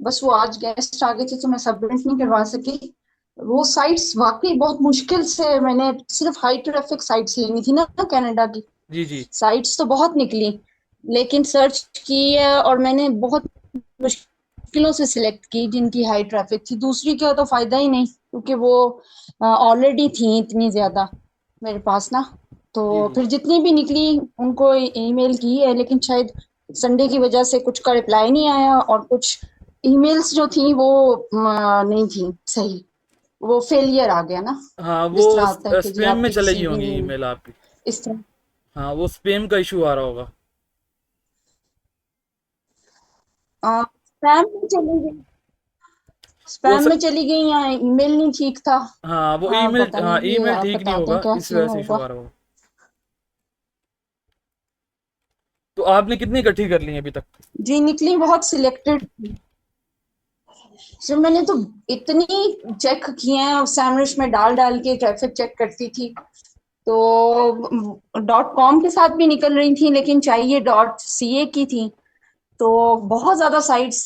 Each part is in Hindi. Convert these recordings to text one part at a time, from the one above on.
बस वो आज गेस्ट आ गए थे तो मैं सबमिट नहीं करवा सकी। वो साइट्स वाकई बहुत मुश्किल से, मैंने सिर्फ हाई ट्रैफिक साइट्स लेनी थी ना कनाडा की। जी जी। साइट्स तो बहुत निकली, लेकिन सर्च की है और मैंने बहुत मुश्किलों से सिलेक्ट की जिनकी हाई ट्रैफिक थी। दूसरी का तो फायदा ही नहीं, क्योंकि वो ऑलरेडी थी इतनी ज्यादा मेरे पास ना। तो जी जी। फिर जितनी भी निकली उनको ईमेल की है, लेकिन शायद संडे की वजह से कुछ का रिप्लाई नहीं आया, और कुछ ईमेल्स जो थी वो नहीं थी सही। वो फेलियर आ गया ना, हाँ, जिस तरह वो आता है कि जी स्पैम में आपकी चले गई सीवी होंगी नहीं, ईमेल आपकी। इस तरह। हाँ, वो स्पैम का इशू आ रहा होगा। स्पैम में चली गई, वो स्पैम में चली गई या ईमेल नहीं ठीक था। हाँ, वो ईमेल, पता हाँ, नहीं, ये ईमेल आप ठीक नहीं बताते हैं होगा, क्या इस सीन वजह से इशू होगा। आ रहा होगा। तो आपने कितनी इकट्ठी कर ली हैं अभी तक? जी निकली बहुत सिलेक्टेड। सर मैंने तो इतनी चेक किए हैं, सैमरिश में डाल डाल के ट्रैफिक चेक करती थी। तो डॉट कॉम के साथ भी निकल रही थी, लेकिन चाहिए डॉट सीए की थी। तो बहुत ज्यादा साइट्स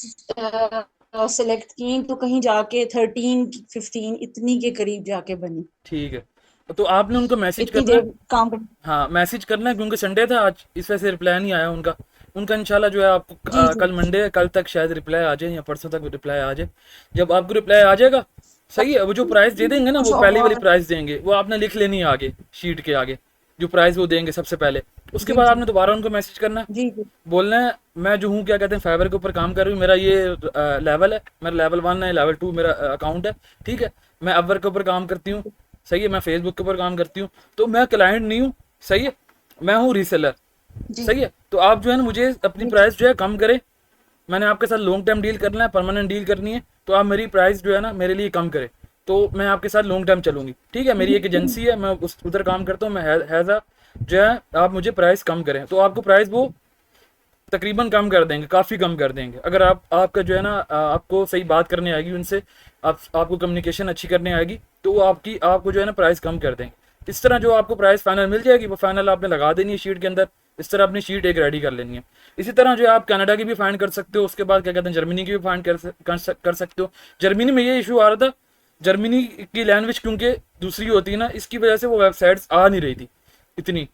सिलेक्ट की, तो कहीं जाके 13 15 इतनी के करीब जाके बनी। ठीक है, तो आपने उनको मैसेज इतनी करना है। देर काम कर। हाँ, मैसेज करना है, क्योंकि संडे था आज, इस वजह से रिप्लाई नहीं आया उनका। उनका इंशाल्लाह जो है आपको जी जी। कल मंडे है, कल तक शायद रिप्लाई आ जाए या परसों तक रिप्लाई आ जाए। जब आपको रिप्लाई आ जाएगा, सही है, वो जो प्राइस दे देंगे ना, कुछ वो पहली वाली और। प्राइस देंगे, वो आपने लिख लेनी है आगे, शीट के आगे, जो प्राइस वो देंगे सबसे पहले। उसके जी बाद जी। आपने दोबारा उनको मैसेज करना है, जी जी। बोलना है मैं जो हूँ क्या कहते हैं फाइवर के ऊपर काम कर रही हूँ, मेरा ये लेवल है, मेरा लेवल 1 है, लेवल 2 मेरा अकाउंट है। ठीक है, मैं अपवर्क के ऊपर काम करती हूँ, सही है, मैं फेसबुक के ऊपर काम करती हूँ, तो मैं क्लाइंट नहीं हूँ, सही है, मैं हूँ रीसेलर। जी सही है, तो आप जो है ना मुझे अपनी जी। प्राइस जो है कम करें। मैंने आपके साथ लॉन्ग टर्म डील करना है, परमानेंट डील करनी है, तो आप मेरी प्राइस जो है ना मेरे लिए कम करें। तो मैं आपके साथ लॉन्ग टर्म चलूंगी, ठीक है, मेरी एक एजेंसी है, मैं उस उधर काम करता हूँ, मैं हैज़ अ जो है, आप मुझे प्राइस कम करें, तो आपको प्राइस वो तकरीबन कम कर देंगे, काफ़ी कम कर देंगे, अगर आप आपका जो है ना आपको सही बात करने आएगी उनसे, आपको कम्युनिकेशन अच्छी करने आएगी, तो वो आपको जो है ना प्राइस कम कर देंगे। इस तरह जो आपको प्राइस फाइनल मिल जाएगी, वो फाइनल आपने लगा देनी है शीट के अंदर। इस तरह अपनी शीट एक रेडी कर लेनी है। इसी तरह जो है आप कनाडा की भी फाइंड कर सकते हो, उसके बाद क्या कहते हैं जर्मनी की भी फाइंड कर सकते हो। जर्मनी में ये इशू आ रहा था, जर्मनी की लैंग्वेज क्योंकि दूसरी होती है ना, इसकी वजह से वो वेबसाइट्स आ नहीं रही थी इतनी,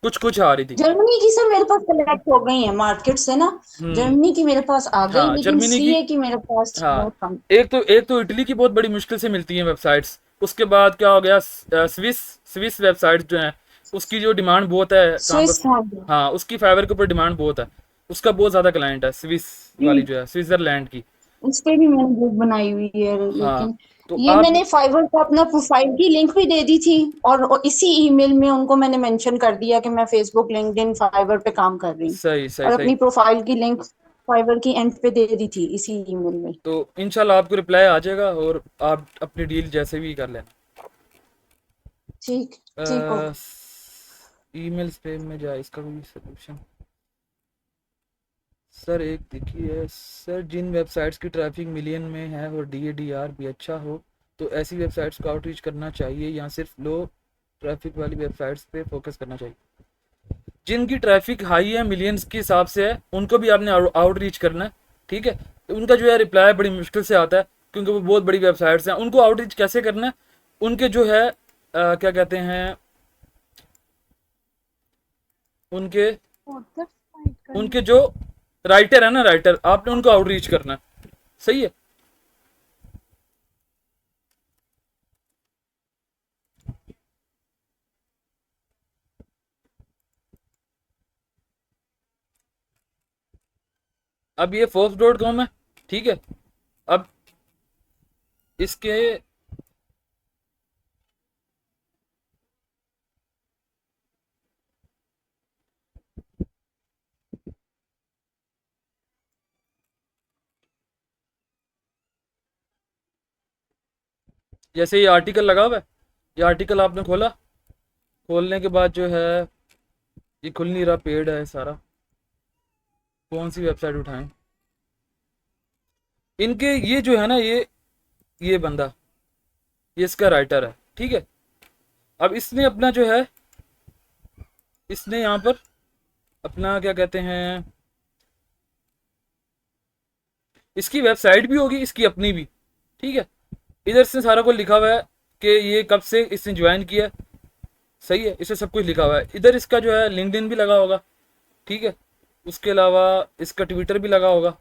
कुछ कुछ आ रही थी। जर्मनी की सर मेरे पास सेलेक्ट हो गई है मार्केट से ना। हम्म। जर्मनी की मेरे पास आ गई, हाँ, लेकिन जर्मनी की। सीए की मेरे पास हाँ, बहुत कम। एक तो इटली की बहुत बड़ी मुश्किल से मिलती हैं वेबसाइट्स। उसके बाद क्या हो गया, स्विस स्विस वेबसाइट्स जो हैं, उसकी जो डिमांड बहुत है काम पर। स्विस था। हाँ, उसकी फाइवर के ऊपर डिमांड बहुत है, उसका बहुत ज़्यादा क्लाइंट है स्विस जी, वाली जो है, स्विट्जरलैंड की। उस पे भी मैंने ग्रुप बनाई हुई है, हाँ, लेकिन तो ये आप। मैंने फाइवर को अपना प्रोफाइल की लिंक भी दे दी थी। और इसी ईमेल में उनको मैंने मेंशन कर दिया कि मैं फेसबुक लिंक्डइन फाइवर पे काम कर रही हूँ। सही सही और सही। अपनी प्रोफाइल की लिंक फाइवर की एंड पे दे दी थी इसी ईमेल में। तो इंशाल्लाह आपको रिप्लाई आ जाएगा, और आप अपनी डील जैसे भी कर ठीक। ठीक हो। लेना। ईमेल स्पैम में जाए, इसका कोई सोल्यूशन? सर एक देखिए सर, जिन वेबसाइट्स की ट्रैफिक मिलियन में है और डीएडीआर भी अच्छा हो, तो ऐसी वेबसाइट्स को आउटरीच करना चाहिए, या सिर्फ लो ट्रैफिक वाली वेबसाइट्स पे फोकस करना चाहिए? जिनकी ट्रैफिक हाई है, मिलियंस के हिसाब से है, उनको भी आपने आउटरीच करना है। ठीक है, तो उनका जो है रिप्लाई बड़ी मुश्किल से आता है, क्योंकि वो बहुत बड़ी वेबसाइट्स हैं। उनको आउटरीच कैसे करना है? उनके जो है क्या कहते हैं, उनके उनके जो राइटर है ना, राइटर, आपने उनको आउटरीच करना है, सही है। अब ये forbes.com है, ठीक है। अब इसके, जैसे ये आर्टिकल लगा हुआ है, ये आर्टिकल आपने खोला, खोलने के बाद जो है, ये खुल नहीं रहा, पेड है सारा, कौन सी वेबसाइट उठाएं? इनके ये जो है ना, ये बंदा, ये इसका राइटर है, ठीक है। अब इसने अपना जो है, इसने यहाँ पर अपना क्या कहते हैं, इसकी वेबसाइट भी होगी, इसकी अपनी भी, ठीक है। इधर से सारा कुछ लिखा हुआ है कि ये कब से इसने ज्वाइन किया, सही है, इसे सब कुछ लिखा हुआ है। इधर इसका जो है लिंक्डइन भी लगा होगा, ठीक है। उसके अलावा इसका ट्विटर भी लगा होगा।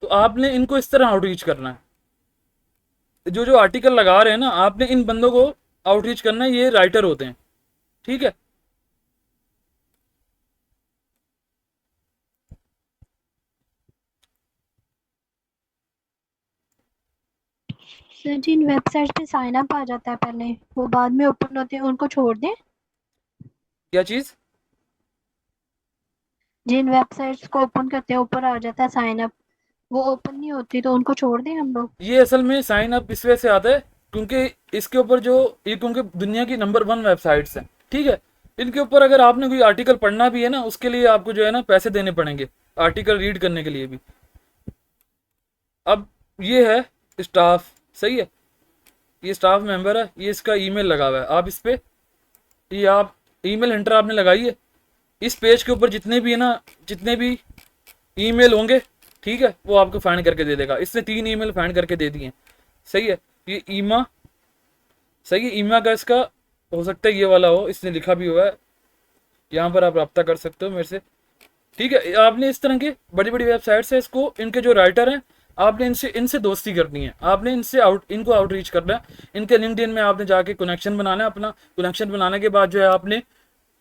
तो आपने इनको इस तरह आउटरीच करना है। जो जो आर्टिकल लगा रहे हैं ना, आपने इन बंदों को आउटरीच करना है, ये राइटर होते हैं, ठीक है। सर जिन वेबसाइट पे साइन अप आ जाता है पहले, वो बाद में ओपन होते हैं, उनको छोड़ दें? क्या चीज़? जिन वेबसाइट्स को ओपन करते हैं ऊपर आ जाता है साइन अप, वो ओपन नहीं होती, तो उनको छोड़ दें हम लोग? ये असल में साइन अप इस वजह से आता है क्योंकि इसके ऊपर जो ये, क्योंकि दुनिया की नंबर 1 वेबसाइट्स हैं, ठीक है। इनके ऊपर अगर आपने कोई आर्टिकल पढ़ना भी है ना, उसके लिए आपको जो है ना पैसे देने पड़ेंगे, आर्टिकल रीड करने के लिए भी। अब ये है स्टाफ, सही है, ये स्टाफ मेंबर है, ये इसका ईमेल लगा हुआ है। आप इस पे, ये आप ईमेल एंटर आपने लगाई है, इस पेज के ऊपर जितने भी है ना, जितने भी ईमेल होंगे, ठीक है, वो आपको फाइंड करके दे देगा। इसने 3 ईमेल फाइंड करके दे दिए हैं, सही है। ये ईमा, सही है, ईमा का इसका हो सकता है ये वाला हो, इसने लिखा भी हुआ है, यहाँ पर आप रब्ता कर सकते हो मेरे से, ठीक है। आपने इस तरह के बड़ी बड़ी वेबसाइट्स है, इसको इनके जो राइटर हैं, आपने इनसे इनसे दोस्ती करनी है, आपने इनसे इनको आउटरीच करना है। इनके लिंक्डइन में आपने जाके कनेक्शन बनाना है अपना। कनेक्शन बनाने के बाद जो है आपने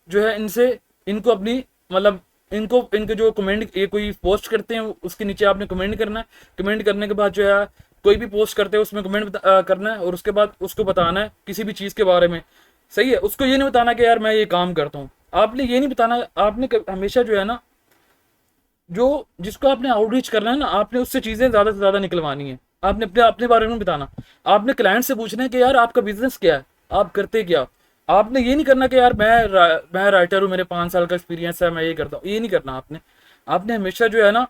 जो है इनसे, इनको अपनी मतलब इनको इनके जो कमेंट, ये कोई पोस्ट करते हैं उसके नीचे आपने कमेंट करना है। कमेंट करने के बाद जो है कोई भी पोस्ट करते हैं उसमें कमेंट करना है, और उसके बाद उसको बताना है किसी भी चीज़ के बारे में, सही है। उसको ये नहीं बताना कि यार मैं ये काम करता हूँ, आपने ये नहीं बताना। आपने हमेशा जो है ना, जो जिसको आपने आउटरीच करना है ना, आपने उससे चीज़ें ज़्यादा से ज़्यादा निकलवानी है। आपने अपने अपने बारे में बताना। आपने क्लाइंट से पूछना है कि यार आपका बिजनेस क्या है, आप करते क्या हो। आपने ये नहीं करना कि यार मैं राइटर हूँ, मेरे 5 साल का एक्सपीरियंस है, मैं ये करता हूँ, ये नहीं करना आपने। आपने हमेशा जो है ना,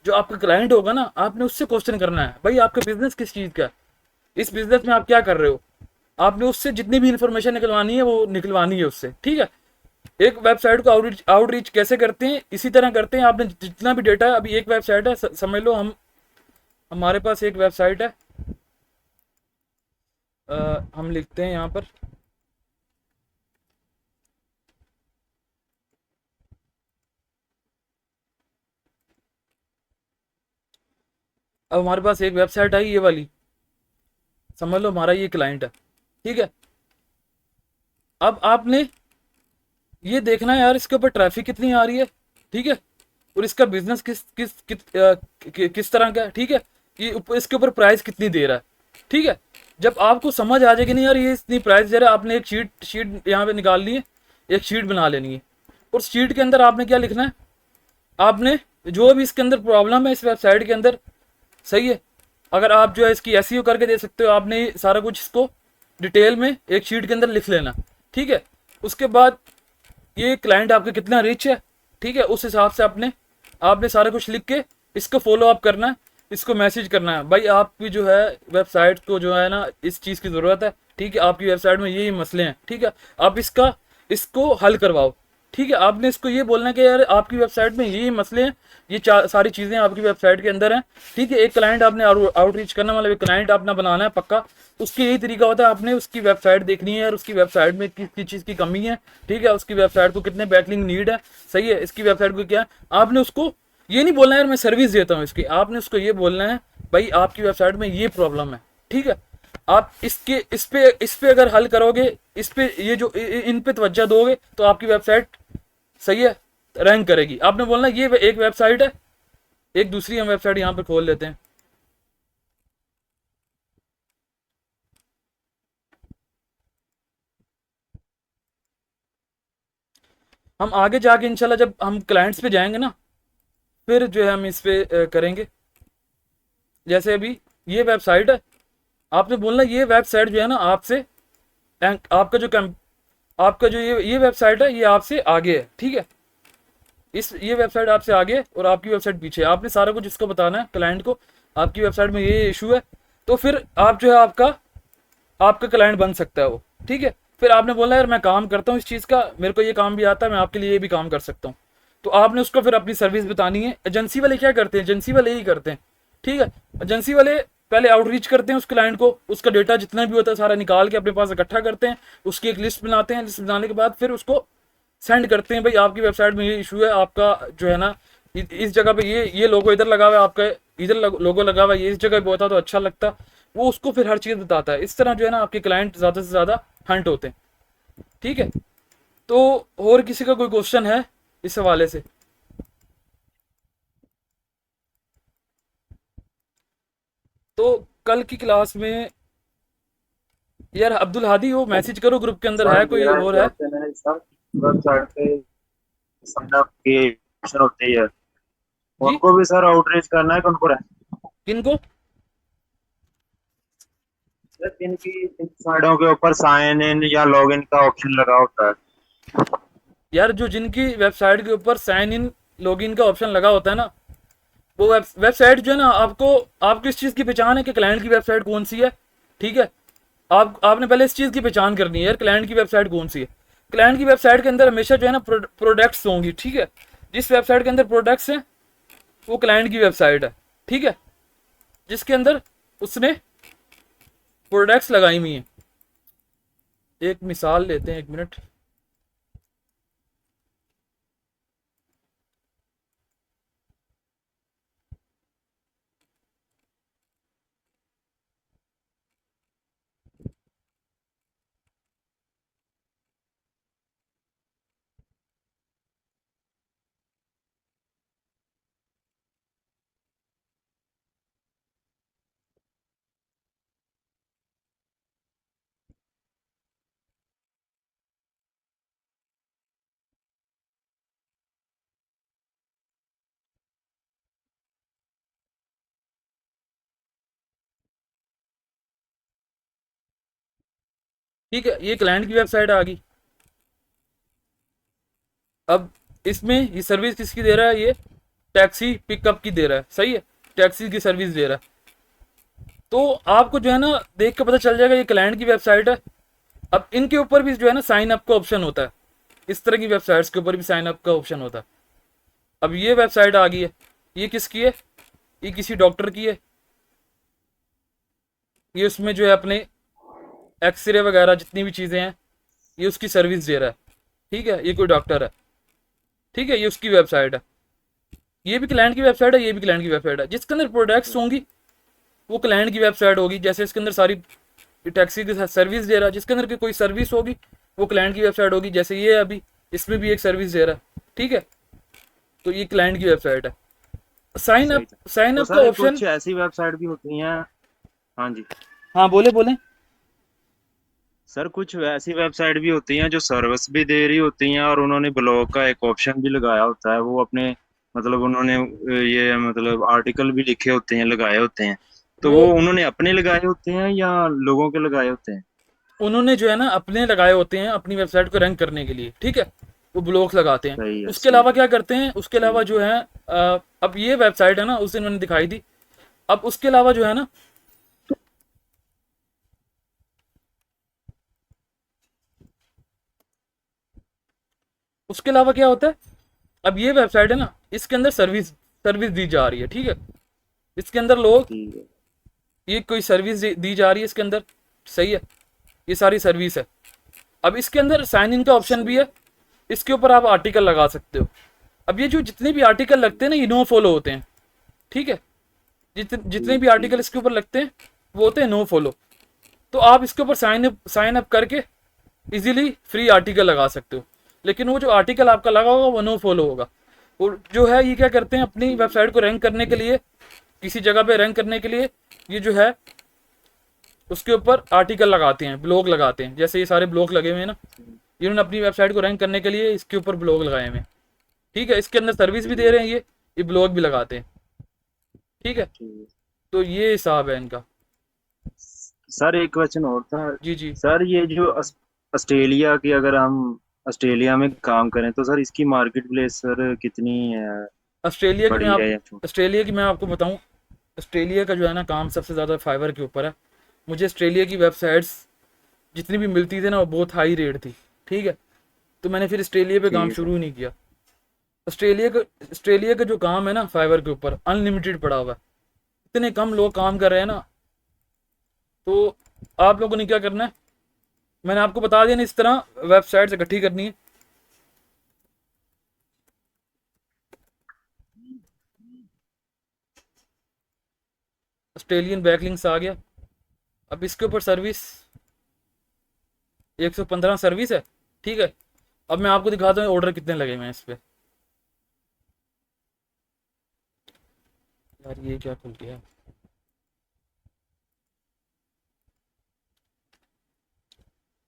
जो आपका क्लाइंट होगा ना, आपने उससे क्वेश्चन करना है, भाई आपका बिजनेस किस चीज़ का है, इस बिजनेस में आप क्या कर रहे हो। आपने उससे जितनी भी इंफॉर्मेशन निकलवानी है वो निकलवानी है उससे, ठीक है। एक वेबसाइट को आउटरीच आउटरीच कैसे करते हैं, इसी तरह करते हैं। आपने जितना भी डेटा है, अभी एक वेबसाइट है, समझ लो हमारे पास एक वेबसाइट है, हम लिखते हैं यहाँ पर, अब हमारे पास एक वेबसाइट आई ये वाली, समझ लो हमारा ये क्लाइंट है, ठीक है। अब आपने ये देखना है यार इसके ऊपर ट्रैफिक कितनी आ रही है, ठीक है, और इसका बिजनेस किस तरह का है, ठीक है। ये इसके ऊपर प्राइस कितनी दे रहा है, ठीक है। जब आपको समझ आ जाएगी नहीं यार ये इतनी प्राइस दे रहा है, आपने एक शीट यहाँ पे निकाल ली है, एक शीट बना लेनी है। और शीट के अंदर आपने क्या लिखना है, आपने जो भी इसके अंदर प्रॉब्लम है इस वेबसाइट के अंदर, सही है, अगर आप जो है इसकी एसईओ करके दे सकते हो, आपने सारा कुछ इसको डिटेल में एक शीट के अंदर लिख लेना, ठीक है। उसके बाद ये क्लाइंट आपका कितना रिच है, ठीक है, उस हिसाब से आपने आपने सारा कुछ लिख के इसको फॉलो अप करना है, इसको मैसेज करना है, भाई आपकी जो है वेबसाइट को जो है ना इस चीज़ की ज़रूरत है, ठीक है, आपकी वेबसाइट में यही मसले हैं, ठीक है, आप इसको हल करवाओ, ठीक है। आपने इसको ये बोलना है कि यार आपकी वेबसाइट में यही मसले हैं, ये सारी चीज़ें आपकी वेबसाइट के अंदर हैं, ठीक है। एक क्लाइंट आपने आउटरीच करना, मतलब एक क्लाइंट अपना बनाना है पक्का। उसकी यही तरीका होता है, आपने उसकी वेबसाइट देखनी है और उसकी वेबसाइट में किस चीज़ की कमी है, ठीक है, उसकी वेबसाइट को कितने बैकलिंक नीड है, सही है, इसकी वेबसाइट को क्या है। आपने उसको ये नहीं बोलना है यार मैं सर्विस देता हूँ इसकी, आपने उसको ये बोलना है भाई आपकी वेबसाइट में ये प्रॉब्लम है, ठीक है। आप इस पे अगर हल करोगे, इस पे ये जो इन पे तवज्जो दोगे, तो आपकी वेबसाइट सही है रैंक करेगी। आपने बोलना ये एक वेबसाइट है, एक दूसरी हम वेबसाइट यहाँ पे खोल लेते हैं। हम आगे जाके इंशाल्लाह जब हम क्लाइंट्स पे जाएंगे ना, फिर जो है हम इस पे करेंगे। जैसे अभी ये वेबसाइट है, आपने बोलना ये वेबसाइट जो है ना आपसे, आपका जो आपका जो ये वेबसाइट है ये आपसे आगे है, ठीक है। ये वेबसाइट आपसे आगे है और आपकी वेबसाइट पीछे है। आपने सारा कुछ इसको बताना है क्लाइंट को, आपकी वेबसाइट में ये इशू है। तो फिर आप जो है आपका आपका क्लाइंट बन सकता है वो, ठीक है। फिर आपने बोला यार मैं काम करता हूँ इस चीज़ का, मेरे को ये काम भी आता है, मैं आपके लिए ये भी काम कर सकता हूँ, तो आपने उसको फिर अपनी सर्विस बतानी है। एजेंसी वाले क्या करते हैं, एजेंसी वाले यही करते हैं, ठीक है। एजेंसी वाले पहले आउटरीच करते हैं उस क्लाइंट को, उसका डेटा जितना भी होता है सारा निकाल के अपने पास इकट्ठा करते हैं, उसकी एक लिस्ट बनाते हैं, लिस्ट बनाने के बाद फिर उसको सेंड करते हैं, भाई आपकी वेबसाइट में ये इशू है, आपका जो है ना इस जगह पे ये लोगो इधर लगा हुआ है, आपका इधर लोगो लगा हुआ है, ये इस जगह पे होता तो अच्छा लगता, वो उसको फिर हर चीज़ बताता है। इस तरह जो है ना आपके क्लाइंट ज़्यादा से ज़्यादा हंट होते हैं, ठीक है। तो और किसी का कोई क्वेश्चन है इस हवाले से? तो कल की क्लास में यार अब्दुल हादी वो मैसेज करो ग्रुप के अंदर, सर है कोई मेरा और है? क्वेश्चन है सर, वेबसाइट पे साइन अप की ऑप्शन होती है, जी, उनको भी सर आउटरीच करना है कि उनको किनको? जिनकी साइडों के ऊपर साइन इन या लॉग इन का ऑप्शन लगा होता है। यार जो जिनकी वेबसाइट के ऊपर साइन इन लॉगिन का ऑप्शन लगा होता है ना, वो वेबसाइट जो है ना, आपको इस चीज़ की पहचान है कि क्लाइंट की वेबसाइट कौन सी है, ठीक है। आपने पहले इस चीज़ की पहचान करनी है यार, क्लाइंट की वेबसाइट कौन सी है। क्लाइंट की वेबसाइट के अंदर हमेशा जो है ना प्रोडक्ट्स होंगी, ठीक है। जिस वेबसाइट के अंदर प्रोडक्ट्स हैं वो क्लाइंट की वेबसाइट है, ठीक है, जिसके अंदर उसने प्रोडक्ट्स लगाई हुई हैं। एक मिसाल लेते हैं, एक मिनट। ठीक है, ये क्लाइंट की वेबसाइट आ गई। अब इसमें ये सर्विस किसकी दे रहा है, ये टैक्सी पिकअप की दे रहा है, सही है, टैक्सी की सर्विस दे रहा है। तो आपको जो है ना देख के पता चल जाएगा ये क्लाइंट की वेबसाइट है। अब इनके ऊपर भी जो है ना साइन अप का ऑप्शन होता है, इस तरह की वेबसाइट्स के ऊपर भी साइन अप का ऑप्शन होता है। अब ये वेबसाइट आ गई है, ये किसकी है, ये किसी डॉक्टर की है। ये उसमें जो है अपने एक्सरे वगैरह जितनी भी चीज़ें हैं ये उसकी सर्विस दे रहा है, ठीक है। ये कोई डॉक्टर है, ठीक है, ये उसकी वेबसाइट है। ये भी क्लाइंट की वेबसाइट है, ये भी क्लाइंट की वेबसाइट है। जिसके अंदर प्रोडक्ट्स होंगी वो क्लाइंट की वेबसाइट होगी। जैसे इसके अंदर सारी टैक्सी की सर्विस दे रहा है, जिसके अंदर की कोई सर्विस होगी वो क्लाइंट की वेबसाइट होगी। जैसे ये अभी इसमें भी एक सर्विस दे रहा है, ठीक है, तो ये क्लाइंट की वेबसाइट है। साइन सही अप, था। साइन तो अप का सर ऑप्शन। कुछ ऐसी वेबसाइट भी होती हैं। हाँ जी हाँ बोले बोले। सर, कुछ ऐसी वेबसाइट भी होती हैं जो सर्विस भी दे रही होती हैं और उन्होंने ब्लॉग का एक ऑप्शन भी लगाया होता है। वो अपने मतलब उन्होंने ये मतलब आर्टिकल भी लिखे होते हैं, लगाए होते हैं। तो वो वो उन्होंने अपने लगाए होते हैं या लोगों के लगाए होते हैं? उन्होंने जो है ना अपने लगाए होते हैं अपनी वेबसाइट को रैंक करने के लिए, ठीक है, वो ब्लॉग्स लगाते हैं। सही है, उसके सही अलावा है। क्या करते हैं, उसके अलावा जो है अब ये वेबसाइट है ना उस दिन मैंने दिखाई थी। अब उसके अलावा जो है ना, उसके अलावा क्या होता है, अब ये वेबसाइट है ना इसके अंदर सर्विस सर्विस दी जा रही है, ठीक है। इसके अंदर लोग, ठीक है। ये कोई सर्विस दी जा रही है इसके अंदर, सही है, ये सारी सर्विस है। अब इसके अंदर साइन इन का ऑप्शन भी सही। है, इसके ऊपर आप आर्टिकल लगा सकते हो। अब ये जो जितने भी आर्टिकल लगते हैं ना ये नो फॉलो होते हैं, ठीक है। जितने भी ठीक आर्टिकल है। इसके ऊपर लगते हैं वो होते हैं नो फॉलो। तो आप इसके ऊपर साइन अप करके इजीली फ्री आर्टिकल लगा सकते हो। लेकिन वो जो आर्टिकल आपका लगा होगा वो नो फॉलो होगा। और जो है ये क्या करते हैं अपनी वेबसाइट को रैंक करने के लिए, किसी जगह पे रैंक करने के लिए, ये जो है उसके ऊपर आर्टिकल लगाते हैं, ब्लॉग लगाते हैं। जैसे ये सारे ब्लॉग लगे हुए हैं ना, इन्होंने अपनी वेबसाइट को रैंक करने के लिए इसके ऊपर ब्लॉग लगाए हुए हैं, ठीक है। इसके अंदर सर्विस भी दे रहे हैं, ये ब्लॉग भी लगाते हैं, ठीक है। ठीक है। तो ये हिसाब है इनका। सर एक क्वेश्चन और था। जी जी। सर ये जो ऑस्ट्रेलिया की, अगर हम ऑस्ट्रेलिया में काम करें तो सर इसकी मार्केट प्लेस सर कितनी ऑस्ट्रेलिया की मैं बड़ी आप है या छोटी? ऑस्ट्रेलिया की मैं आपको बताऊं, ऑस्ट्रेलिया का जो है ना काम सबसे ज़्यादा फाइवर के ऊपर है। मुझे ऑस्ट्रेलिया की वेबसाइट्स जितनी भी मिलती थी ना वो बहुत हाई रेट थी, ठीक है। तो मैंने फिर ऑस्ट्रेलिया पे ठीक काम है सर। शुरू ही नहीं किया। ऑस्ट्रेलिया का जो काम है ना फाइवर के ऊपर अनलिमिटेड पड़ा हुआ है, इतने कम लोग काम कर रहे हैं ना। तो आप लोगों ने क्या करना है, मैंने आपको बता दिया ना, इस तरह वेबसाइट इकट्ठी करनी है। ऑस्ट्रेलियन बैकलिंक्स आ गया। अब इसके ऊपर सर्विस 115 सर्विस है, ठीक है। अब मैं आपको दिखाता हूँ ऑर्डर कितने लगे हुए हैं इस पे। यार ये क्या खुल गया।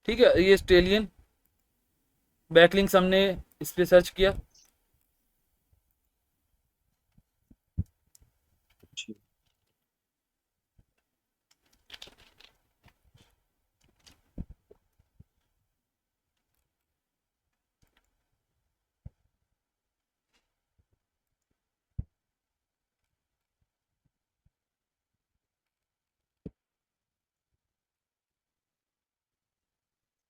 ठीक है, ये ऑस्ट्रेलियन बैकलिंक्स हमने इस पे सर्च किया। ठीक।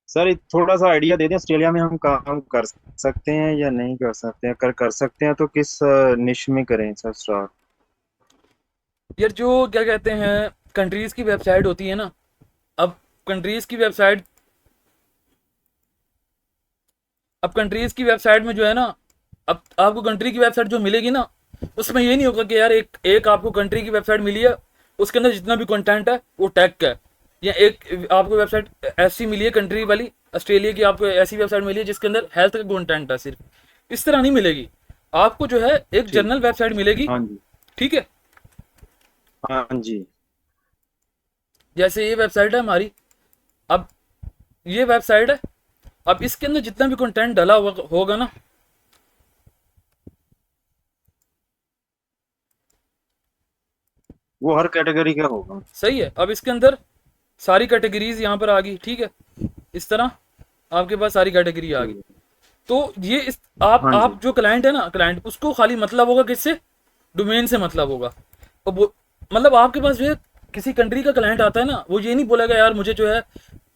सर थोड़ा सा आइडिया दे दें, ऑस्ट्रेलिया में हम काम कर सकते हैं या नहीं कर सकते हैं? कर कर सकते हैं तो किस निश में करें सर स्टार्ट? यार जो क्या कहते हैं कंट्रीज की वेबसाइट होती है ना, अब कंट्रीज की वेबसाइट अब कंट्रीज की वेबसाइट में जो है ना, अब आपको कंट्री की वेबसाइट जो मिलेगी ना, उसमें ये नहीं होगा कि यार एक एक आपको कंट्री की वेबसाइट मिली है, उसके अंदर जितना भी कंटेंट है वो टैग का है। या एक आपको वेबसाइट ऐसी मिली है कंट्री वाली, ऑस्ट्रेलिया की आपको ऐसी वेबसाइट मिली है जिसके अंदर हेल्थ का कंटेंट है सिर्फ, इस तरह नहीं मिलेगी। आपको जो है एक ठीक। जनरल वेबसाइट मिलेगी, हाँ जी। ठीक है। हाँ जी। जैसे ये वेबसाइट है हमारी, अब ये वेबसाइट है, अब इसके अंदर जितना भी कंटेंट डाला हुआ होगा ना, वो हर कैटेगरी का होगा? सही है। अब इसके अंदर सारी कैटेगरीज यहाँ पर आ गई, ठीक है। इस तरह आपके पास सारी कैटेगरी आ गई। ठीक है। तो ये इस आप हाँ जी। आप जो क्लाइंट है ना, क्लाइंट उसको खाली मतलब होगा किससे, डोमेन से मतलब होगा। अब वो मतलब आपके पास जो है किसी कंट्री का क्लाइंट आता है ना, वो ये नहीं बोलेगा यार मुझे जो है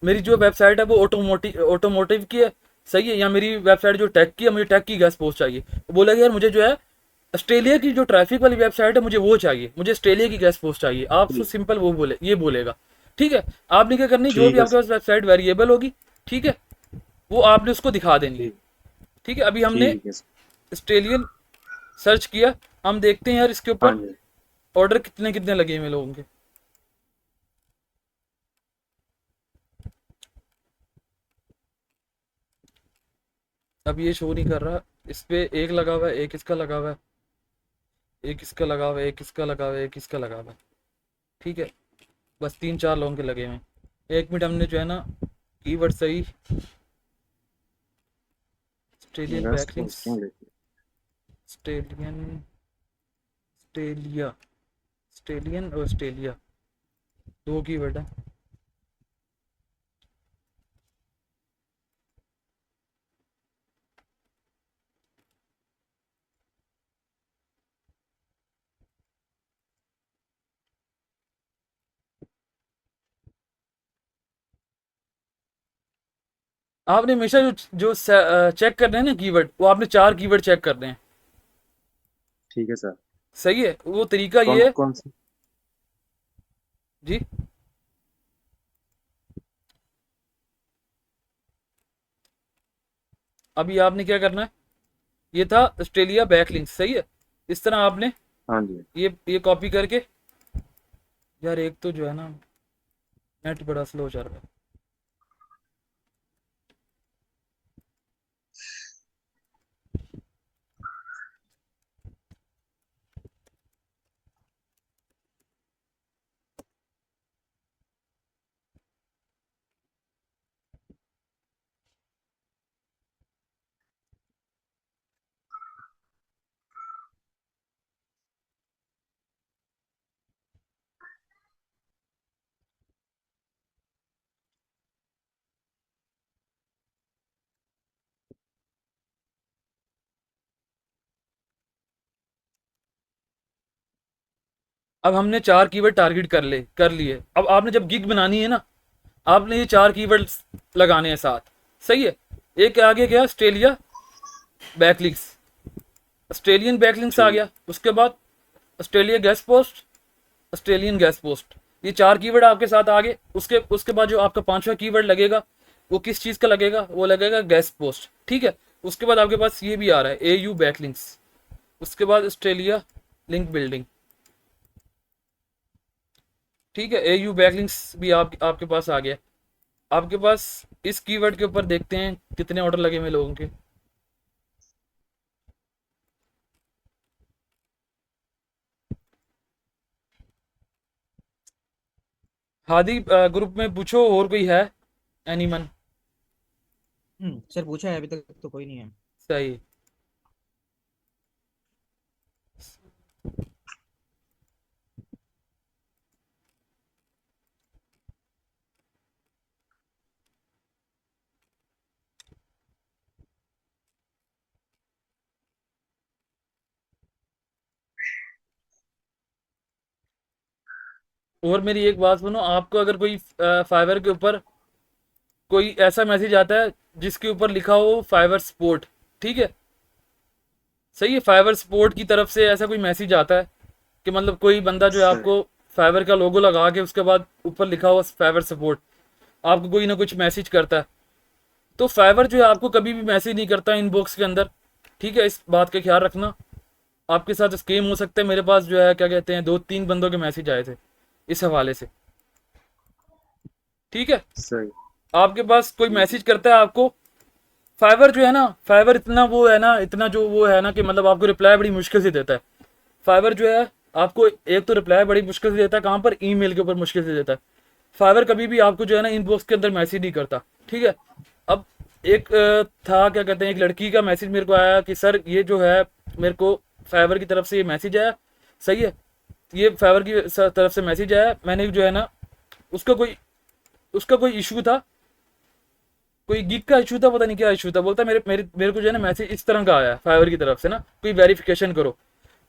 मेरी जो वेबसाइट है वो ऑटोमोटिव की है, सही है, या मेरी वेबसाइट जो टेक की है मुझे टेक की गेस्ट पोस्ट चाहिए। वो बोलेगा यार मुझे जो है ऑस्ट्रेलिया की जो ट्रैफिक वाली वेबसाइट है मुझे वो चाहिए, मुझे ऑस्ट्रेलिया की गेस्ट पोस्ट चाहिए। आप तो ठीक। सिंपल वो बोले ये बोलेगा, ठीक है। आपने क्या करनी, जो ठीक भी है आपके सर। पास वेबसाइट वेरिएबल होगी, ठीक है, वो आपने उसको दिखा देनी है, ठीक। ठीक है। अभी हमने ठीक है सर। ऑस्ट्रेलियन सर्च किया, हम देखते हैं यार इसके हाँ ऊपर जी। ऑर्डर कितने कितने लगे हुए लोगों के। अब ये शो नहीं कर रहा, इस पे एक लगा हुआ है, एक इसका लगा हुआ है, एक इसका लगा हुआ है, एक इसका लगा हुआ है, एक इसका लगा हुआ है, ठीक है। बस 3-4 लोगों के लगे हुए हैं। 1 मिनट, हमने जो है ना कीवर्ड सही, ऑस्ट्रेलियन गेस्ट बैकलिंक्स, पोस्टिंग लेके। ऑस्ट्रेलियन, ऑस्ट्रेलिया, ऑस्ट्रेलियन और ऑस्ट्रेलिया, 2 कीवर्ड है। आपने हमेशा जो जो चेक करने हैं ना कीवर्ड, वो आपने 4 कीवर्ड चेक करने हैं, ठीक है सर। सही है। वो तरीका कौन ये है कौन सी? जी। अभी आपने क्या करना है, ये था ऑस्ट्रेलिया बैकलिंक, सही है। इस तरह आपने हाँ जी। ये कॉपी करके, यार एक तो जो है ना नेट बड़ा स्लो चल रहा है। अब हमने 4 कीवर्ड टारगेट कर लिए। अब आपने जब गिग बनानी है ना, आपने ये 4 कीवर्ड्स लगाने हैं साथ, सही है। एक आगे गया ऑस्ट्रेलिया बैकलिंक्स, ऑस्ट्रेलियन बैकलिंक्स आ ठीक। गया। उसके बाद Australia gas post, Australian gas post, ये 4 कीवर्ड आपके साथ आ गए। उसके उसके बाद जो आपका 5वां कीवर्ड लगेगा वो किस चीज़ का लगेगा, वो लगेगा गैस पोस्ट, ठीक है। उसके बाद आपके पास ये भी आ रहा है AU बैकलिंक्स, उसके बाद ऑस्ट्रेलिया लिंक बिल्डिंग, ठीक है। AU बैकलिंक्स भी आपके पास आ गया। आपके पास इस कीवर्ड के ऊपर देखते हैं कितने ऑर्डर लगे हुए लोगों के। हादी ग्रुप में पूछो और कोई है, एनीमन? सर पूछा है, अभी तक तो कोई नहीं है। सही। और मेरी एक बात सुनो, आपको अगर कोई फाइवर के ऊपर कोई ऐसा मैसेज आता है जिसके ऊपर लिखा हो फाइवर सपोर्ट, ठीक है, सही है, फाइवर सपोर्ट की तरफ से ऐसा कोई मैसेज आता है कि मतलब कोई बंदा जो है सही। आपको फाइवर का लोगो लगा के उसके बाद ऊपर लिखा हुआ फाइवर सपोर्ट, आपको कोई ना कुछ मैसेज करता है, तो फाइवर जो है आपको कभी भी मैसेज नहीं करता इनबॉक्स के अंदर, ठीक है। इस बात का ख्याल रखना, आपके साथ स्कैम हो सकता है। मेरे पास जो है क्या कहते हैं 2-3 बंदों के मैसेज आए थे इस हवाले से, ठीक है। सही। आपके पास कोई मैसेज करता है आपको, फाइवर जो है ना, फाइवर इतना वो है ना, इतना जो वो है ना कि मतलब आपको रिप्लाई बड़ी मुश्किल से देता है। फाइवर जो है आपको एक तो रिप्लाई बड़ी मुश्किल से देता है, कहाँ पर, ईमेल के ऊपर मुश्किल से देता है। फाइवर कभी भी आपको जो है ना इनबॉक्स के अंदर मैसेज नहीं करता, ठीक है। अब एक था क्या कहते हैं, एक लड़की का मैसेज मेरे को आया कि सर ये जो है मेरे को फाइवर की तरफ से ये मैसेज आया, सही है, ये फाइवर की तरफ से मैसेज आया, मैंने जो है ना उसका कोई इशू था, कोई गिग का इशू था, पता नहीं क्या इशू था, बोलता मेरे को जो है ना मैसेज इस तरह का आया फाइवर की तरफ से ना, कोई वेरिफिकेशन करो।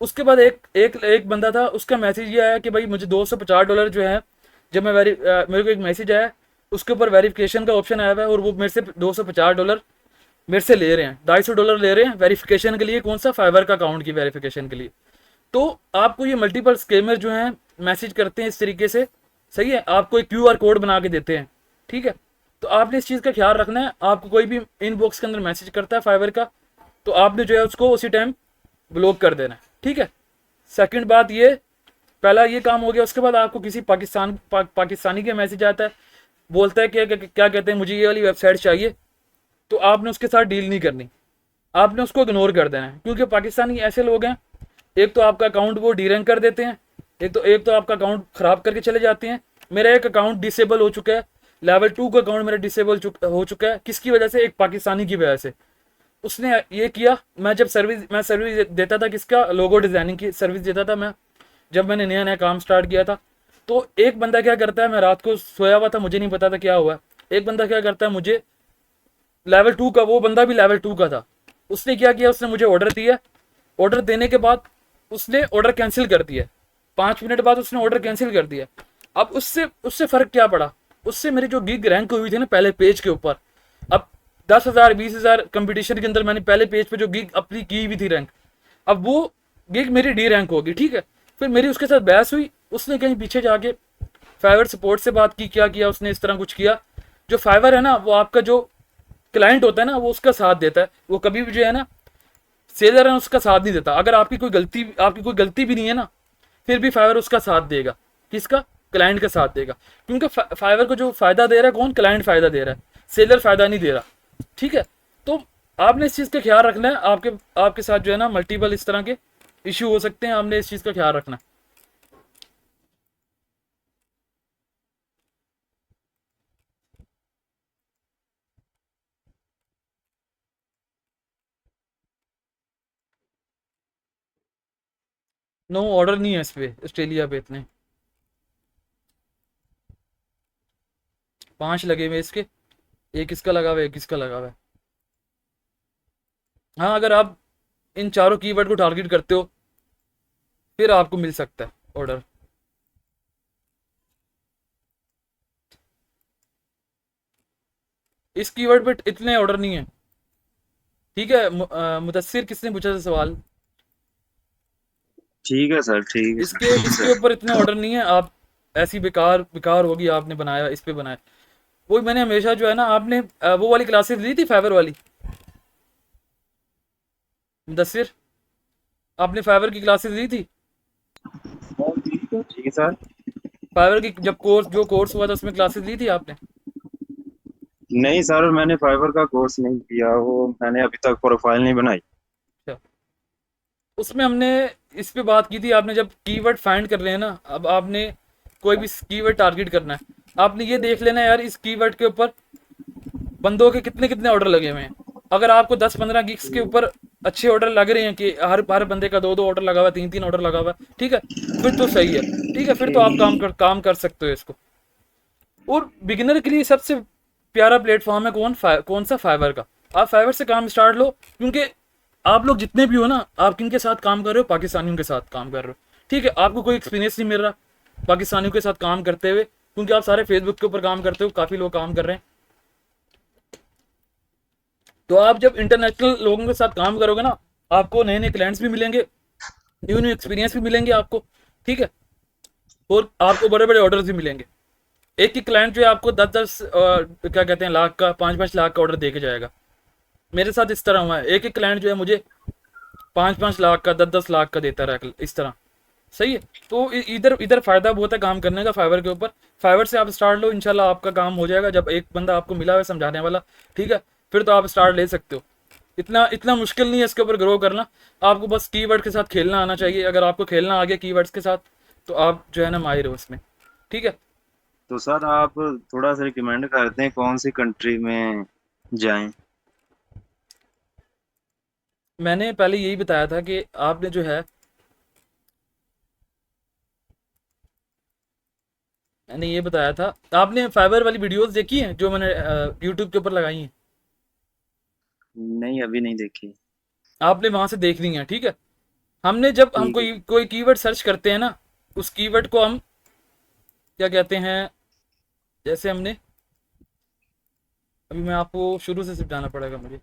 उसके बाद एक बंदा था, उसका मैसेज ये आया कि भाई मुझे $250 जो है, जब मेरे को एक मैसेज आया, उसके ऊपर वेरिफिकेशन का ऑप्शन आया हुआ है और वो मेरे से $250 मेरे से ले रहे हैं, $250 ले रहे हैं वेरिफिकेशन के लिए, कौन सा, फाइवर का अकाउंट की वेरिफिकेशन के लिए। तो आपको ये मल्टीपल स्कैमर जो हैं मैसेज करते हैं इस तरीके से, सही है, आपको एक QR कोड बना के देते हैं, ठीक है। तो आपने इस चीज़ का ख्याल रखना है, आपको कोई भी इनबॉक्स के अंदर मैसेज करता है फाइवर का, तो आपने जो है उसको उसी टाइम ब्लॉक कर देना है, ठीक है। सेकंड बात ये, पहला ये काम हो गया। उसके बाद आपको किसी पाकिस्तानी का मैसेज आता है, बोलता है कि क्या कहते हैं, मुझे ये वाली वेबसाइट चाहिए, तो आपने उसके साथ डील नहीं करनी, आपने उसको इग्नोर कर देना है, क्योंकि पाकिस्तानी ऐसे लोग हैं, एक तो आपका अकाउंट वो डीरैंक कर देते हैं, एक तो आपका अकाउंट ख़राब करके चले जाते हैं। मेरा एक अकाउंट डिसेबल हो चुका है, लेवल 2 का अकाउंट मेरा डिसेबल हो चुका है, किसकी वजह से, एक पाकिस्तानी की वजह से। उसने ये किया, मैं सर्विस देता था, किसका, लोगो डिज़ाइनिंग की सर्विस देता था मैं, जब मैंने नया नया काम स्टार्ट किया था। तो एक बंदा क्या करता है, मैं रात को सोया हुआ था, मुझे नहीं पता था क्या हुआ, एक बंदा क्या करता है, मुझे लेवल 2 का, वो बंदा भी लेवल 2 का था, उसने क्या किया, उसने मुझे ऑर्डर दिया, ऑर्डर देने के बाद उसने ऑर्डर कैंसिल कर दिया, 5 मिनट बाद उसने ऑर्डर कैंसिल कर दिया। अब उससे उससे फ़र्क क्या पड़ा, उससे मेरी जो गिग रैंक हुई थी ना पहले पेज के ऊपर, अब 10,000 20,000 कंपटीशन के अंदर मैंने पहले पेज पे जो गिग अपनी की हुई थी रैंक, अब वो गिग मेरी डी रैंक होगी, ठीक है। फिर मेरी उसके साथ बहस हुई, उसने कहीं पीछे जाके फाइवर सपोर्ट से बात की, क्या किया उसने, इस तरह कुछ किया। जो फाइवर है ना, वो आपका जो क्लाइंट होता है ना, वो उसका साथ देता है, वो कभी भी जो है ना सेलर है उसका साथ नहीं देता। अगर आपकी कोई गलती भी नहीं है ना, फिर भी फाइवर उसका साथ देगा, किसका, क्लाइंट का साथ देगा, क्योंकि फाइवर को जो फायदा दे रहा है कौन, क्लाइंट फायदा दे रहा है, सेलर फायदा नहीं दे रहा, ठीक है। तो आपने इस चीज़ का ख्याल रखना है, आपके साथ जो है ना मल्टीपल इस तरह के इश्यू हो सकते हैं, आपने इस चीज़ का ख्याल रखना है। नो ऑर्डर नहीं है इस पे, ऑस्ट्रेलिया पे इतने 5 लगे हुए इसके, एक इसका लगा हुआ है, एक इसका लगा हुआ है। हाँ, अगर आप इन चारों कीवर्ड को टारगेट करते हो फिर आपको मिल सकता है ऑर्डर। इस कीवर्ड पे इतने ऑर्डर नहीं है, ठीक है। मुदस्सिर किसने पूछा था सवाल? ठीक है सर, ठीक है इसके सर। इसके ऊपर इतने ऑर्डर नहीं है। आप ऐसी बेकार बेकार होगी, आपने बनाया इस पे बनाया। वही मैंने हमेशा जो है ना, आपने वो वाली क्लासेस ली थी फाइवर वाली, मुदस्सिर, आपने फाइवर की क्लासेस ली थी? ठीक है सर। फाइवर की जब कोर्स हुआ था उसमें क्लासेस ली थी आपने? नहीं सर, मैंने फाइबर का कोर्स नहीं किया, वो मैंने अभी तक प्रोफाइल नहीं बनाई। अच्छा, उसमें हमने इस पे बात की थी। आपने जब कीवर्ड फाइंड कर रहे हैं ना, अब आपने कोई भी कीवर्ड टारगेट करना है, आपने ये देख लेना है यार इस कीवर्ड के ऊपर बंदों के कितने कितने ऑर्डर लगे हुए हैं। अगर आपको 10-15 गिग्स के ऊपर अच्छे ऑर्डर लग रहे हैं कि हर बंदे का 2-2 ऑर्डर लगा हुआ है, 3-3 ऑर्डर लगा हुआ है, ठीक है, फिर तो सही है। ठीक है, फिर तो आप काम कर सकते हो इसको। और बिगिनर के लिए सबसे प्यारा प्लेटफॉर्म है कौन सा? फाइवर का। आप फाइवर से काम स्टार्ट लो, क्योंकि आप लोग जितने भी हो ना, आप किन के साथ काम कर रहे हो? पाकिस्तानियों के साथ काम कर रहे हो, ठीक है। आपको कोई एक्सपीरियंस नहीं मिल रहा पाकिस्तानियों के साथ काम करते हुए, क्योंकि आप सारे फेसबुक के ऊपर काम करते हो, काफ़ी लोग काम कर रहे हैं। तो आप जब इंटरनेशनल लोगों के साथ काम करोगे ना, आपको नए नए क्लाइंट्स भी मिलेंगे, न्यू न्यू एक्सपीरियंस भी मिलेंगे आपको, ठीक है। और आपको बड़े बड़े ऑर्डर भी मिलेंगे। एक ही क्लाइंट जो है आपको 10-10 क्या कहते हैं लाख का, 5-5 लाख का ऑर्डर दे के जाएगा। मेरे साथ इस तरह हुआ है, एक एक क्लाइंट जो है मुझे 5-5 लाख का, 10-10 लाख का देता रहा इस तरह। सही है। तो इधर इधर फायदा बहुत है काम करने का फाइवर के ऊपर। फाइवर से आप स्टार्ट लो, इंशाल्लाह आपका काम हो जाएगा। जब एक बंदा आपको मिला हुआ है समझाने वाला, ठीक है, फिर तो आप स्टार्ट ले सकते हो। इतना इतना मुश्किल नहीं है इसके ऊपर ग्रो करना। आपको बस कीवर्ड के साथ खेलना आना चाहिए। अगर आपको खेलना आ गया कीवर्ड्स के साथ, तो आप जो है ना माहिर हो इसमें, ठीक है। तो सर आप थोड़ा सा रिकमेंड करते हैं कौन सी कंट्री में जाएं? मैंने पहले यही बताया था कि आपने जो है, मैंने ये बताया था, आपने फाइबर वाली वीडियोस देखी हैं जो मैंने यूट्यूब के ऊपर लगाई हैं? नहीं, अभी नहीं देखी। आपने वहां से देखनी है, ठीक है। हमने जब हम ठीक है। कोई कीवर्ड सर्च करते हैं ना, उस कीवर्ड को हम क्या कहते हैं, जैसे हमने, अभी मैं आपको शुरू से समझाना पड़ेगा मुझे।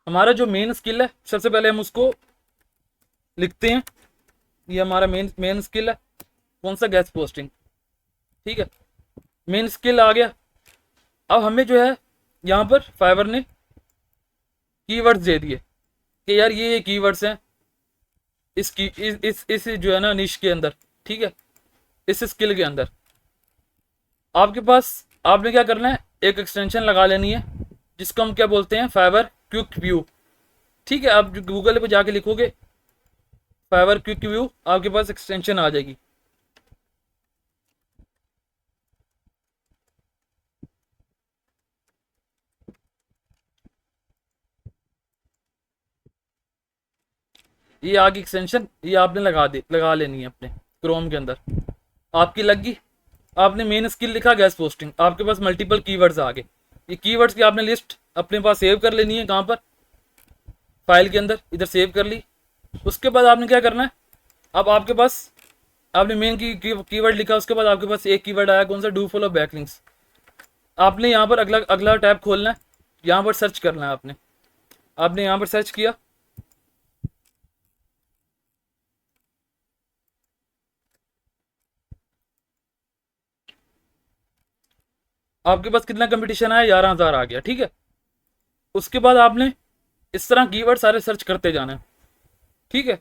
हमारा जो मेन स्किल है, सबसे पहले हम उसको लिखते हैं। ये हमारा मेन मेन स्किल है। कौन सा? गेस्ट पोस्टिंग, ठीक है। मेन स्किल आ गया। अब हमें जो है यहाँ पर फाइवर ने कीवर्ड्स दे दिए कि यार ये कीवर्ड्स हैं इसकी इस जो है ना निश के अंदर, ठीक है, इस स्किल के अंदर। आपके पास आपने क्या करना है, एक एक्सटेंशन लगा लेनी है जिसको हम क्या बोलते हैं, फाइवर क्विक व्यू, ठीक है। आप गूगल पे जाके लिखोगे फाइवर क्विक व्यू, आपके पास एक्सटेंशन आ जाएगी। ये आगे एक्सटेंशन ये आपने लगा लेनी है अपने क्रोम के अंदर। आपकी लग गई। आपने मेन स्किल लिखा गैस पोस्टिंग, आपके पास मल्टीपल कीवर्ड्स आ गए। ये कीवर्ड्स की आपने लिस्ट अपने पास सेव कर लेनी है। कहाँ पर? फाइल के अंदर, इधर सेव कर ली। उसके बाद आपने क्या करना है, अब आपके पास आपने मेन कीवर्ड लिखा, उसके बाद आपके पास एक कीवर्ड आया, कौन सा? Do follow backlinks. आपने यहाँ पर अगला अगला टैब खोलना है, यहाँ पर सर्च करना है आपने। आपने यहाँ पर सर्च किया, आपके पास कितना कंपटीशन आया? 11,000 आ गया, ठीक है। उसके बाद आपने इस तरह कीवर्ड सारे सर्च करते जाना है, ठीक है।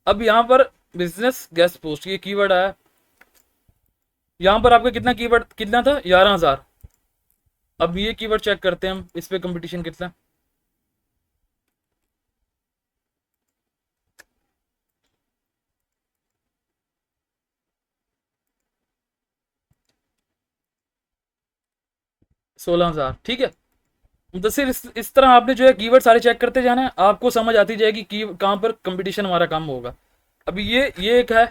अब यहाँ पर बिजनेस गेस्ट पोस्ट ये कीवर्ड आया, यहाँ पर आपका कितना कीवर्ड कितना था? 11,000। अब ये कीवर्ड चेक करते हैं हम, इस पे कंपटीशन कितना। सोलह हजार, ठीक है। तो सिर्फ इस तरह आपने जो है कीवर्ड सारे चेक करते जाना है, आपको समझ आती जाएगी कि कहाँ पर कंपटीशन हमारा कम होगा। अभी ये एक है,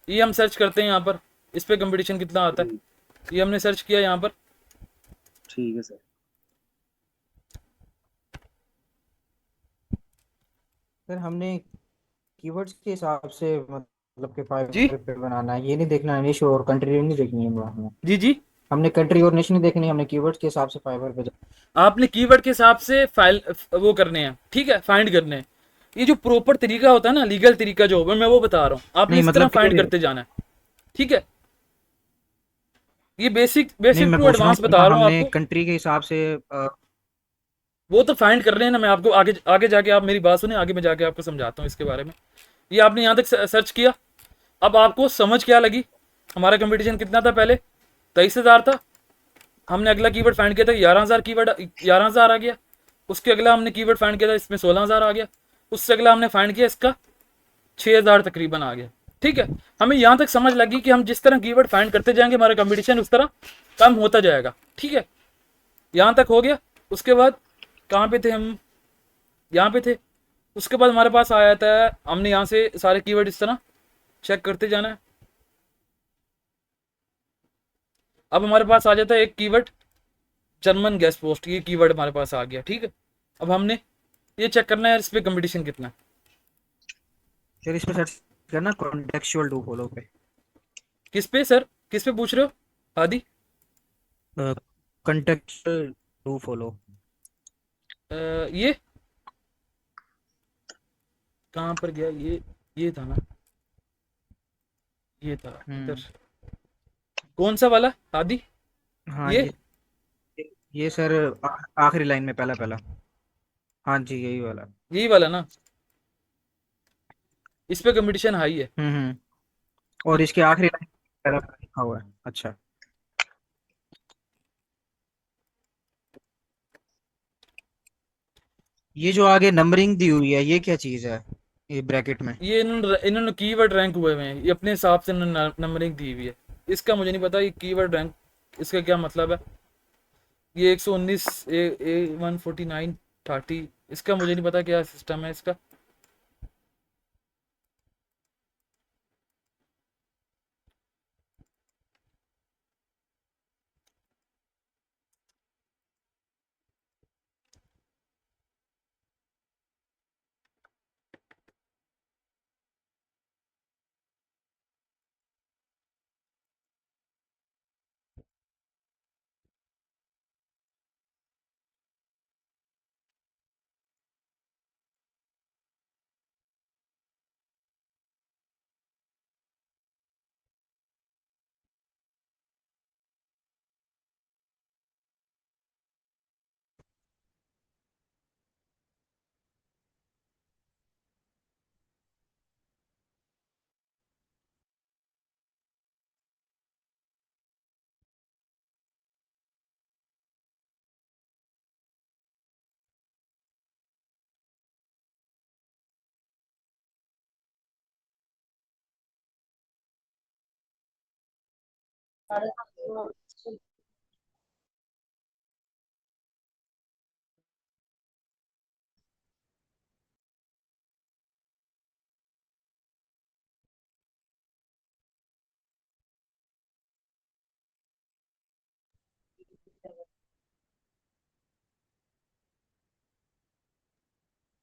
ये हम सर्च करते हैं यहाँ पर, इस पे कंपटीशन कितना आता है, ये हमने सर्च किया यहाँ पर। ठीक है सर। सर हमने कीवर्ड्स के हिसाब से मतलब कि जी फाइवर पे बनाना है, ये नहीं देखना है निश और कंट्री नहीं देखनी है हमें। जी जी। हमने कंट्री और निश नहीं देखनी, हमने कीवर्ड्स के हिसाब से फाइवर पे आपने कीवर्ड के हिसाब से फाइल वो करने हैं, ठीक है, फाइंड करने हैं। ये जो प्रॉपर तरीका होता है ना, लीगल तरीका जो मैं वो बता रहा हूँ, आपने नहीं इस तरह मतलब फाइंड कि करते जाना है, ठीक है। ये बेसिक नहीं, बेसिक मैं टू पूछ रहा एडवांस हूँ ना, बता रहा हूँ हमने आपको। कंट्री के हिसाब से वो तो फाइंड कर रहे हैं ना, मैं आपको आगे आगे जाके, आप मेरी बात सुने, आगे मैं जाके आपको समझाता हूँ इसके बारे में। ये आपने यहाँ तक सर्च किया, अब आपको समझ क्या लगी। हमारा कंपटीशन कितना था पहले? 23,000 था। हमने अगला कीवर्ड फाइंड किया था 11,000, कीवर्ड 11,000 आ गया। उसके अगला हमने कीवर्ड फाइंड किया था, इसमें 16,000 आ गया। उससे अगला हमने फाइंड किया, इसका 6,000 तकरीबन आ गया, ठीक है। हमें यहाँ तक समझ लगी कि हम जिस तरह कीवर्ड फाइंड करते जाएंगे, हमारा कंपटीशन उस तरह कम होता जाएगा, ठीक है। यहाँ तक हो गया। उसके बाद कहाँ पे थे हम? यहाँ पे थे। उसके बाद हमारे पास आया था, हमने यहाँ से सारे कीवर्ड इस तरह चेक करते जाना है। अब हमारे पास आ जाता है एक कीवर्ड, जर्मन गैस पोस्ट, ये कीवर्ड हमारे पास आ गया, ठीक है। अब हमने ये चेक करना है इस पे कंपटीशन कितना है। फिर इस पे सर्च करना कॉन्टेक्चुअल डू फॉलो पे। किस पे सर, किस पे पूछ रहे हो आदि? Contextual do follow. ये कहाँ पर गया ये था ना, ये था इधर। हम्म। कौन सा वाला आदि? हाँ ये ये सर आखिरी लाइन में पहला पहला। हाँ जी यही वाला। यही वाला ना, इस पे कंपटीशन हाई है। और इसके आखिरी लाइन पहला पहला लिखा हुआ है। अच्छा। ये जो आगे नंबरिंग दी हुई है ये क्या चीज है, ये ब्रैकेट में? ये इन्होंने कीवर्ड रैंक हुए हुए हैं, ये अपने हिसाब से इन्होंने नंबरिंग दी हुई है। इसका मुझे नहीं पता ये कीवर्ड रैंक इसका क्या मतलब है। ये 119, ए 149, 30, इसका मुझे नहीं पता क्या सिस्टम है इसका।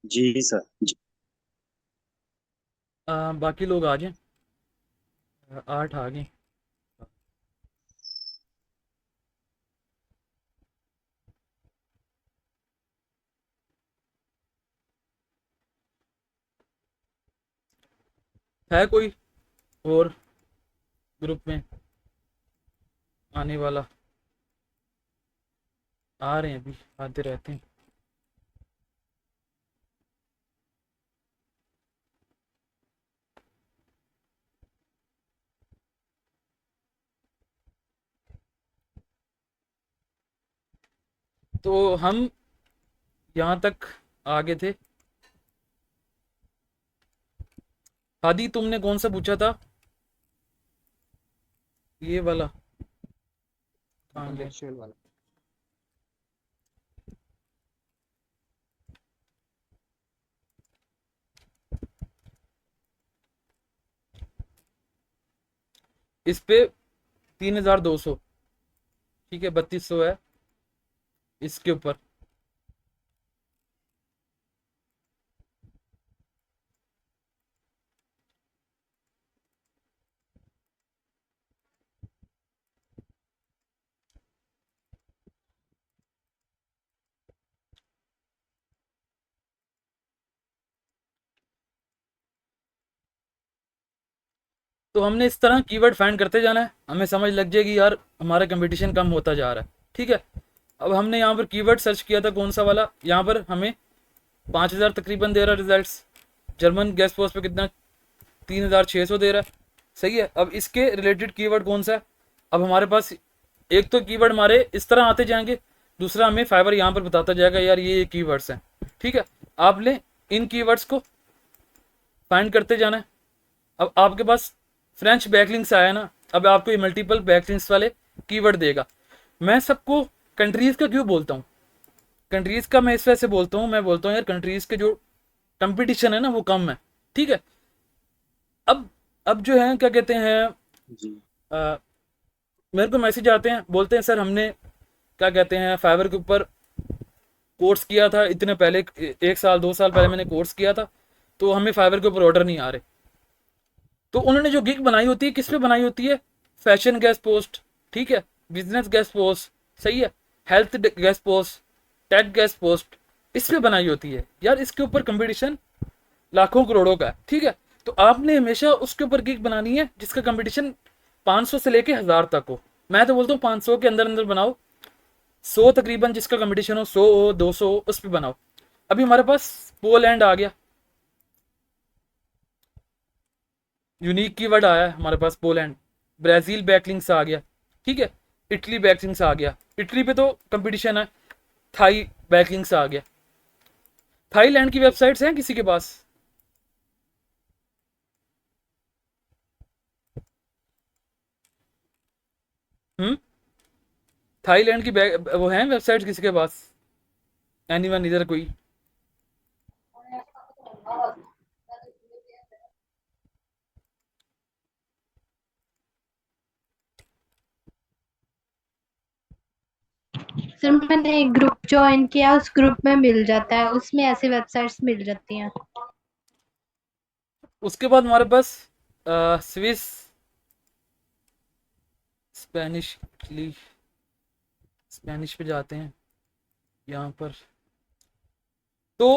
जी सर जी। बाकी लोग आ जाएं, 8 आ गए। है कोई और ग्रुप में आने वाला? आ रहे हैं, अभी आते रहते हैं। तो हम यहाँ तक आगे थे। हादी तुमने कौन सा पूछा था? ये वाला कहाँ गया? कॉन्टेक्चुअल वाला। इस पे 3,200, ठीक है, 3,200 है इसके ऊपर। तो हमने इस तरह कीवर्ड फाइंड करते जाना है, हमें समझ लग जाएगी यार हमारा कंपटीशन कम होता जा रहा है। ठीक है, अब हमने यहाँ पर कीवर्ड सर्च किया था कौन सा वाला, यहाँ पर हमें 5,000 तकरीबन दे रहा है रिजल्ट्स। जर्मन गैस पोस्ट पे कितना, 3,600 दे रहा है। सही है, अब इसके रिलेटेड कीवर्ड कौन सा है। अब हमारे पास एक तो कीवर्ड हमारे इस तरह आते जाएंगे, दूसरा हमें फाइवर यहाँ पर बताता जाएगा यार ये कीवर्ड्स हैं। ठीक है, आपने इन कीवर्ड्स को फाइंड करते जाना है। अब आपके पास फ्रेंच बैकलिंक्स आया ना, अब आपको ये मल्टीपल बैकलिंक्स वाले कीवर्ड देगा। मैं सबको कंट्रीज का क्यों बोलता हूँ, कंट्रीज का मैं इस वजह से बोलता हूँ, मैं बोलता हूँ यार कंट्रीज के जो कंपटीशन है ना वो कम है। ठीक है, अब जो है क्या कहते हैं, जी अ, मेरे को मैसेज आते हैं, बोलते हैं सर हमने क्या कहते हैं फाइवर के ऊपर कोर्स किया था इतने पहले, 1 साल 2 साल पहले मैंने कोर्स किया था, तो हमें फाइवर के ऊपर ऑर्डर नहीं आ रहे। तो उन्होंने जो गिग बनाई होती है किस पे बनाई होती है, फैशन गैस पोस्ट, ठीक है, बिजनेस गैस पोस्ट, सही है, health guest post, tech guest post, इस पे बनाई होती है यार। इसके ऊपर कंपटीशन लाखों करोड़ों का है। ठीक है, तो आपने हमेशा उसके ऊपर गिग बनानी है जिसका कंपटीशन 500 से लेके 1000 तक हो। मैं तो बोलता हूँ 500 के अंदर अंदर बनाओ, 100 तकरीबन जिसका कंपटीशन हो, 100 हो 200 हो उस पर बनाओ। अभी हमारे पास पोलैंड आ गया, यूनिक कीवर्ड आया है हमारे पास पोलैंड। ब्राजील बैकलिंक्स आ गया, ठीक है, इटली बैकलिंक्स आ गया, इटली पे तो कंपटीशन है। थाई बैकलिंक्स आ गया। थाईलैंड की वेबसाइट्स हैं किसी के पास? हम्म, थाईलैंड की वो हैं वेबसाइट्स किसी के पास? एनीवन इधर कोई? सर मैंने एक ग्रुप ज्वाइन किया, उस ग्रुप में मिल जाता है, उसमें ऐसी वेबसाइट्स मिल जाती हैं। उसके बाद हमारे पास स्विस, स्पेनिश, इटली, स्पेनिश पे जाते हैं यहाँ पर। तो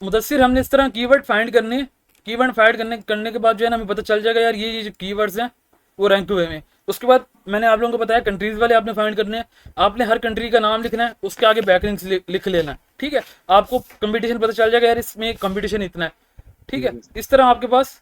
मुदस्सिर हमने इस तरह कीवर्ड फाइंड करने, कीवर्ड फाइंड करने के बाद जो है ना हमें पता चल जाएगा यार ये जो कीवर्ड्स हैं वो रैंक हुए हैं। उसके बाद मैंने आप लोगों को बताया कंट्रीज वाले आपने फाइंड करने हैं, आपने हर कंट्री का नाम लिखना है, उसके आगे बैकलिंक्स लिख लेना है। ठीक है, आपको कंपटीशन पता चल जाएगा यार इसमें कंपटीशन इतना है। ठीक है, इस तरह आपके पास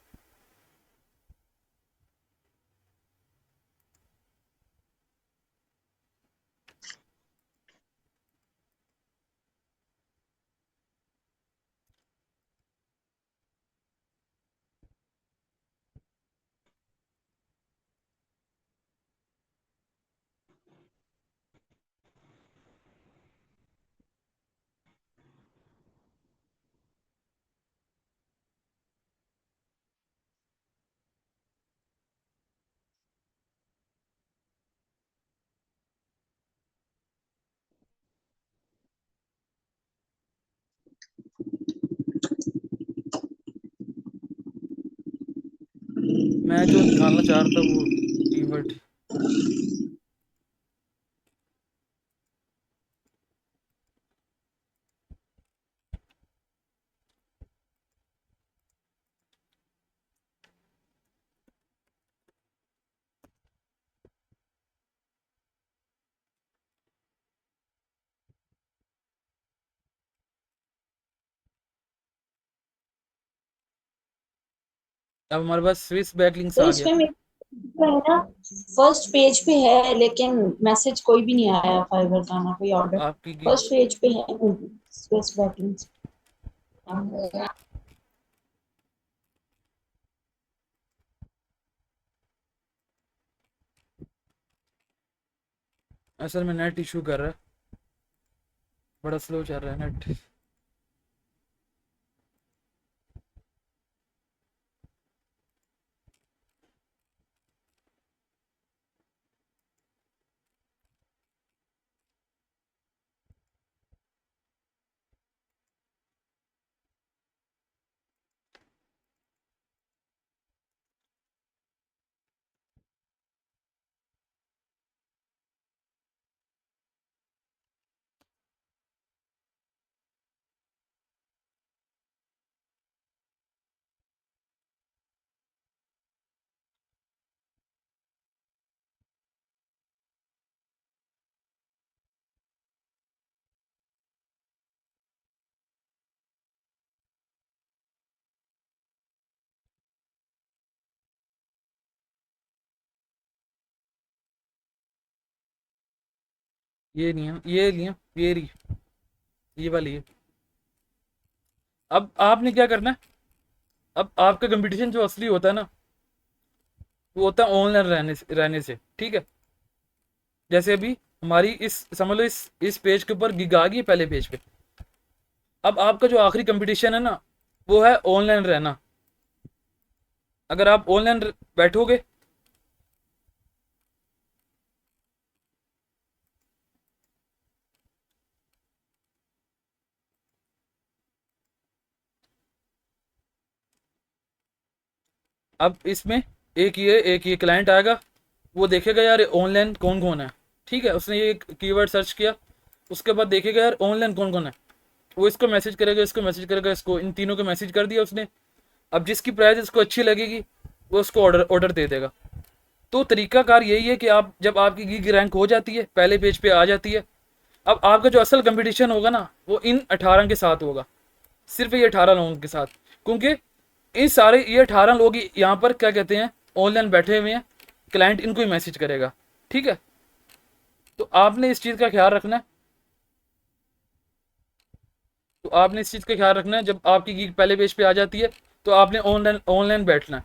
मैं जो निकालना चाह रहा था वो कीवर्ड, अब हमारे पास स्विस बैकलिंक्स तो आ गया। इसमें मेरे को है ना फर्स्ट पेज पे है, लेकिन मैसेज कोई भी नहीं आया फाइबर का, ना कोई ऑर्डर। आपकी फर्स्ट पेज पे है स्पेस बैकलिंक्स। असल में नेट इशू कर रहा है, बड़ा स्लो चल रहा है नेट। ये नहीं है, ये लिया, ये रही, ये वाली है। अब आपने क्या करना है, अब आपका कंपटीशन जो असली होता है ना, वो होता है ऑनलाइन रहने से, ठीक है। जैसे अभी हमारी इस समझ लो इस पेज के ऊपर गिग आ गई है पहले पेज पे। अब आपका जो आखिरी कंपटीशन है ना, वो है ऑनलाइन रहना। अगर आप ऑनलाइन बैठोगे, अब इसमें एक ये क्लाइंट आएगा, वो देखेगा यार ऑनलाइन कौन कौन है, ठीक है। उसने ये कीवर्ड सर्च किया, उसके बाद देखेगा यार ऑनलाइन कौन कौन है, वो इसको मैसेज करेगा, इसको मैसेज करेगा, इसको, इन तीनों को मैसेज कर दिया उसने। अब जिसकी प्राइस इसको अच्छी लगेगी वो उसको ऑर्डर दे देगा। तो तरीकाकार यही है कि आप जब आपकी गिग रैंक हो जाती है, पहले पेज पे आ जाती है, अब आपका जो असल कंपटीशन होगा ना, वो इन 18 के साथ होगा, सिर्फ ये 18 लोगों के साथ। क्योंकि इन सारे ये 18 लोग यहाँ पर क्या कहते हैं, ऑनलाइन बैठे हुए हैं, क्लाइंट इनको ही मैसेज करेगा, ठीक है। तो आपने इस चीज़ का ख्याल रखना है, तो आपने इस चीज़ का ख्याल रखना है, जब आपकी गिग पहले पेज पे आ जाती है तो आपने ऑनलाइन ऑनलाइन बैठना है,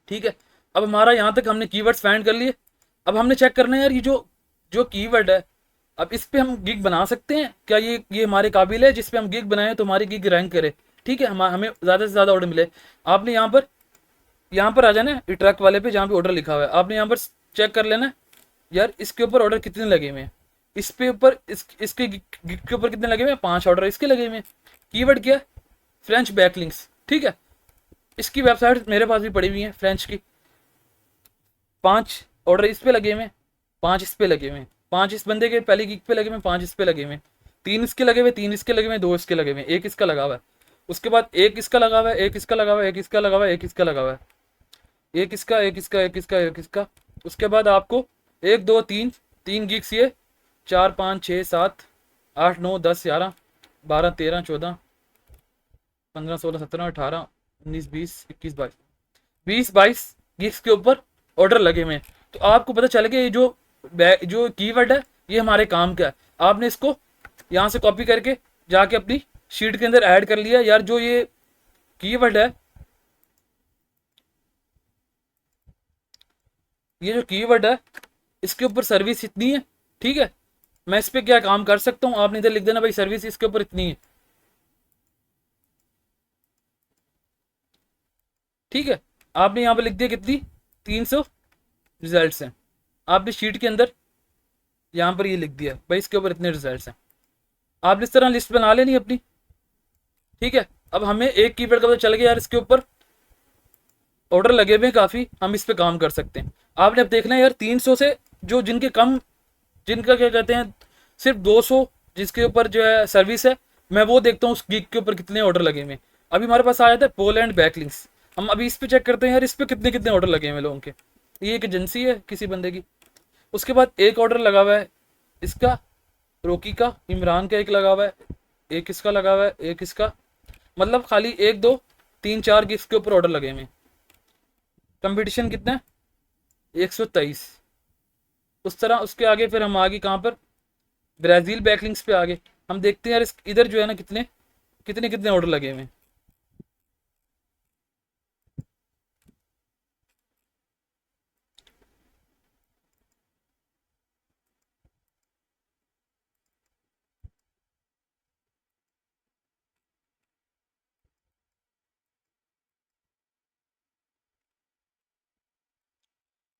ठीक है। अब हमारा यहाँ तक हमने कीवर्ड्स फाइंड कर लिए। अब हमने चेक करना है यार ये जो जो कीवर्ड है, अब इस पे हम गिग बना सकते हैं क्या, ये हमारे काबिल है जिस पे हम गिग बनाएं तो हमारी गिग रैंक करे, ठीक है, हमें ज़्यादा से ज़्यादा ऑर्डर मिले। आपने यहाँ पर आ जाना है ट्रक वाले पे जहाँ पे ऑर्डर लिखा हुआ है, आपने यहाँ पर चेक कर लेना है यार इसके ऊपर ऑर्डर कितने लगे हुए हैं, इस पे ऊपर इसके गिग के ऊपर कितने लगे हुए हैं, 5 ऑर्डर इसके लगे हुए हैं। कीवर्ड क्या है, फ्रेंच बैकलिंक्स, ठीक है। इसकी वेबसाइट मेरे पास भी पड़ी हुई है फ्रेंच की, 5 ऑर्डर इस पे लगे हुए हैं, 5 इस पे लगे हुए हैं, 5 इस बंदे के पहली गिग पे लगे हुए हैं, 5 इस पे लगे हुए हैं, 3 इसके लगे हुए, 3 इसके लगे हुए, 2 इसके लगे हुए, एक इसका लगा हुआ है। उसके बाद एक इसका लगा हुआ है, एक इसका लगा हुआ है, एक इसका लगा हुआ है, एक इसका लगा हुआ है, एक इसका, एक इसका, एक इसका, एक इसका। उसके बाद आपको 1 2 3 3 गिग्स, ये 4 5 6 7 8 9 10 11 12 13 14 15 16 17 18 19 20 21 22 गिग्स के ऊपर ऑर्डर लगे हुए हैं। तो आपको पता चल गया ये जो कीवर्ड है ये हमारे काम का है। आपने इसको यहाँ से कॉपी करके जाके अपनी शीट के अंदर ऐड कर लिया यार, जो ये कीवर्ड है, ये जो कीवर्ड है इसके ऊपर सर्विस इतनी है, ठीक है। मैं इस पे क्या काम कर सकता हूँ, आपने इधर लिख देना भाई सर्विस इसके ऊपर इतनी है, ठीक है। आपने यहाँ पे लिख दिया कितनी, 300 रिजल्ट्स हैं। आपने शीट के अंदर यहाँ पर ये लिख दिया भाई इसके ऊपर इतने रिजल्ट्स हैं। आपने इस तरह लिस्ट बना लेनी अपनी, ठीक है। अब हमें एक कीवर्ड का पता चल गया यार इसके ऊपर ऑर्डर लगे हुए हैं काफ़ी, हम इस पे काम कर सकते हैं। आपने अब देखना है यार 300 से जो जिनका क्या कहते हैं सिर्फ 200 जिसके ऊपर जो है सर्विस है, मैं वो देखता हूँ उस गिग के ऊपर कितने ऑर्डर लगे हुए हैं। अभी हमारे पास आया था पोलैंड बैकलिंक्स, हम अभी इस पे चेक करते हैं यार इस पे कितने कितने ऑर्डर लगे हुए हैं लोगों के। ये एक एजेंसी है किसी बंदे की। उसके बाद एक ऑर्डर लगा हुआ है इसका, रोकी का, इमरान का एक लगा हुआ है, एक इसका लगा हुआ है, एक इसका, मतलब खाली 1 2 3 4 गिग्स के ऊपर ऑर्डर लगे हुए हैं। कंपटीशन कितना है, 123। उस तरह उसके आगे फिर हम आगे कहाँ पर, ब्राज़ील बैकलिंक्स पे आगे हम देखते हैं यार इधर जो है ना कितने कितने कितने ऑर्डर लगे हुए हैं।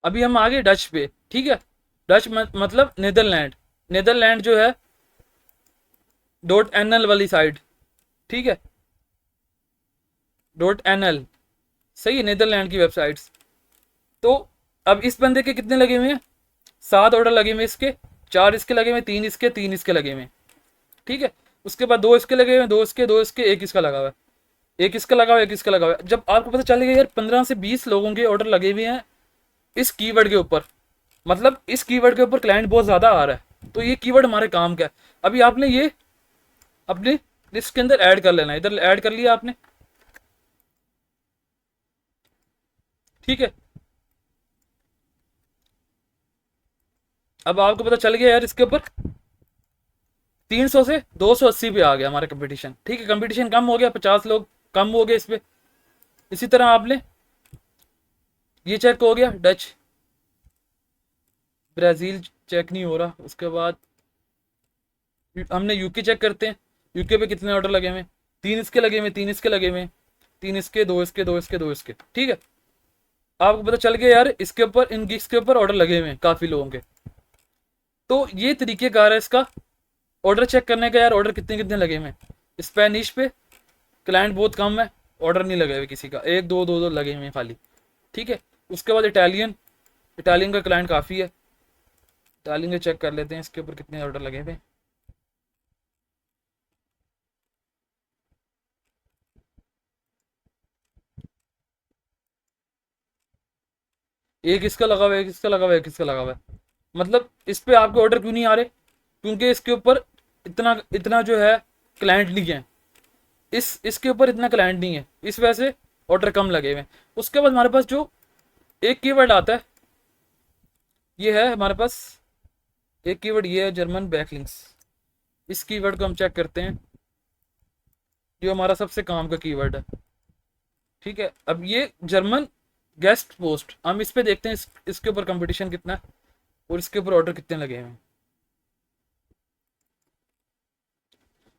अभी हम आगे डच पे, ठीक है। डच मतलब नीदरलैंड, नीदरलैंड जो है .nl वाली साइड, ठीक है, .nl, सही है, नीदरलैंड की वेबसाइट्स। तो अब इस बंदे के कितने लगे हुए हैं, 7 ऑर्डर लगे हुए इसके, 4 इसके लगे हुए, 3 इसके, 3 इसके लगे हुए, ठीक है। उसके बाद 2 इसके लगे हुए, 2 इसके, 2 इसके, एक इसका लगा हुआ है, एक इसका लगा हुआ है, एक इसका लगा हुआ है। जब आपको पता चलेगा यार 15 से 20 लोगों के ऑर्डर लगे हुए हैं इस कीवर्ड के ऊपर, मतलब इस कीवर्ड के ऊपर क्लाइंट बहुत ज़्यादा आ रहा है, तो ये कीवर्ड हमारे काम का है। अभी आपने ये अपने लिस्ट के अंदर ऐड कर लेना है, इधर ऐड कर लिया आपने, ठीक है। अब आपको पता चल गया यार, इसके ऊपर 300 से 280 पे आ गया हमारा कंपटीशन। ठीक है, कंपटीशन कम हो गया, 50 लोग कम हो गए इस पे। इसी तरह आपने ये चेक हो गया, डच ब्राज़ील चेक नहीं हो रहा। उसके बाद हमने यूके चेक करते हैं, यूके पे कितने ऑर्डर लगे हुए हैं, 3 इसके लगे हुए, 3 इसके लगे हुए, 3 इसके, 2 इसके, 2 इसके, 2 इसके। ठीक है, आपको पता चल गया यार इसके ऊपर, इन गिग्स के ऊपर ऑर्डर लगे हुए हैं काफ़ी लोगों के। तो ये तरीक़ेकार है इसका ऑर्डर चेक करने का यार, ऑर्डर कितने कितने लगे हुए हैं। स्पेनिश पे क्लाइंट बहुत कम है, ऑर्डर नहीं लगे हुए किसी का, 1 2 2 2 लगे हुए हैं खाली। ठीक है, उसके बाद इटालियन, इटालियन का क्लाइंट काफ़ी है, इटालियन का चेक कर लेते हैं इसके ऊपर कितने ऑर्डर लगे हुए हैं। एक इसका लगा हुआ है, एक इसका लगा हुआ है, एक इसका लगा हुआ है। मतलब इस पे आपके ऑर्डर क्यों नहीं आ रहे, क्योंकि इसके ऊपर इतना इतना जो है क्लाइंट नहीं है, इसके ऊपर इतना क्लाइंट नहीं है, इस वजह से ऑर्डर कम लगे हुए हैं। उसके बाद हमारे पास जो एक कीवर्ड आता है, ये है हमारे पास एक कीवर्ड, ये है जर्मन बैकलिंक्स। इस कीवर्ड को हम चेक करते हैं, जो हमारा सबसे काम का कीवर्ड है। ठीक है, अब ये जर्मन गेस्ट पोस्ट, हम इस पे देखते हैं इसके ऊपर कंपटीशन कितना है और इसके ऊपर ऑर्डर कितने लगे हैं।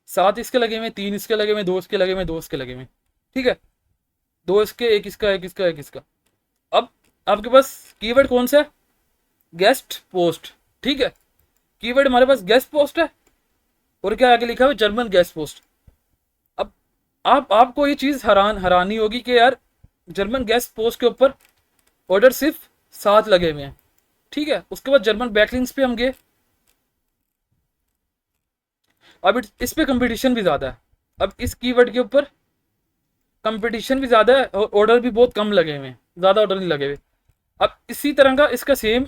7 इसके लगे हुए, 3 इसके लगे हुए, 2 इसके लगे हुए, 2 इसके लगे हुए। ठीक है, 2 इसके, एक इसका, एक इसका, एक इसका। अब आपके पास कीवर्ड कौन सा है, गेस्ट पोस्ट। ठीक है, कीवर्ड हमारे पास गेस्ट पोस्ट है और क्या आगे लिखा हुआ है, जर्मन गेस्ट पोस्ट। अब आपको ये चीज़ हैरानी होगी कि यार जर्मन गेस्ट पोस्ट के ऊपर ऑर्डर सिर्फ 7 लगे हुए हैं। ठीक है, उसके बाद जर्मन बैकलिंक्स पे हम गए, अब इस पे कंपटीशन भी ज़्यादा है। अब इस कीवर्ड के ऊपर कंपटीशन भी ज़्यादा है और ऑर्डर भी बहुत कम लगे हुए हैं, ज़्यादा ऑर्डर नहीं लगे हुए। अब इसी तरह का इसका सेम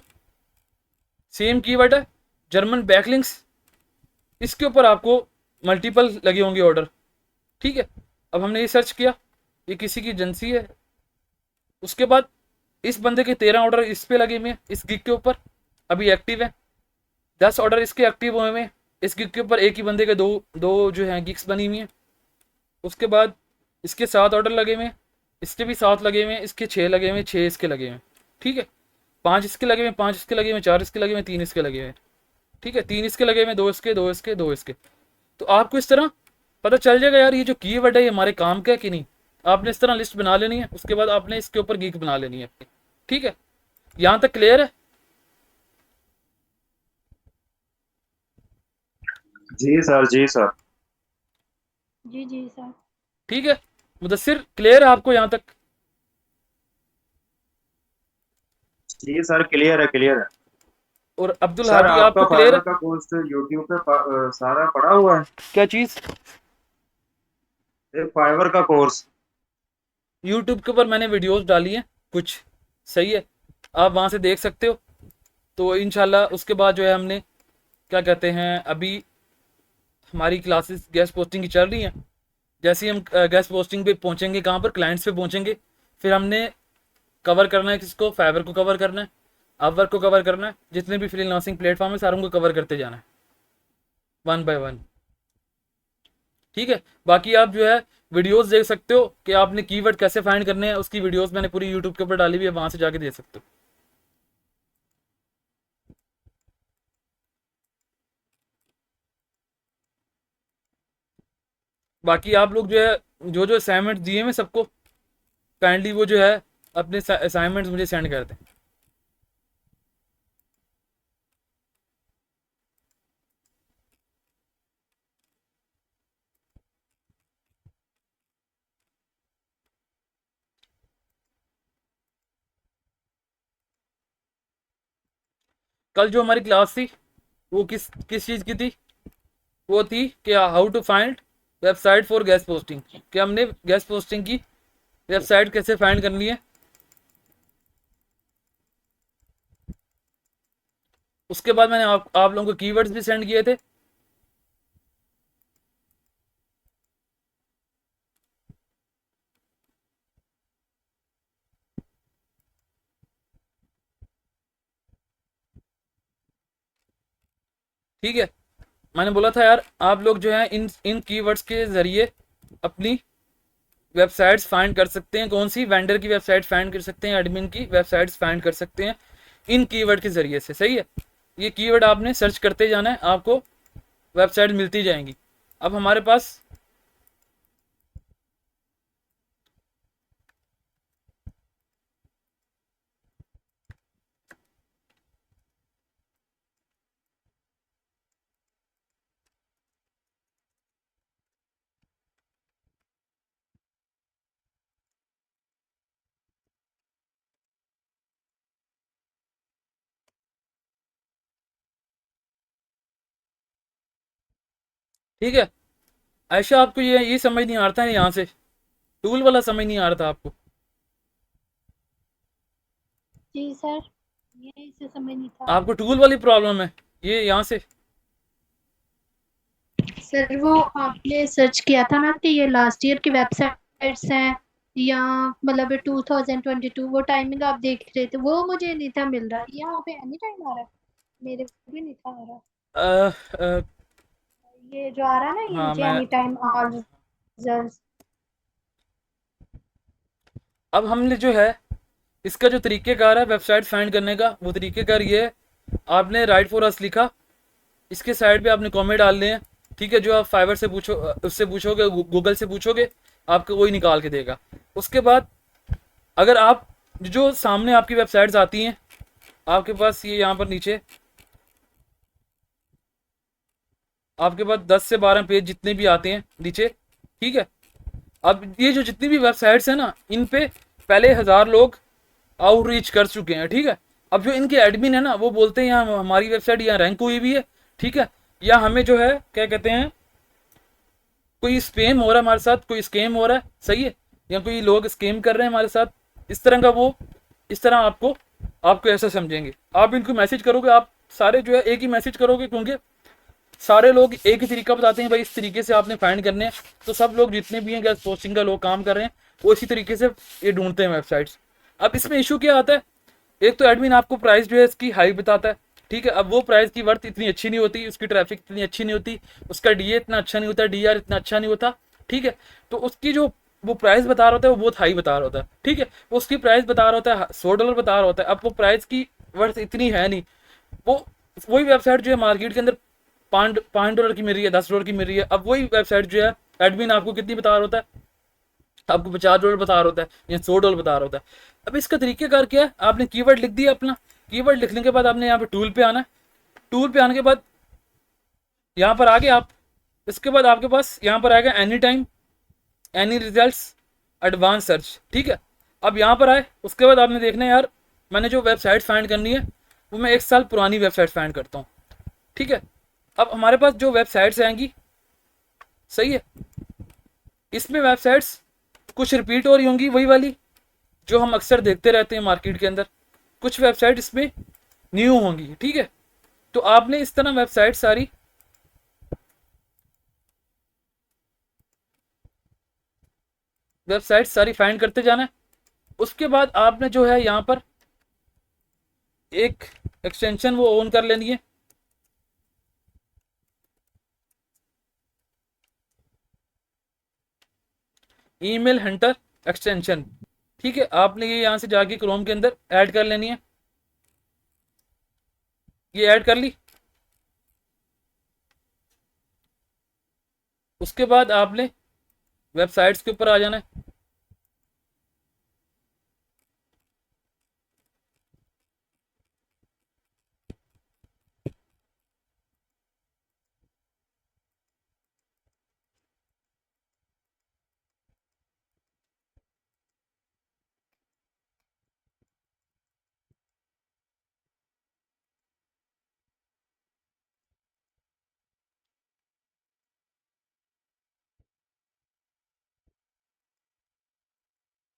सेम कीवर्ड है जर्मन बैकलिंक्स, इसके ऊपर आपको मल्टीपल लगे होंगे ऑर्डर। ठीक है, अब हमने ये सर्च किया, ये किसी की एजेंसी है। उसके बाद इस बंदे के 13 ऑर्डर इस पे लगे हुए हैं, इस गिग के ऊपर अभी एक्टिव है। 10 ऑर्डर इसके एक्टिव हुए हैं, इस गिग के ऊपर एक ही बंदे के दो दो जो हैं गिग्स बनी हुई हैं। उसके बाद इसके 7 ऑर्डर लगे हुए हैं, इसके भी 7 लगे हुए हैं, इसके 6 लगे हुए हैं, 6 इसके लगे हुए हैं। ठीक है, 5 इसके लगे हुए हैं, 5 इसके लगे हुए हैं, 4 इसके लगे हुए हैं, 3 इसके लगे हुए हैं। ठीक है, 3 इसके लगे हुए हैं, 2 इसके, 2 इसके, 2 इसके। तो आपको इस तरह पता चल जाएगा यार ये जो कीवर्ड है ये हमारे काम का है कि नहीं। आपने इस तरह लिस्ट बना लेनी है, उसके बाद आपने इसके ऊपर गिग बना लेनी है अपनी। ठीक है, यहाँ तक क्लियर है? जी सर, जी सर। जी जी सर। ठीक है, मुदस्सिर क्लियर है आपको यहाँ तक? जी सर, क्लियर है, क्लियर है। और अब्दुल सर हादी आपका आपको क्लियर फाइवर है? का कोर्स यूट्यूब पे सारा पड़ा हुआ है, क्या चीज़? एक फाइवर का कोर्स। यूट्यूब के ऊपर मैंने वीडियोस डाली हैं कुछ, सही है, आप वहाँ से देख सकते हो। तो इंशाल्लाह उसके बाद जो है हमने क्या कहते हैं, अभी हमारी क्लासेस गेस्ट पोस्टिंग की चल रही हैं। जैसे ही हम गेस्ट पोस्टिंग पे पहुंचेंगे, कहाँ पर, क्लाइंट्स पे पहुंचेंगे, फिर हमने कवर करना है किसको, फाइवर को कवर करना है, अपवर्क को कवर करना है, जितने भी फ्रीलांसिंग प्लेटफॉर्म है सारों को कवर करते जाना है 1 बाय 1। ठीक है, बाकी आप जो है वीडियोस देख सकते हो कि आपने कीवर्ड कैसे फाइंड करने हैं, उसकी वीडियोस मैंने पूरी यूट्यूब के ऊपर डाली हुई है, वहाँ से जाके देख सकते हो। बाकी आप लोग जो है जो जो असाइनमेंट दिए हैं सबको, काइंडली वो जो है अपने असाइनमेंट्स मुझे सेंड कर दें। कल जो हमारी क्लास थी वो किस चीज़ की थी, वो थी कि how to find website for guest posting, कि हमने गेस्ट पोस्टिंग की वेबसाइट कैसे फाइंड करनी है। उसके बाद मैंने आप लोगों को कीवर्ड्स भी सेंड किए थे। ठीक है, मैंने बोला था यार आप लोग जो है इन इन कीवर्ड्स के ज़रिए अपनी वेबसाइट्स फाइंड कर सकते हैं। कौन सी? वेंडर की वेबसाइट फाइंड कर सकते हैं, एडमिन की वेबसाइट्स फाइंड कर सकते हैं इन कीवर्ड के ज़रिए से। सही है, ये कीवर्ड आपने सर्च करते जाना है, आपको वेबसाइट मिलती जाएंगी। अब हमारे पास ठीक है, आयशा आपको ये समझ नहीं आ रहा था यहाँ से, टूल वाला समझ नहीं आ रहा था आपको? जी सर, ये इसे समझ नहीं था। आपको टूल वाली प्रॉब्लम है ये यहाँ से? सर वो आपने सर्च किया था ना कि ये लास्ट ईयर की वेबसाइट्स हैं या मतलब 2022 वो टाइमिंग आप देख रहे थे, वो मुझे नहीं था मिल रहा। यहाँ पे एनी टाइम आ रहा है, मेरे को भी नहीं था आ रहा। अ, अ, ये जो आ रहा है ना, ये हाँ नीचे मैं, एनी टाइम ऑल रिजल्ट्स। अब हमने जो है इसका जो तरीक़ेकार है वेबसाइट फाइंड करने का, वो तरीक़ेकार ये है, आपने राइट फॉर अस लिखा, इसके साइड पे आपने कमेंट डालने हैं। ठीक है, जो आप फाइवर से पूछो, उससे पूछोगे, गूगल से पूछोगे, आपको वही निकाल के देगा। उसके बाद अगर आप जो सामने आपकी वेबसाइट्स आती हैं, आपके पास ये यहाँ पर नीचे आपके पास 10 से 12 पेज जितने भी आते हैं नीचे, ठीक है। अब ये जो जितनी भी वेबसाइट्स हैं ना, इन पे पहले 1000 लोग आउटरीच कर चुके हैं, ठीक है। अब जो इनके एडमिन है ना, वो बोलते हैं यहाँ हमारी वेबसाइट यहाँ रैंक हुई भी है, ठीक है, या हमें जो है क्या कहते हैं, कोई स्पैम हो रहा है हमारे साथ, कोई स्कैम हो रहा है, सही है, या कोई लोग स्कैम कर रहे हैं हमारे साथ, इस तरह का वो, इस तरह आपको आपको ऐसा समझेंगे। आप इनको मैसेज करोगे, आप सारे जो है एक ही मैसेज करोगे, क्योंकि सारे लोग एक ही तरीका बताते हैं भाई इस तरीके से आपने फाइंड करने हैं। तो सब लोग जितने भी हैं गैस पोस्टिंग का लोग काम कर रहे हैं, वो इसी तरीके से ये ढूंढते हैं वेबसाइट्स। अब इसमें इशू क्या आता है, एक तो एडमिन आपको प्राइस जो है इसकी हाई बताता है, ठीक है। अब वो प्राइस की वर्थ इतनी अच्छी नहीं होती, उसकी ट्रैफिक इतनी अच्छी नहीं होती, उसका डीए इतना अच्छा नहीं होता, डीआर इतना अच्छा नहीं होता, ठीक है। तो उसकी जो वो प्राइस बता रहा होता है वो बहुत हाई बता रहा होता है, ठीक है। वो उसकी प्राइस बता रहा होता है $100 बता रहा होता है। अब वो प्राइस की वर्थ इतनी है नहीं, वो वही वेबसाइट जो है मार्केट के अंदर $5 की मिल रही है, $10 की मिल रही है। अब वही वेबसाइट जो है एडमिन आपको कितनी बता रहा होता है, आपको $50 बता रहा होता है या $100 बता रहा होता है। अब इसका तरीकेकार क्या है, आपने कीवर्ड लिख दिया अपना, कीवर्ड लिखने के बाद आपने यहाँ पे टूल पे आना है, टूल पे आने के बाद यहाँ पर आगे आप, इसके बाद आपके पास यहाँ पर आएगा any time, any results, advance search, ठीक है। अब यहाँ पर आए, उसके बाद आपने देखना है यार मैंने जो वेबसाइट फाइंड करनी है वो मैं 1 साल पुरानी वेबसाइट फाइंड करता हूँ, ठीक है। अब हमारे पास जो वेबसाइट्स आएंगी, सही है, इसमें वेबसाइट्स कुछ रिपीट हो रही होंगी, वही वाली जो हम अक्सर देखते रहते हैं मार्केट के अंदर, कुछ वेबसाइट इसमें न्यू होंगी, ठीक है। तो आपने इस तरह वेबसाइट सारी फाइंड करते जाना है। उसके बाद आपने जो है यहाँ पर एक एक्सटेंशन वो ऑन कर लेनी है, ईमेल हंटर एक्सटेंशन, ठीक है। आपने ये यहाँ से जाके क्रोम के अंदर ऐड कर लेनी है, ये ऐड कर ली। उसके बाद आपने वेबसाइट्स के ऊपर आ जाना है,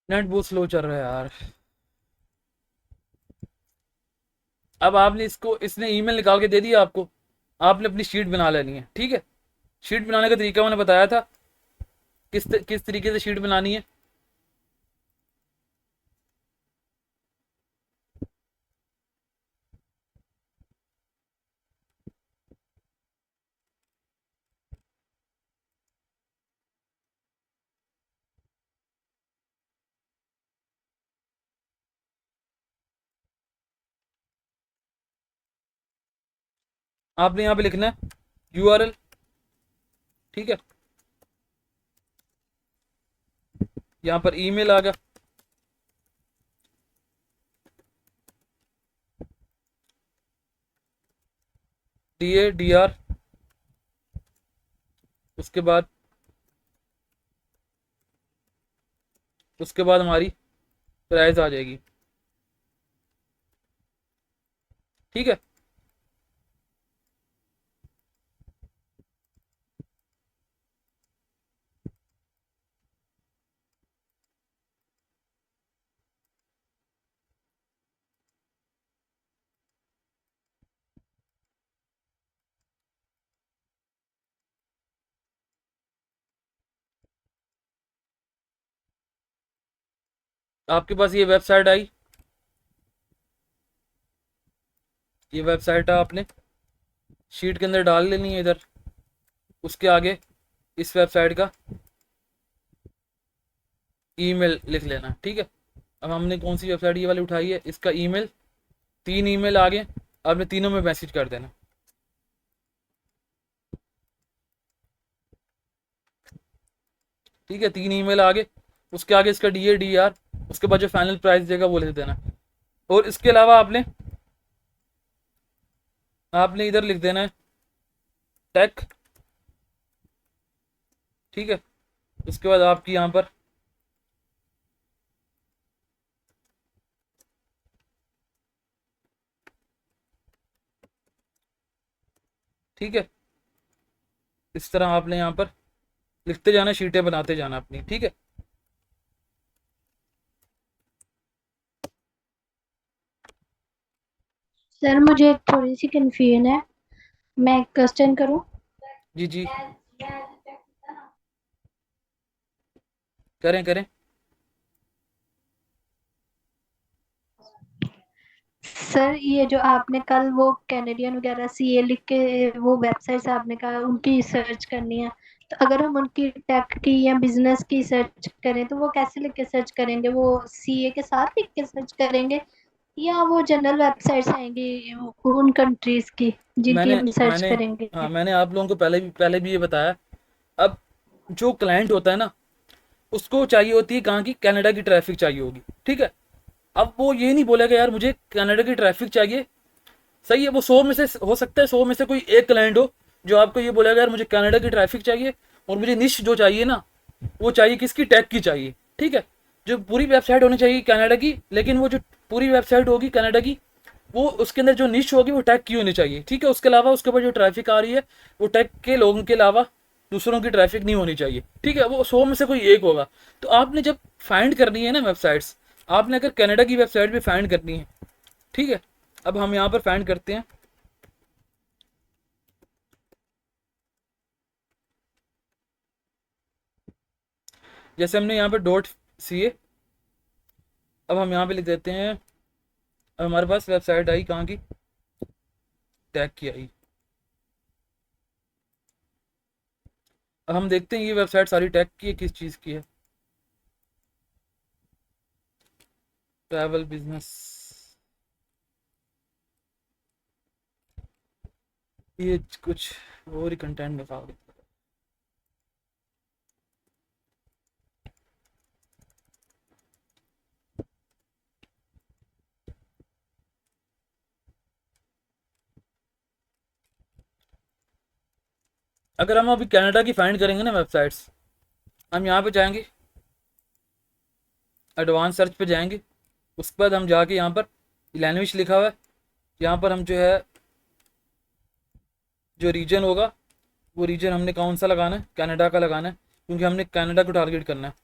नेट बहुत स्लो चल रहा है यार। अब आपने इसको, इसने ईमेल निकाल के दे दिया आपको, आपने अपनी शीट बना लेनी है, ठीक है। शीट बनाने का तरीका मैंने बताया था, किस तरीके से शीट बनानी है। आपने यहाँ पे लिखना है URL, ठीक है। यहाँ पर ईमेल आ गया, DADR, उसके बाद हमारी प्राइस आ जाएगी, ठीक है। आपके पास ये वेबसाइट आई, ये वेबसाइट आपने शीट के अंदर डाल लेनी है इधर। उसके आगे इस वेबसाइट का ईमेल लिख लेना, ठीक है। अब हमने कौन सी वेबसाइट ये वाली उठाई है, इसका ईमेल, 3 ईमेल आगे, आपने तीनों में मैसेज कर देना, ठीक है। 3 ईमेल आगे, उसके आगे इसका DADR, उसके बाद जो फाइनल प्राइस देगा वो लिख देना। और इसके अलावा आपने आपने इधर लिख देना है टेक, ठीक है। उसके बाद आपकी यहाँ पर ठीक है, इस तरह आपने यहाँ पर लिखते जाना, शीटें बनाते जाना अपनी, ठीक है। सर मुझे थोड़ी सी कंफ्यूजन है, मैं एक क्वेश्चन करूं? जी जी, करें करें। सर ये जो आपने कल वो कैनेडियन वगैरह CA लिख के वो वेबसाइट्स आपने कहा उनकी सर्च करनी है, तो अगर हम उनकी टेक की या बिजनेस की सर्च करें तो वो कैसे लिख के सर्च करेंगे? वो CA के साथ लिख के सर्च करेंगे या वो जनरल वेबसाइट्स आएंगी उन कंट्रीज की जिनकी मैंने हम सर्च मैंने करेंगे? हाँ, मैंने आप लोगों को पहले भी ये बताया। अब जो क्लाइंट होता है ना, उसको चाहिए होती है कहाँ की, कनाडा की ट्रैफिक चाहिए होगी, ठीक है। अब वो ये नहीं बोलेगा यार मुझे कनाडा की ट्रैफिक चाहिए, सही है। वो 100 में से हो सकता है, 100 में से कोई एक क्लाइंट हो जो आपको ये बोलेगा यार मुझे कनाडा की ट्रैफिक चाहिए, और मुझे निश जो चाहिए ना, वो चाहिए किसकी, टैग की चाहिए, ठीक है। जो पूरी वेबसाइट होनी चाहिए कनाडा की, लेकिन वो जो पूरी वेबसाइट होगी कनाडा की, वो उसके अंदर जो निश होगी वो टैग की होनी चाहिए, ठीक है। उसके अलावा उसके ऊपर जो ट्रैफिक आ रही है वो टैग के लोगों के अलावा दूसरों की ट्रैफिक नहीं होनी चाहिए, ठीक है। वो 100 में से कोई एक होगा। तो आपने जब फाइंड करनी है ना वेबसाइट्स, आपने अगर कनाडा की वेबसाइट भी फाइंड करनी है, ठीक है। अब हम यहाँ पर फाइंड करते हैं, जैसे हमने यहाँ पे .ca, अब हम यहाँ पे लिख देते हैं। अब हमारे पास वेबसाइट आई कहाँ की, टैग की आई। अब हम देखते हैं ये वेबसाइट सारी टैग की है, किस चीज़ की है, ट्रैवल बिजनेस, ये कुछ और ही कंटेंट दिखा रही है। अगर हम अभी कनाडा की फाइंड करेंगे ना वेबसाइट्स, हम यहाँ पे जाएंगे, एडवांस सर्च पे जाएंगे। उसके बाद हम जाके यहाँ पर लैंग्वेज लिखा हुआ है, यहाँ पर हम जो है जो रीजन होगा वो रीजन हमने कौन सा लगाना है, कनाडा का लगाना है, क्योंकि हमने कनाडा को टारगेट करना है।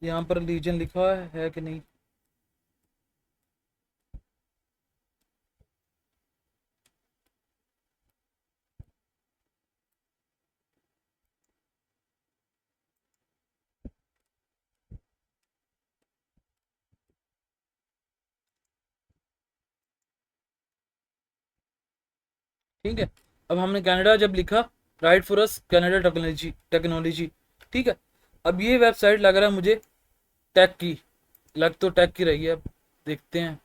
यहाँ पर रीजन लिखा हुआ है कि नहीं, ठीक है। अब हमने कनाडा जब लिखा, right for us Canada technology technology, ठीक है। अब ये वेबसाइट लग रहा है मुझे टैग की, लग तो टैग की रही है। अब देखते हैं,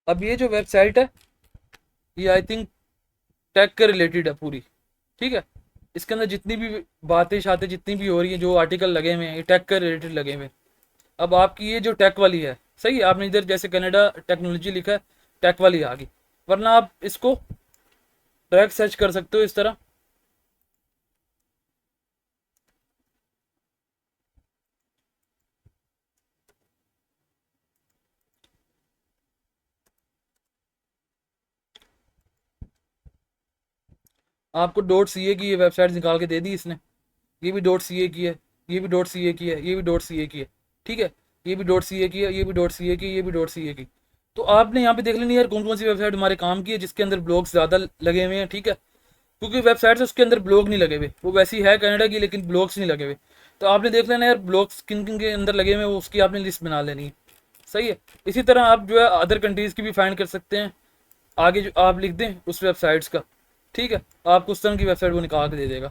अब ये जो वेबसाइट है ये आई थिंक टेक के रिलेटेड है पूरी, ठीक है। इसके अंदर जितनी भी बातें शातें जितनी भी हो रही हैं, जो आर्टिकल लगे हुए हैं, ये टेक के रिलेटेड लगे हुए हैं। अब आपकी ये जो टेक वाली है, सही है, आपने इधर जैसे कनाडा टेक्नोलॉजी लिखा है, टेक वाली आ गई। वरना आप इसको डायरेक्ट सर्च कर सकते हो इस तरह। आपको डॉट सी ए की ये वेबसाइट निकाल के दे दी इसने, ये भी डॉट सी ए की है, ये भी डॉट सी ए की है, ये भी डॉट सी ए की है, ठीक है। ये भी डॉट सी ए की है, ये भी डॉट सी ए की, ये भी डॉट सी ए की। तो आपने यहाँ पे देख लेनी यार कौन कौन सी वेबसाइट हमारे काम की है, जिसके अंदर ब्लॉग्स ज़्यादा लगे हुए हैं, ठीक है। क्योंकि वेबसाइट से उसके अंदर ब्लॉग नहीं लगे हुए, वो वैसी है कनाडा की लेकिन ब्लॉग्स नहीं लगे हुए। तो आपने देख लेना यार ब्लॉग्स किन किन के अंदर लगे हुए हैं, वो उसकी आपने लिस्ट बना लेनी है, सही है। इसी तरह आप जो है अदर कंट्रीज़ की भी फाइंड कर सकते हैं, आगे जो आप लिख दें उस वेबसाइट्स का, ठीक है, आपको उस तरह की वेबसाइट वो निकाल के दे देगा,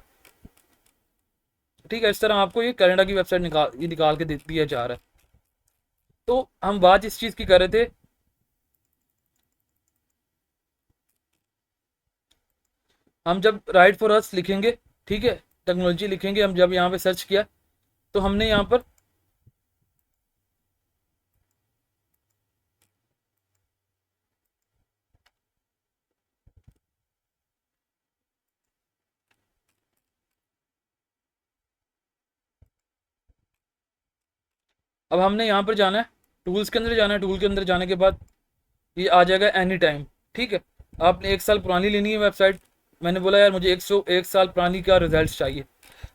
ठीक है। इस तरह आपको ये कनाडा की वेबसाइट निकाल के दे दिया जा रहा है। तो हम बात इस चीज़ की कर रहे थे, हम जब राइट फॉर अस लिखेंगे, ठीक है, टेक्नोलॉजी लिखेंगे, हम जब यहाँ पे सर्च किया तो हमने यहाँ पर अब हमने यहाँ पर जाना है, टूल्स के अंदर जाना है। टूल के अंदर जाने के बाद ये आ जाएगा एनी टाइम, ठीक है। आपने 1 साल पुरानी लेनी है वेबसाइट। मैंने बोला यार मुझे 1 साल पुरानी का रिजल्ट चाहिए।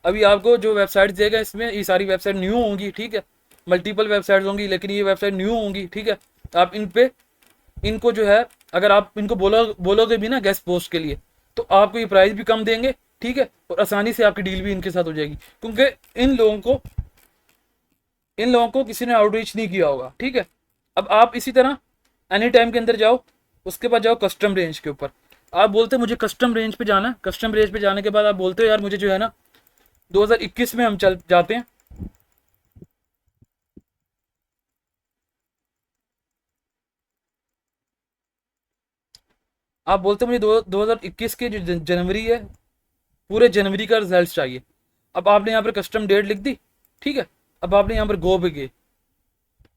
अभी आपको जो वेबसाइट देगा इसमें ये सारी वेबसाइट न्यू होंगी, ठीक है, मल्टीपल वेबसाइट होंगी लेकिन ये वेबसाइट न्यू होंगी, ठीक है। आप इन पे इनको जो है अगर आप इनको बोलोगे भी ना गेस्ट पोस्ट के लिए, तो आपको ये प्राइस भी कम देंगे, ठीक है, और आसानी से आपकी डील भी इनके साथ हो जाएगी, क्योंकि इन लोगों को किसी ने आउटरीच नहीं किया होगा, ठीक है। अब आप इसी तरह एनी टाइम के अंदर जाओ, उसके बाद जाओ कस्टम रेंज के ऊपर। आप बोलते मुझे कस्टम रेंज पे जाना है। कस्टम रेंज पे जाने के बाद आप बोलते हो यार मुझे जो है ना 2021 में हम चल जाते हैं। आप बोलते हो मुझे 2021 के जो जनवरी है, पूरे जनवरी का रिजल्ट चाहिए। अब आपने यहाँ पर कस्टम डेट लिख दी, ठीक है। अब आपने यहाँ पर गो पे गए।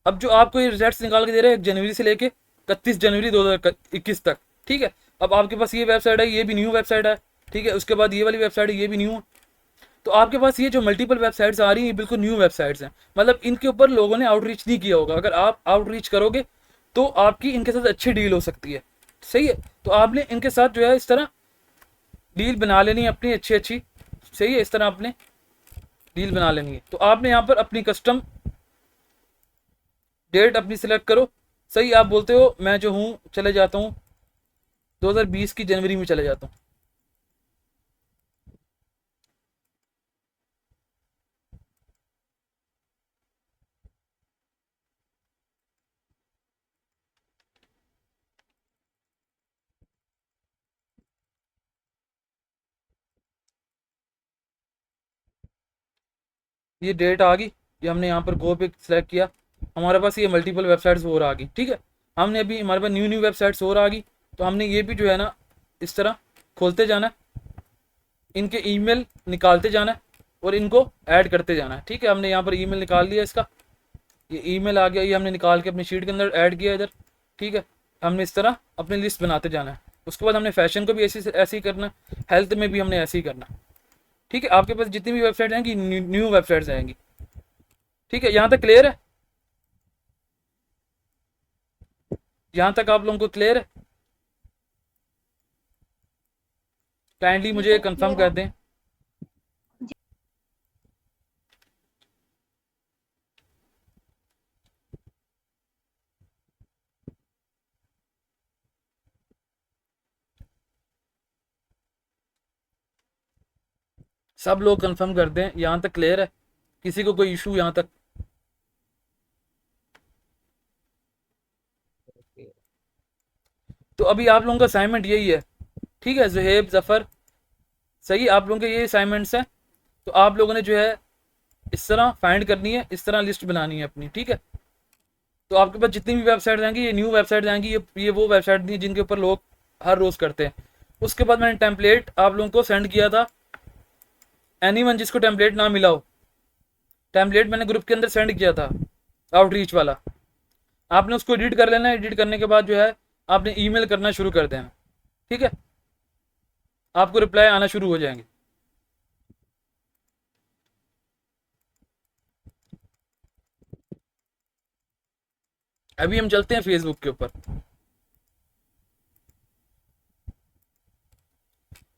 अब जो आपको ये रिजल्ट निकाल के दे रहे हैं जनवरी से लेके 31 जनवरी 2021 तक, ठीक है। अब आपके पास ये वेबसाइट है, ये भी न्यू वेबसाइट है, ठीक है। उसके बाद ये वाली वेबसाइट है, ये भी न्यू है। तो आपके पास ये जो मल्टीपल वेबसाइट्स आ रही हैं ये बिल्कुल न्यू वेबसाइट्स हैं, मतलब इनके ऊपर लोगों ने आउटरीच नहीं किया होगा। अगर आप आउटरीच करोगे तो आपकी इनके साथ अच्छी डील हो सकती है, सही है। तो आपने इनके साथ जो है इस तरह डील बना लेनी है अपनी अच्छी अच्छी, सही है। इस तरह आपने डील बना लेनी है। तो आपने यहाँ पर अपनी कस्टम डेट अपनी सिलेक्ट करो, सही। आप बोलते हो मैं जो हूँ चले जाता हूँ 2020 की जनवरी में चले जाता हूँ। ये डेट आ गई, ये हमने यहाँ पर गो पे सिलेक्ट किया, हमारे पास ये मल्टीपल वेबसाइट्स और आ गई, ठीक है। हमने अभी हमारे पास न्यू न्यू वेबसाइट्स और आ गई, तो हमने ये भी जो है ना इस तरह खोलते जाना है, इनके ईमेल निकालते जाना है और इनको ऐड करते जाना है, ठीक है। हमने यहाँ पर ईमेल निकाल लिया इसका, ये ईमेल आ गया, ये हमने निकाल के अपनी शीट के अंदर ऐड किया इधर, ठीक है। हमने इस तरह अपनी लिस्ट बनाते जाना है। उसके बाद हमने फैशन को भी ऐसे ही करना है, हेल्थ में भी हमने ऐसे ही करना है, ठीक है। आपके पास जितनी भी वेबसाइट आएंगी न्यू वेबसाइट्स आएंगी, ठीक है। यहाँ तक क्लियर है? यहाँ तक आप लोगों को क्लियर है? काइंडली मुझे सर कंफर्म क्लियर कर दें। सब लोग कंफर्म कर दें, यहाँ तक क्लियर है? किसी को कोई इशू यहाँ तक? तो अभी आप लोगों का असाइनमेंट यही है, ठीक है। जुहेब जफ़र, सही, आप लोगों के ये असाइनमेंट्स हैं। तो आप लोगों ने जो है इस तरह फाइंड करनी है, इस तरह लिस्ट बनानी है अपनी, ठीक है। तो आपके पास जितनी भी वेबसाइट आएंगी ये न्यू वेबसाइट आएंगी, ये वो वेबसाइट नहीं है जिनके ऊपर लोग हर रोज़ करते हैं। उसके बाद मैंने टेम्पलेट आप लोगों को सेंड किया था, एनीवन जिसको टेम्पलेट ना मिला हो, टेम्पलेट मैंने ग्रुप के अंदर सेंड किया था आउटरीच वाला। आपने उसको एडिट कर लेना है, एडिट करने के बाद जो है आपने ईमेल करना शुरू कर देना, ठीक है, आपको रिप्लाई आना शुरू हो जाएंगे। अभी हम चलते हैं फेसबुक के ऊपर।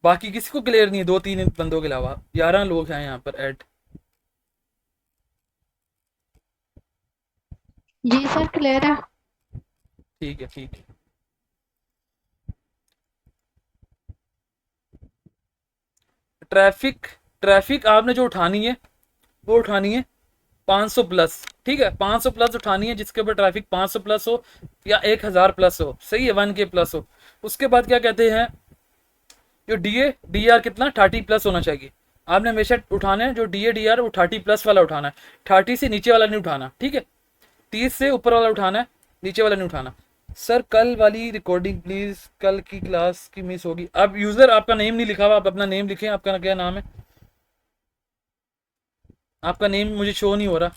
बाकी किसी को क्लियर नहीं है, 2-3 बंदों के अलावा 11 लोग हैं यहाँ पर ऐड। जी सर क्लियर है। ठीक है, ठीक है। ट्रैफिक ट्रैफिक आपने जो उठानी है वो उठानी है 500 प्लस, ठीक है, 500 प्लस उठानी है, जिसके ऊपर ट्रैफिक 500 प्लस हो या 1000 प्लस हो, सही है, 1K प्लस हो। उसके बाद क्या कहते हैं, जो DADR कितना 30 प्लस होना चाहिए। आपने हमेशा उठाना है जो DADR वो 30 प्लस वाला उठाना है, 30 से नीचे वाला नहीं उठाना, ठीक है, 30 से ऊपर वाला उठाना है, नीचे वाला नहीं उठाना। सर कल वाली रिकॉर्डिंग प्लीज, कल की क्लास की मिस होगी। अब यूजर आपका नेम नहीं लिखा हुआ, आप अपना नेम लिखें, आपका क्या नाम है, आपका नेम मुझे शो नहीं हो रहा।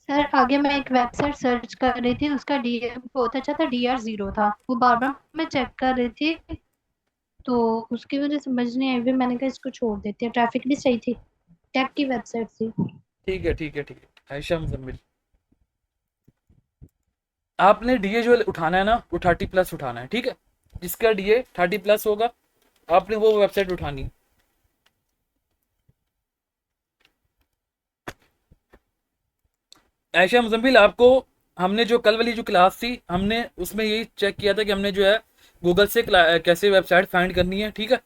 सर आगे मैं एक वेबसाइट सर्च कर रही थी, उसका डी बहुत अच्छा था, DR 0 था, वो बार बार मैं चेक कर रही थी तो उसकी वजह से समझ नहीं आई, फिर मैंने कहा इसको छोड़ देते हैं। ट्रैफिक भी सही थी, टेक की वेबसाइट थी। ठीक है, ठीक है, ठीक है, आयशा मुजम्मिल, आपने DA जो उठाना है ना वो 30 प्लस उठाना है, ठीक है, जिसका DA 30 प्लस होगा आपने वो वेबसाइट उठानी है। आयशा मुजम्मिल, आपको हमने जो कल वाली जो क्लास थी हमने उसमें यही चेक किया था कि हमने जो है गूगल से कैसे वेबसाइट फाइंड करनी है, ठीक है,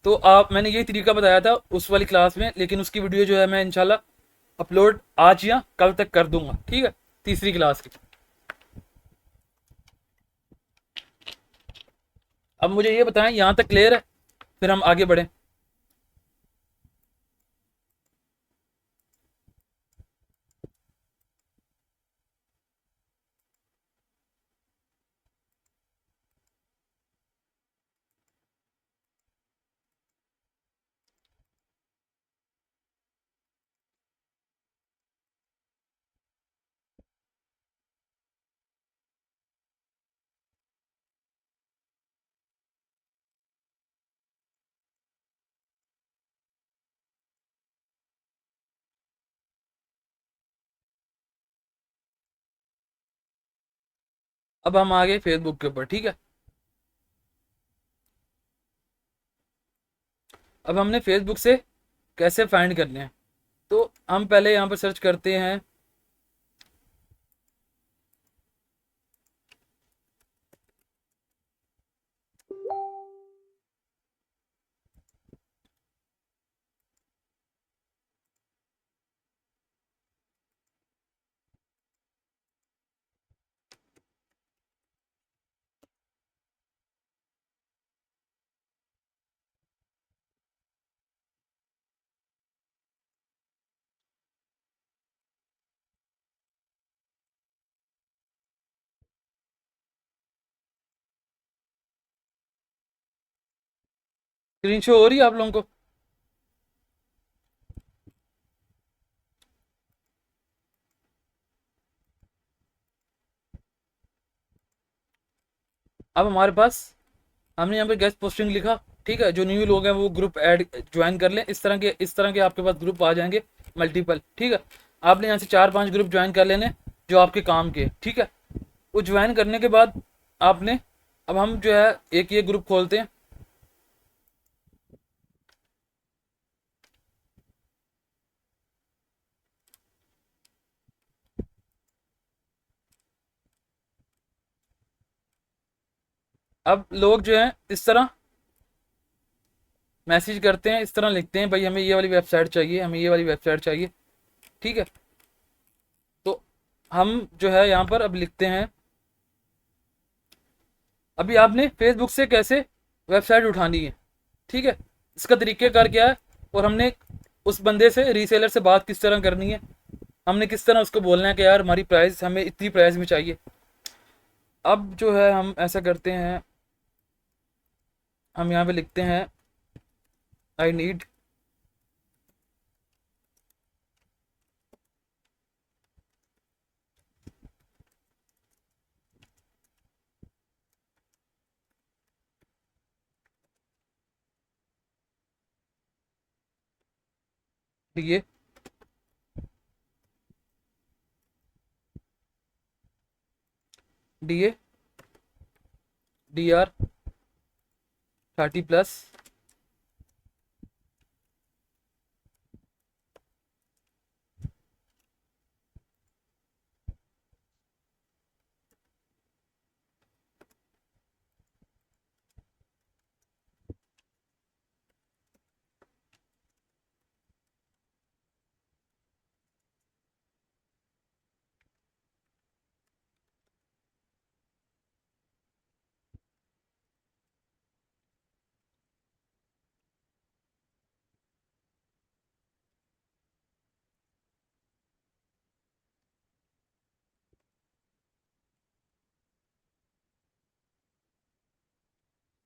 तो आप मैंने यही तरीका बताया था उस वाली क्लास में, लेकिन उसकी वीडियो जो है मैं इंशाल्लाह अपलोड आज या कल तक कर दूंगा, ठीक है, तीसरी क्लास की। अब मुझे ये बताएं यहाँ तक क्लियर है, फिर हम आगे बढ़ें। अब हम आ गए फेसबुक के ऊपर, ठीक है, अब हमने फेसबुक से कैसे फाइंड करने हैं, तो हम पहले यहाँ पर सर्च करते हैं स्क्रीन शो हो रही है आप लोगों को। अब हमारे पास हमने यहाँ पे गेस्ट पोस्टिंग लिखा, ठीक है, जो न्यू लोग हैं वो ग्रुप ऐड ज्वाइन कर लें, इस तरह के आपके पास ग्रुप आ जाएंगे मल्टीपल, ठीक है, आपने यहाँ से 4-5 ग्रुप ज्वाइन कर लेने जो आपके काम के, ठीक है, वो ज्वाइन करने के बाद आपने, अब हम जो है एक ये ग्रुप खोलते हैं, अब लोग जो हैं इस तरह मैसेज करते हैं, इस तरह लिखते हैं भाई हमें ये वाली वेबसाइट चाहिए, हमें ये वाली वेबसाइट चाहिए, ठीक है, तो हम जो है यहाँ पर अब लिखते हैं, अभी आपने फेसबुक से कैसे वेबसाइट उठानी है, ठीक है, इसका तरीक़ेकार क्या है, और हमने उस बंदे से रीसेलर से बात किस तरह करनी है, हमने किस तरह उसको बोलना है कि यार हमारी प्राइस हमें इतनी प्राइस में चाहिए। अब जो है हम ऐसा करते हैं, हम यहाँ पे लिखते हैं आई नीड ये DA DR 30+।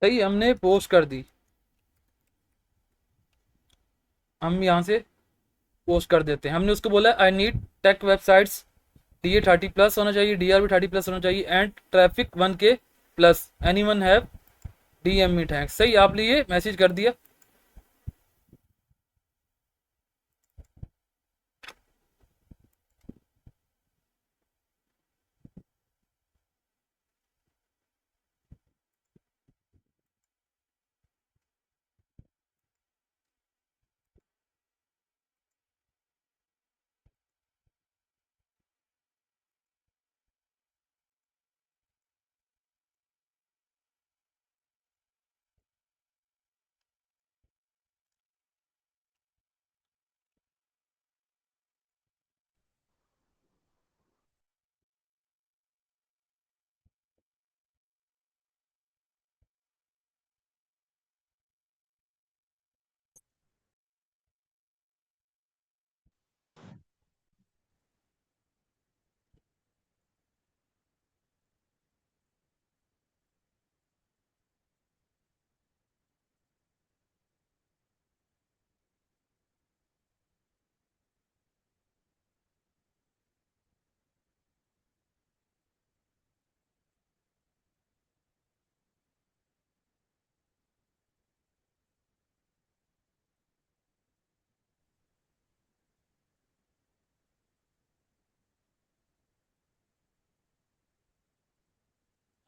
सही, हमने पोस्ट कर दी। हम यहाँ से पोस्ट कर देते हैं। हमने उसको बोला I need tech websites, DA 30+ होना चाहिए, DR भी 30+ होना चाहिए, and traffic 1K+। Anyone have DME tag. सही, आप लिए मैसेज कर दिया।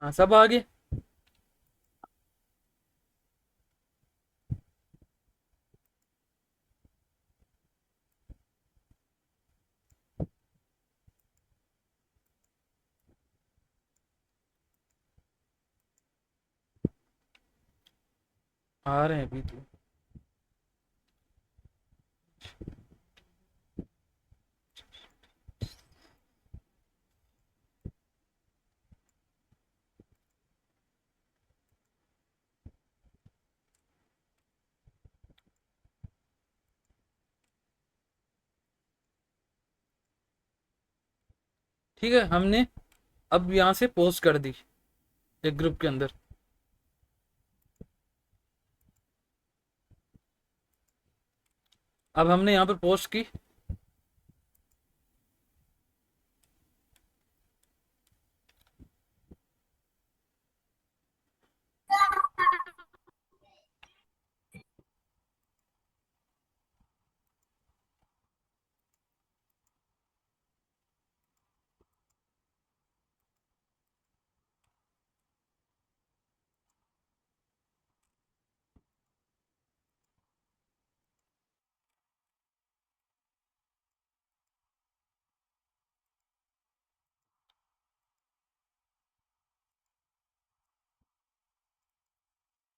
हाँ, सब आगे। आ रहे हैं अभी तो। ठीक है, हमने अब यहाँ से पोस्ट कर दी एक ग्रुप के अंदर। अब हमने यहाँ पर पोस्ट की।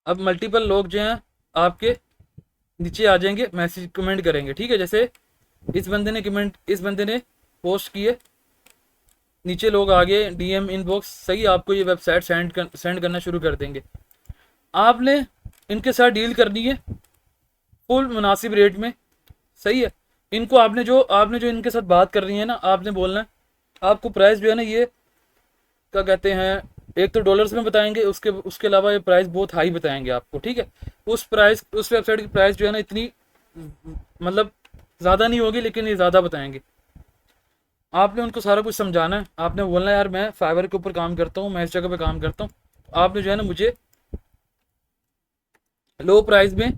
अब मल्टीपल लोग जो हैं आपके नीचे आ जाएंगे, मैसेज कमेंट करेंगे। ठीक है, जैसे इस बंदे ने कमेंट, इस बंदे ने पोस्ट किए, नीचे लोग आ गए DM इनबॉक्स। सही, आपको ये वेबसाइट सेंड करना शुरू कर देंगे। आपने इनके साथ डील करनी है फुल मुनासिब रेट में। सही है, इनको आपने जो इनके साथ बात कर रही है ना, आपने बोलना है आपको प्राइस जो है ना ये क्या कहते हैं, एक तो डॉलर्स में बताएंगे, उसके उसके अलावा ये प्राइस बहुत हाई बताएंगे आपको, ठीक है। उस वेबसाइट की प्राइस जो है ना इतनी मतलब ज़्यादा नहीं होगी, लेकिन ये ज़्यादा बताएंगे। आपने उनको सारा कुछ समझाना है, आपने बोलना है यार मैं फाइवर के ऊपर काम करता हूँ, मैं इस जगह पे काम करता हूँ, आपने जो है ना लो प्राइस में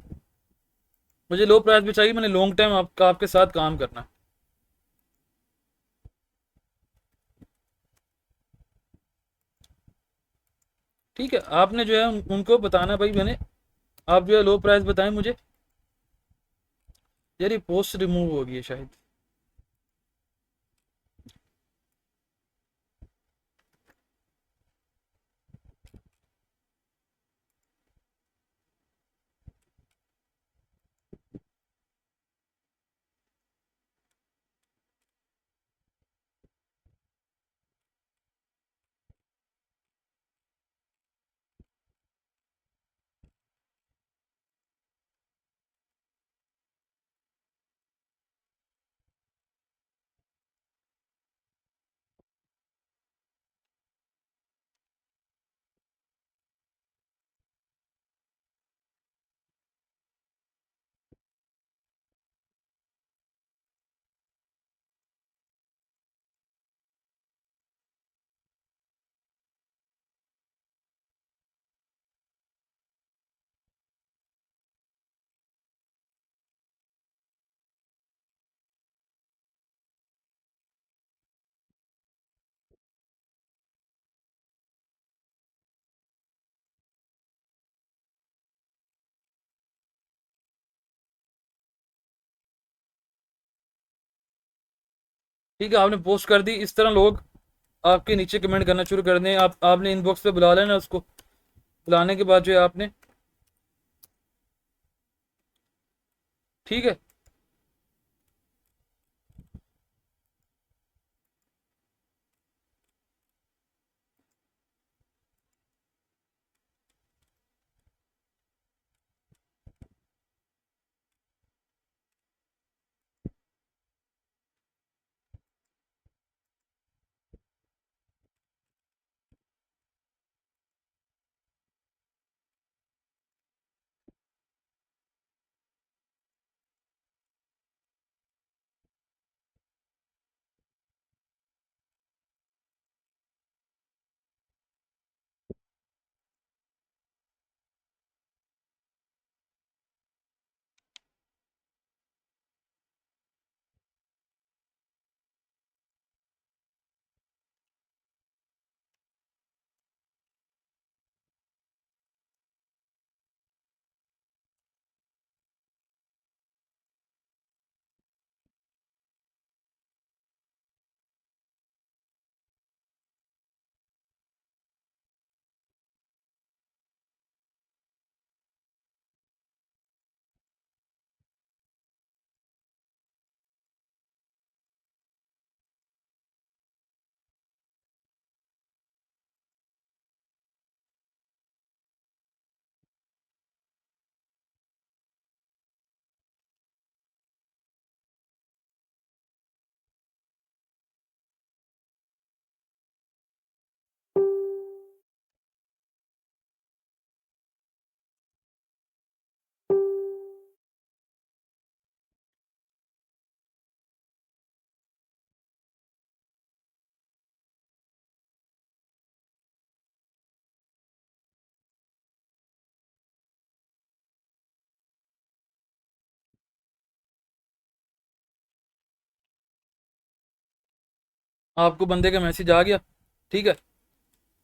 मुझे लो प्राइस में चाहिए, मैंने लॉन्ग टाइम आपके साथ काम करना है। ठीक है, आपने जो है उनको बताना है, भाई मैंने आप जो है लो प्राइस बताएं मुझे। यार ये पोस्ट रिमूव हो गई है शायद। ठीक है, आपने पोस्ट कर दी, इस तरह लोग आपके नीचे कमेंट करना शुरू कर दें। आपने इनबॉक्स पे बुला लेना उसको, बुलाने के बाद जो है आपने, ठीक है। आपको बंदे का मैसेज आ गया, ठीक है।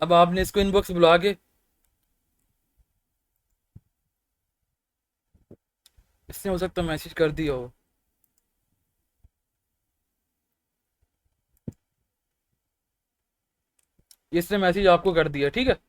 अब आपने इसको इनबॉक्स बुला के, इसने हो सकता मैसेज कर दिया हो। इसने मैसेज आपको कर दिया, ठीक है।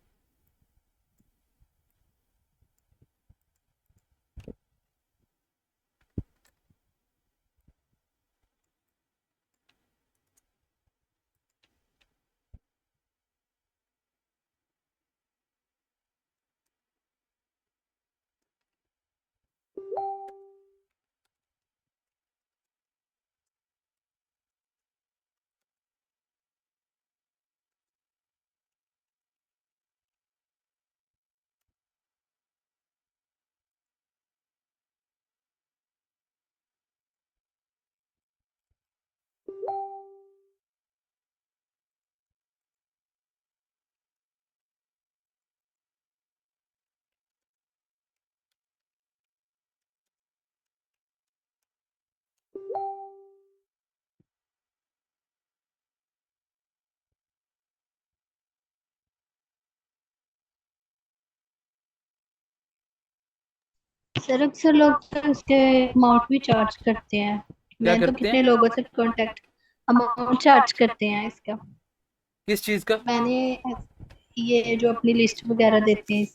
सर अक्सर लोग तो उसके अमाउंट भी चार्ज करते हैं। क्या मैंने तो करते कितने हैं? लोगों से कांटेक्ट अमाउंट चार्ज करते हैं इसका। किस चीज़ का? मैंने ये जो अपनी लिस्ट वगैरह देते हैं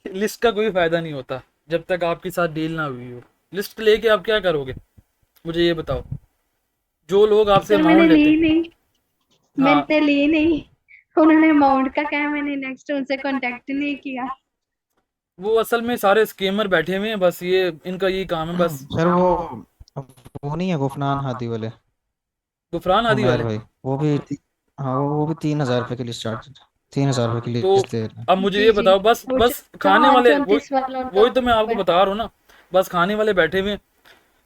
लिस्ट का कोई फायदा नहीं होता जब तक आपके साथ डील ना हुई हो। लिस्ट लेके आप क्या करोगे, मुझे ये बताओ। जो लोग आपसे सर मैंने अमाउंट लेते ली हैं, नहीं, हाँ, मैंने ली नहीं। उन्होंने अमाउंट का कहा, मैंने नेक्स्ट उनसे कांटेक्ट नहीं किया। वो असल में सारे स्केमर बैठे हुए हैं, बस ये इनका यही काम है बस। सर वो नहीं है गुफनान हादी वाले, गुफरान आदि उमैर वाले। भाई, हाँ वो भी 3,000 रुपये की लिस्ट चार्ज, 3,000 रुपये की तो लिस्ट दे रहे हैं। अब मुझे जी ये जी। बताओ, बस वो बस खाने वाले वही, 34 वाला उनका वही तो मैं आपको है। बता रहा हूँ ना। बस खाने वाले बैठे हुए हैं।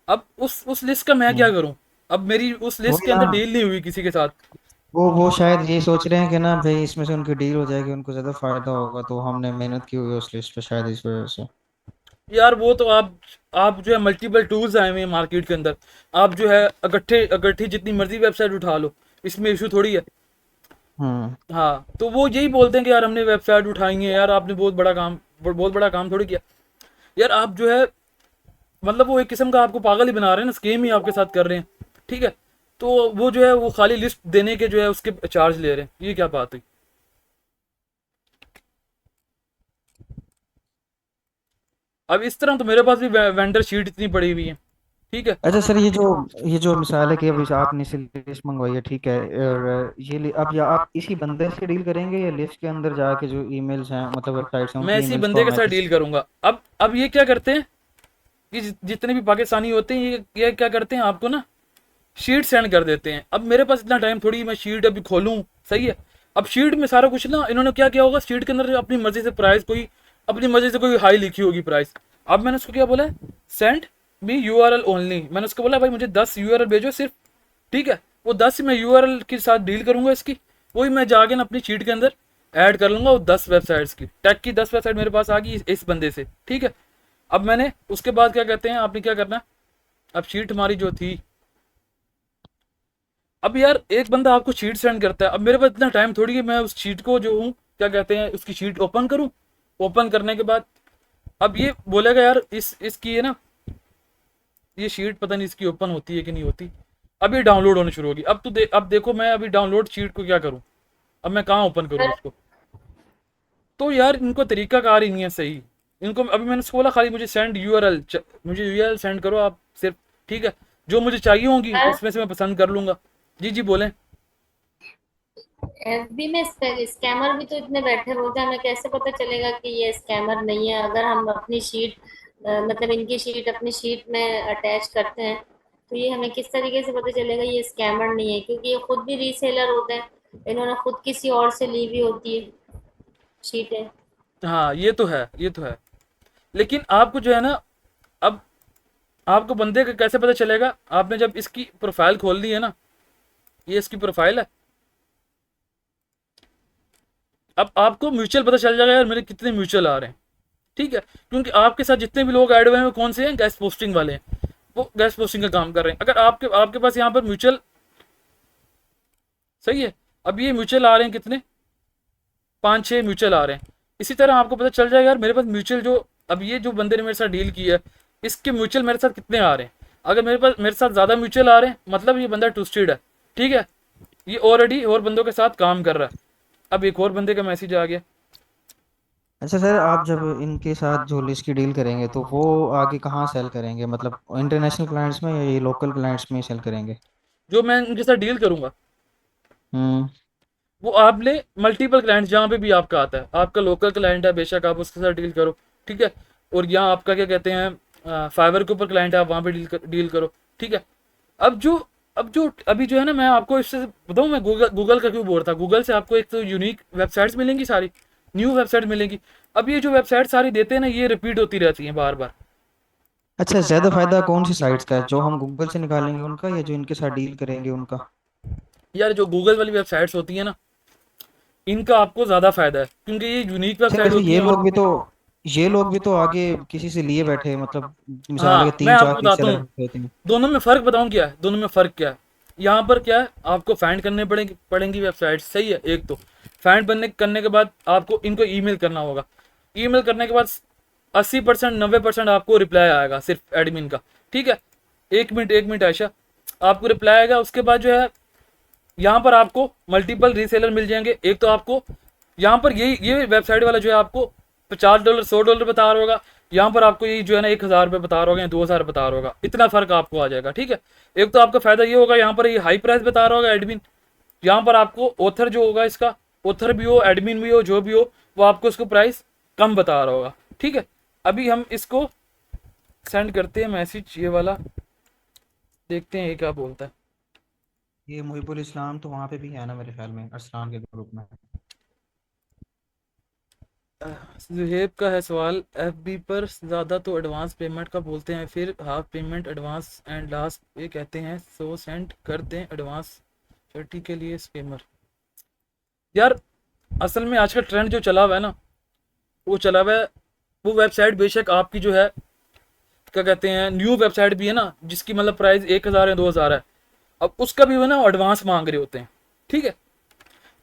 अब उस लिस्ट का मैं क्या हम्म, करूँ? अब मेरी उस लिस्ट वही के ना, अंदर डील नहीं हुई किसी के साथ। वो शायद ये सोच रहे हैं कि ना भाई इसमें से उनकी डील हो जाएगी, उनको ज्यादा फायदा होगा, तो हमने मेहनत की हुई है उस लिस्ट पे शायद इस वजह से। यार वो तो आप जो है मल्टीपल टूल्स आए हुए हैं मार्केट के अंदर। आप जो है इकट्ठे इकट्ठी जितनी मर्जी वेबसाइट उठा लो, इसमें इशू थोड़ी है। हम्म। हाँ, तो वो यही बोलते हैं कि यार हमने वेबसाइट उठाई है, यार आपने बहुत बड़ा काम थोड़ी किया। यार आप जो है, मतलब वो एक किस्म का आपको पागल ही बना रहे हैं ना, स्केम ही आपके साथ कर रहे हैं। ठीक है, तो वो जो है वो खाली लिस्ट देने के जो है उसके चार्ज ले रहे हैं, ये क्या बात हुई? अब इस तरह तो मेरे पास भी वेंडर शीट इतनी पड़ी हुई है। ठीक है। अच्छा सर, ये जो मिसाल है कि अभी आपने से लिस्ट मंगवाई है, ठीक है, और अब या आप इसी बंदे से डील करेंगे या लिस्ट के अंदर जाके जो ईमेल्स हैं, मतलब वेबसाइट्स हैं, मैं उनकी इसी ईमेल्स बंदे को के साथ मैसेज। डील करूंगा। अब ये क्या करते हैं कि जितने भी पाकिस्तानी होते हैं, ये क्या करते हैं, आपको ना शीट सेंड कर देते हैं। अब मेरे पास इतना टाइम थोड़ी मैं शीट अभी खोलूं। सही है। अब शीट में सारा कुछ ना इन्होंने क्या किया होगा, शीट के अंदर अपनी मर्जी से प्राइस, कोई अपनी मर्जी से कोई हाई लिखी होगी प्राइस। अब मैंने उसको क्या बोला है, सेंड मी यूआरएल ओनली। मैंने उसको बोला भाई मुझे 10 यूआरएल भेजो सिर्फ। ठीक है, वो 10 मैं यूआरएल के साथ डील करूंगा इसकी। वही मैं जाके ना अपनी शीट के अंदर ऐड कर लूंगा वो 10 वेबसाइट्स की। टेक की 10 वेबसाइट मेरे पास आ गई इस बंदे से। ठीक है। अब मैंने उसके बाद क्या कहते हैं, आपने क्या करना है, अब शीट हमारी जो थी, अब यार एक बंदा आपको शीट सेंड करता है। अब मेरे पास इतना टाइम थोड़ी है मैं उस शीट को जो हूँ, क्या कहते हैं, उसकी शीट ओपन करूँ। ओपन करने के बाद अब ये बोलेगा यार इसकी है ना, ये शीट पता नहीं इसकी ओपन होती है कि नहीं होती। अब ये डाउनलोड होनी शुरू होगी। अब देखो मैं अभी डाउनलोड शीट को क्या करूँ, अब मैं कहाँ ओपन करूँ उसको? तो यार इनको तरीका कार ही नहीं है सही। इनको अभी मैंने उसको बोला खाली मुझे सेंड यूआरएल, मुझे यूआरएल सेंड करो आप सिर्फ। ठीक है, जो मुझे चाहिए होंगी सर उसमें से मैं पसंद कर लूंगा। जी जी बोलें। एफबी में स्कैमर भी तो इतने बैठे होते हैं, हमें कैसे पता चलेगा कि ये स्कैमर नहीं है? अगर हम अपनी शीट मतलब इनकी शीट अपनी शीट में अटैच करते हैं, तो ये हमें किस तरीके से पता चलेगा ये स्कैमर नहीं है? क्योंकि ये खुद भी रीसेलर होते हैं, इन्होंने खुद किसी और से ली हुई होती है शीटें। हाँ ये तो है, ये तो है। लेकिन आपको जो है ना, अब आपको बंदे का कैसे पता चलेगा? आपने जब इसकी प्रोफाइल खोल दी है ना, ये इसकी प्रोफाइल है। अब आपको म्यूचुअल पता चल जाएगा यार मेरे कितने म्यूचुअल आ रहे हैं। ठीक है, क्योंकि आपके साथ जितने भी लोग ऐड हुए हैं वो कौन से हैं, गैस पोस्टिंग वाले हैं। वो गैस पोस्टिंग का काम कर रहे हैं। अगर आपके आपके पास यहाँ पर म्यूचुअल, सही है, अब ये म्यूचुअल आ रहे हैं कितने, 5-6 म्यूचुअल आ रहे हैं। इसी तरह आपको पता चल जाएगा यार मेरे पास म्यूचुअल जो, अब ये जो बंदे ने मेरे साथ डील की है, इसके म्यूचुअल मेरे साथ कितने आ रहे हैं। अगर मेरे साथ ज़्यादा म्यूचुअल आ रहे हैं, मतलब ये बंदा ट्रस्टेड है। ठीक है, ये ऑलरेडी और बंदों के साथ काम कर रहा है। अब एक और बंदे का मैसेज आ गया। अच्छा सर, आप जब इनके साथ जो लिस्ट की डील करेंगे तो वो आगे कहाँ सेल करेंगे, मतलब इंटरनेशनल क्लाइंट्स में या ये लोकल क्लाइंट्स में ही सेल करेंगे? जो मैं इनके साथ डील करूंगा हम्म। वो आपने मल्टीपल क्लाइंट्स जहाँ पे भी आपका आता है, आपका लोकल क्लाइंट है बेशक आप उसके साथ डील करो। ठीक है, और यहाँ आपका क्या कहते हैं फाइवर के ऊपर क्लाइंट है, आप वहाँ पे डील करो। ठीक है। अब जो अभी जो है ना, मैं आपको इससे बताऊँ, मैं गूगल का क्यों बोल रहा था। गूगल से आपको एक तो यूनिक वेबसाइट्स मिलेंगी, सारी न्यू वेबसाइट मिलेंगी। अब ये जो वेबसाइट सारी देते हैं ना, ये रिपीट होती रहती हैं बार बार। अच्छा, ज्यादा फायदा कौन सी साइट्स का है, जो हम गूगल से निकालेंगे उनका या जो इनके साथ डील करेंगे उनका? यार जो गूगल वाली वेबसाइट्स होती है ना, इनका आपको ज़्यादा फायदा है, क्योंकि ये यूनिक सर वेबसाइट वैसे होती हैं और ये लोग भी तो आगे किसी से लिए बैठे, मतलब मिसाल है हाँ कि मैं तीन आपको चार बताता रीसेलर हूँ, होते हैं। दोनों में फ़र्क बताऊँ क्या है। दोनों में फ़र्क क्या है, यहाँ पर क्या है, आपको फाइंड करने पड़ेंगी वेबसाइट। सही है, एक तो फाइंड करने के बाद आपको इनको ईमेल करना होगा। ईमेल करने के बाद 80% 90% आपको रिप्लाई आएगा सिर्फ एडमिन का, ठीक है। एक मिनट आयशा, आपको रिप्लाई आएगा। उसके बाद जो है यहाँ पर आपको मल्टीपल रीसेलर मिल जाएंगे। एक तो आपको यहाँ पर ये वेबसाइट वाला जो है आपको $50 $100 बता रहा होगा, यहाँ पर आपको ये जो है ना 1000 रुपये बता रहा होगा या 2000 बता रहा होगा, इतना फर्क आपको आ जाएगा, ठीक है। एक तो आपका फायदा ये होगा, यहाँ पर ये हाई प्राइस बता रहा होगा एडमिन, यहाँ पर आपको ऑथर जो होगा, इसका ऑथर भी हो एडमिन भी हो जो भी हो, वो आपको इसको प्राइस कम बता रहा होगा, ठीक है। अभी हम इसको सेंड करते हैं मैसेज, ये वाला देखते हैं ये क्या बोलता है। ये मुहिबुल इस्लाम तो वहाँ पे भी है ना मेरे ख्याल में, अरसलान के ग्रुप में। जुहेब का है सवाल, एफबी पर ज़्यादा तो एडवांस पेमेंट का बोलते हैं, फिर half payment advance and last पे कहते हैं 100 सेंड कर दें एडवांस 30 के लिए स्कैमर। यार असल में आज का ट्रेंड जो चला हुआ है ना, वो चला हुआ है, वो वेबसाइट बेशक आपकी जो है क्या कहते हैं न्यू वेबसाइट भी है ना, जिसकी मतलब प्राइस 1000 या 2000 है, अब उसका भी वो ना एडवांस मांग रहे होते हैं, ठीक है।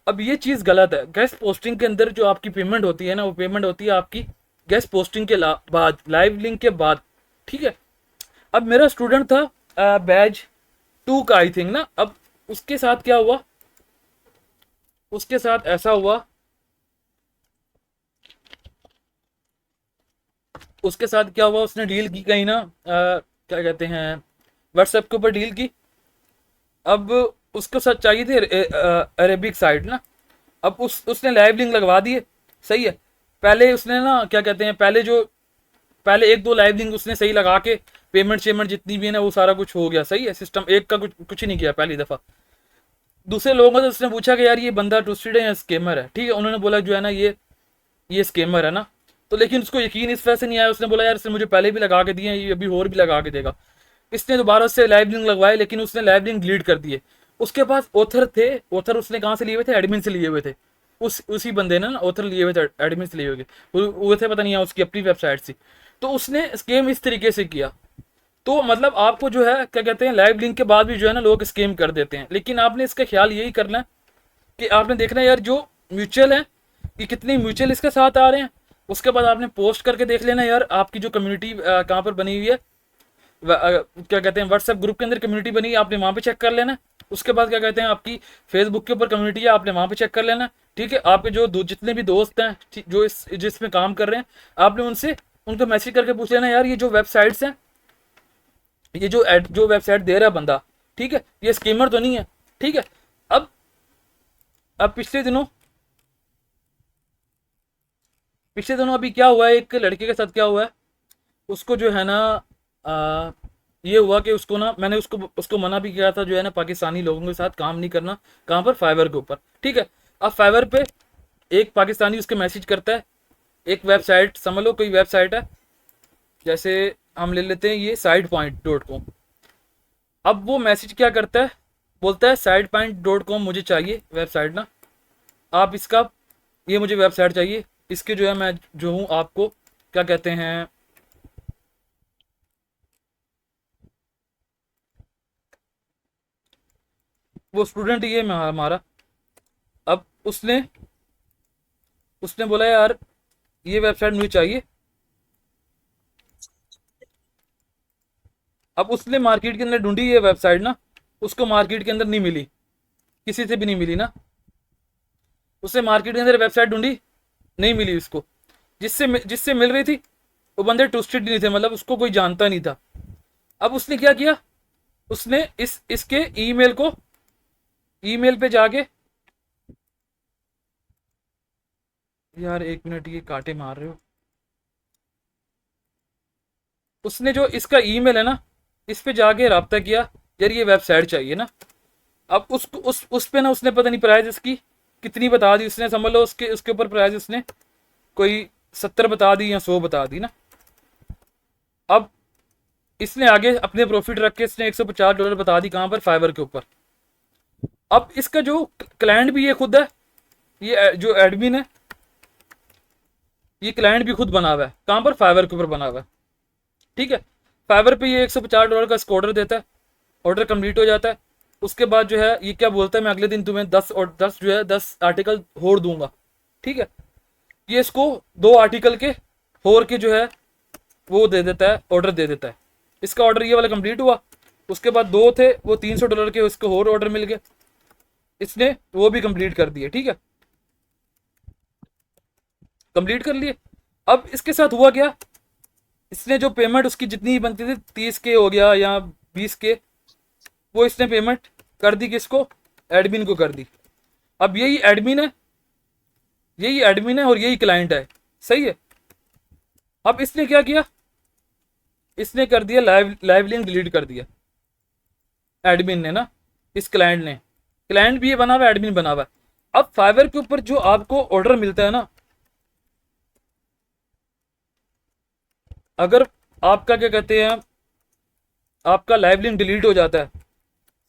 अब ये चीज़ गलत है। गेस्ट पोस्टिंग के अंदर जो आपकी पेमेंट होती है ना, वो पेमेंट होती है आपकी गेस्ट पोस्टिंग के बाद, लाइव लिंक के बाद, ठीक है। अब मेरा स्टूडेंट था बैच 2 का आई थिंक ना, अब उसके साथ क्या हुआ, उसके साथ ऐसा हुआ, उसके साथ क्या हुआ, उसने डील की कहीं ना क्या कहते हैं व्हाट्सएप के ऊपर डील की। अब उसको सच चाहिए थी अरेबिक साइट ना, अब उसने लाइव लिंक लगवा दिए, सही है। पहले उसने ना क्या कहते हैं पहले 1-2 लाइव लिंक उसने सही लगा के पेमेंट शेमेंट जितनी भी है ना वो सारा कुछ हो गया, सही है। सिस्टम एक का कुछ नहीं किया पहली दफ़ा। दूसरे लोगों से उसने पूछा कि यार ये बंदा ट्रस्टेड है या स्कैमर है, ठीक है। उन्होंने बोला जो है ना ये स्कैमर है ना, तो लेकिन उसको यकीन इस वजह से नहीं आया। उसने बोला यार इसने मुझे पहले भी लगा के दिए हैं, ये अभी और भी लगा के देगा। इसने दोबारा से लाइव लिंक लगवाए, लेकिन उसने लाइव लिंक डिलीट कर दिए। उसके पास ऑथर थे, ऑथर उसने कहाँ से लिए हुए थे, एडमिन से लिए हुए थे। उसी बंदे ने ना ऑथर लिए हुए थे, एडमिन से लिए हुए वो थे, पता नहीं है उसकी अपनी वेबसाइट से। तो उसने स्कैम इस तरीके से किया। तो मतलब आपको जो है क्या कहते हैं लाइव लिंक के बाद भी जो है ना लोग स्कैम कर देते हैं, लेकिन आपने इसका ख्याल यही करना है कि आपने देखना है यार जो म्यूचुअल है कि कितने म्यूचुअल इसके साथ आ रहे हैं। उसके बाद आपने पोस्ट करके देख लेना यार आपकी जो कम्युनिटी कहाँ पर बनी हुई है, क्या कहते हैं व्हाट्सएप ग्रुप के अंदर कम्युनिटी बनी है, आपने वहाँ पे चेक कर लेना। उसके बाद क्या कहते हैं आपकी फेसबुक के ऊपर कम्युनिटी है, आपने वहाँ पे चेक कर लेना, ठीक है। आपके जो जितने भी दोस्त हैं जो जिसमें काम कर रहे हैं, आपने उनको मैसेज करके पूछ लेना यार ये जो वेबसाइट्स हैं, ये जो वेबसाइट दे रहा है बंदा, ठीक है, ये स्कीमर तो नहीं है, ठीक है। अब पिछले दिनों अभी क्या हुआ है, एक लड़के के साथ क्या हुआ है, उसको जो है ना ये हुआ कि उसको ना मैंने उसको मना भी किया था जो है ना पाकिस्तानी लोगों के साथ काम नहीं करना, कहाँ पर फाइवर के ऊपर, ठीक है। अब फाइवर पे एक पाकिस्तानी उसके मैसेज करता है, एक वेबसाइट समझ लो कोई वेबसाइट है, जैसे हम ले लेते हैं ये sidepoint.com। अब वो मैसेज क्या करता है, बोलता है sidepoint.com मुझे चाहिए वेबसाइट ना, आप इसका ये मुझे वेबसाइट चाहिए, इसके जो है मैं जो हूँ आपको क्या कहते हैं वो स्टूडेंट ये हमारा। अब उसने बोला यार ये वेबसाइट मुझे चाहिए। अब उसने मार्केट के अंदर ढूंढी ये वेबसाइट ना, उसको मार्केट के अंदर नहीं मिली, किसी से भी नहीं मिली ना। उसने मार्केट के अंदर वेबसाइट ढूंढी, नहीं मिली उसको। जिससे मिल रही थी वो बंदे ट्रस्टेड नहीं थे, मतलब उसको कोई जानता नहीं था। अब उसने क्या किया, उसने इसके ईमेल पे जाके, यार 1 मिनट ये कांटे मार रहे हो। उसने जो इसका ईमेल है ना, इस पे जाके रब्ता किया यार ये वेबसाइट चाहिए ना। अब उस पे ना उसने पता नहीं प्राइस इसकी कितनी बता दी उसने, समझ लो उसके ऊपर प्राइस उसने कोई 70 बता दी या 100 बता दी ना। अब इसने आगे अपने प्रॉफिट रख के इसने $150 बता दी, कहाँ पर, फाइवर के ऊपर। अब इसका जो क्लाइंट भी ये खुद है, ये जो एडमिन है, ये क्लाइंट भी खुद बना हुआ है, कहाँ पर, फाइवर के ऊपर बना हुआ है, ठीक है। फाइवर पे ये $150 का इसको ऑर्डर देता है, ऑर्डर कंप्लीट हो जाता है। उसके बाद जो है ये क्या बोलता है, मैं अगले दिन तुम्हें 10 आर्टिकल और दूंगा, ठीक है। ये इसको 2 आर्टिकल के और के जो है वो दे देता है, ऑर्डर दे देता है। इसका ऑर्डर ये वाला कंप्लीट हुआ, उसके बाद 2 थे वो $300 के, उसको और ऑर्डर मिल गए, इसने वो भी कंप्लीट कर दिए। ठीक है, कंप्लीट कर लिए। अब इसके साथ हुआ क्या, इसने जो पेमेंट उसकी जितनी बनती थी 30 के हो गया या 20 के, वो इसने पेमेंट कर दी किसको, एडमिन को कर दी। अब यही एडमिन है, यही एडमिन है और यही क्लाइंट है, सही है। अब इसने क्या किया, इसने कर दिया लाइव लिंक डिलीट कर दिया एडमिन ने ना, इस क्लाइंट ने। क्लाइंट भी ये बना हुआ है, एडमिन बना हुआ है। अब फाइवर के ऊपर जो आपको ऑर्डर मिलता है ना, अगर आपका क्या कहते हैं, आपका लाइव लिंक डिलीट हो जाता है,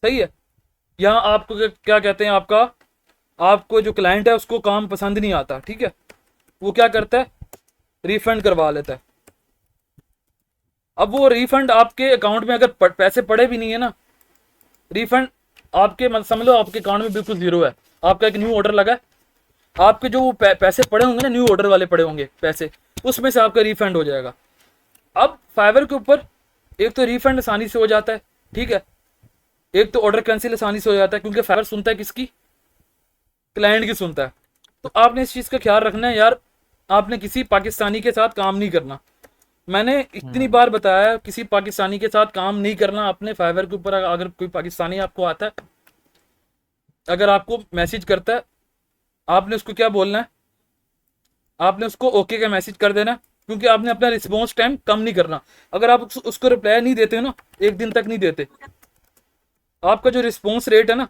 सही है, या आपको क्या कहते हैं, आपको जो क्लाइंट है उसको काम पसंद नहीं आता, ठीक है, वो क्या करता है, रिफंड करवा लेता है। अब वो रिफंड आपके अकाउंट में अगर पैसे पड़े भी नहीं है ना, रिफंड आपके समझ लो आपके अकाउंट में बिल्कुल जीरो है, आपका एक न्यू ऑर्डर लगा है, आपके जो पैसे पड़े होंगे ना, न्यू ऑर्डर वाले पड़े होंगे पैसे, उसमें से आपका रिफंड हो जाएगा। अब फाइवर के ऊपर एक तो रिफंड आसानी से हो जाता है, ठीक है, एक तो ऑर्डर कैंसिल आसानी से हो जाता है, क्योंकि फाइवर सुनता है किसकी, क्लाइंट की सुनता है। तो आपने इस चीज़ का ख्याल रखना है यार, आपने किसी पाकिस्तानी के साथ काम नहीं करना। मैंने इतनी बार बताया किसी पाकिस्तानी के साथ काम नहीं करना। अपने फाइवर के ऊपर अगर कोई पाकिस्तानी आपको आता है, अगर आपको मैसेज करता है, आपने उसको क्या बोलना है, आपने उसको ओके का मैसेज कर देना, क्योंकि आपने अपना रिस्पॉन्स टाइम कम नहीं करना। अगर आप उसको रिप्लाई नहीं देते हो ना, एक दिन तक नहीं देते, आपका जो रिस्पॉन्स रेट है ना,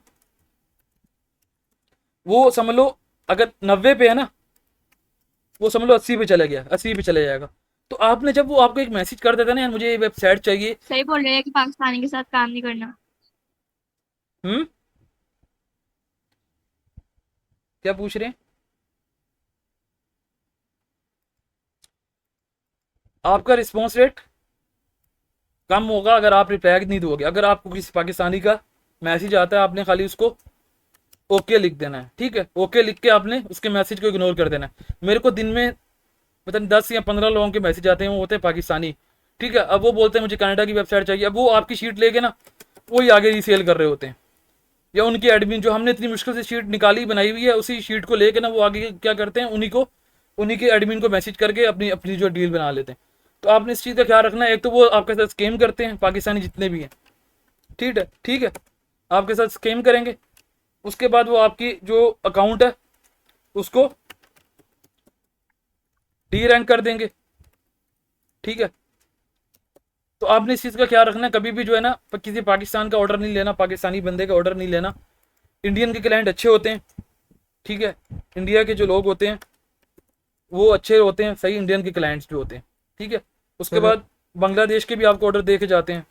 वो समझ लो अगर 90 पे है ना, वो समझ लो 80 पे चला गया, 80 पे चले जाएगा। तो आपने जब वो आपको एक मैसेज कर देता है ना, यार मुझे ये वेबसाइट चाहिए, सही बोल रहे हैं कि पाकिस्तानी के साथ काम नहीं करना। हम्म, क्या पूछ रहे हैं, आपका रिस्पॉन्स रेट कम होगा अगर आप रिप्लाई नहीं दोगे। अगर आपको किसी पाकिस्तानी का मैसेज आता है, आपने खाली उसको ओके लिख देना है, ठीक है, ओके लिख के आपने उसके मैसेज को इग्नोर कर देना है। मेरे को दिन में मतलब 10 या 15 लोगों के मैसेज आते हैं, वो होते हैं पाकिस्तानी, ठीक है। अब वो बोलते हैं मुझे कनाडा की वेबसाइट चाहिए, अब वो आपकी शीट लेके ना वही आगे रीसेल कर रहे होते हैं, या उनकी एडमिन जो हमने इतनी मुश्किल से शीट निकाली बनाई हुई है, उसी शीट को लेके ना वो आगे क्या करते हैं, उन्हीं के एडमिन को मैसेज करके अपनी अपनी जो डील बना लेते हैं। तो आपने इस चीज़ का ख्याल रखना है, एक तो वो आपके साथ स्कैम करते हैं पाकिस्तानी जितने भी हैं, ठीक है, आपके साथ स्कैम करेंगे। उसके बाद वो आपकी जो अकाउंट है उसको डी रैंक कर देंगे, ठीक है। तो आपने इस चीज़ का ख्याल रखना है, कभी भी जो है ना किसी पाकिस्तान का ऑर्डर नहीं लेना, पाकिस्तानी बंदे का ऑर्डर नहीं लेना। इंडियन के क्लाइंट अच्छे होते हैं, ठीक है, इंडिया के जो लोग होते हैं वो अच्छे होते हैं, सही, इंडियन के क्लाइंट्स जो होते हैं, ठीक है। उसके बाद बांग्लादेश के भी आपको ऑर्डर दे के जाते हैं,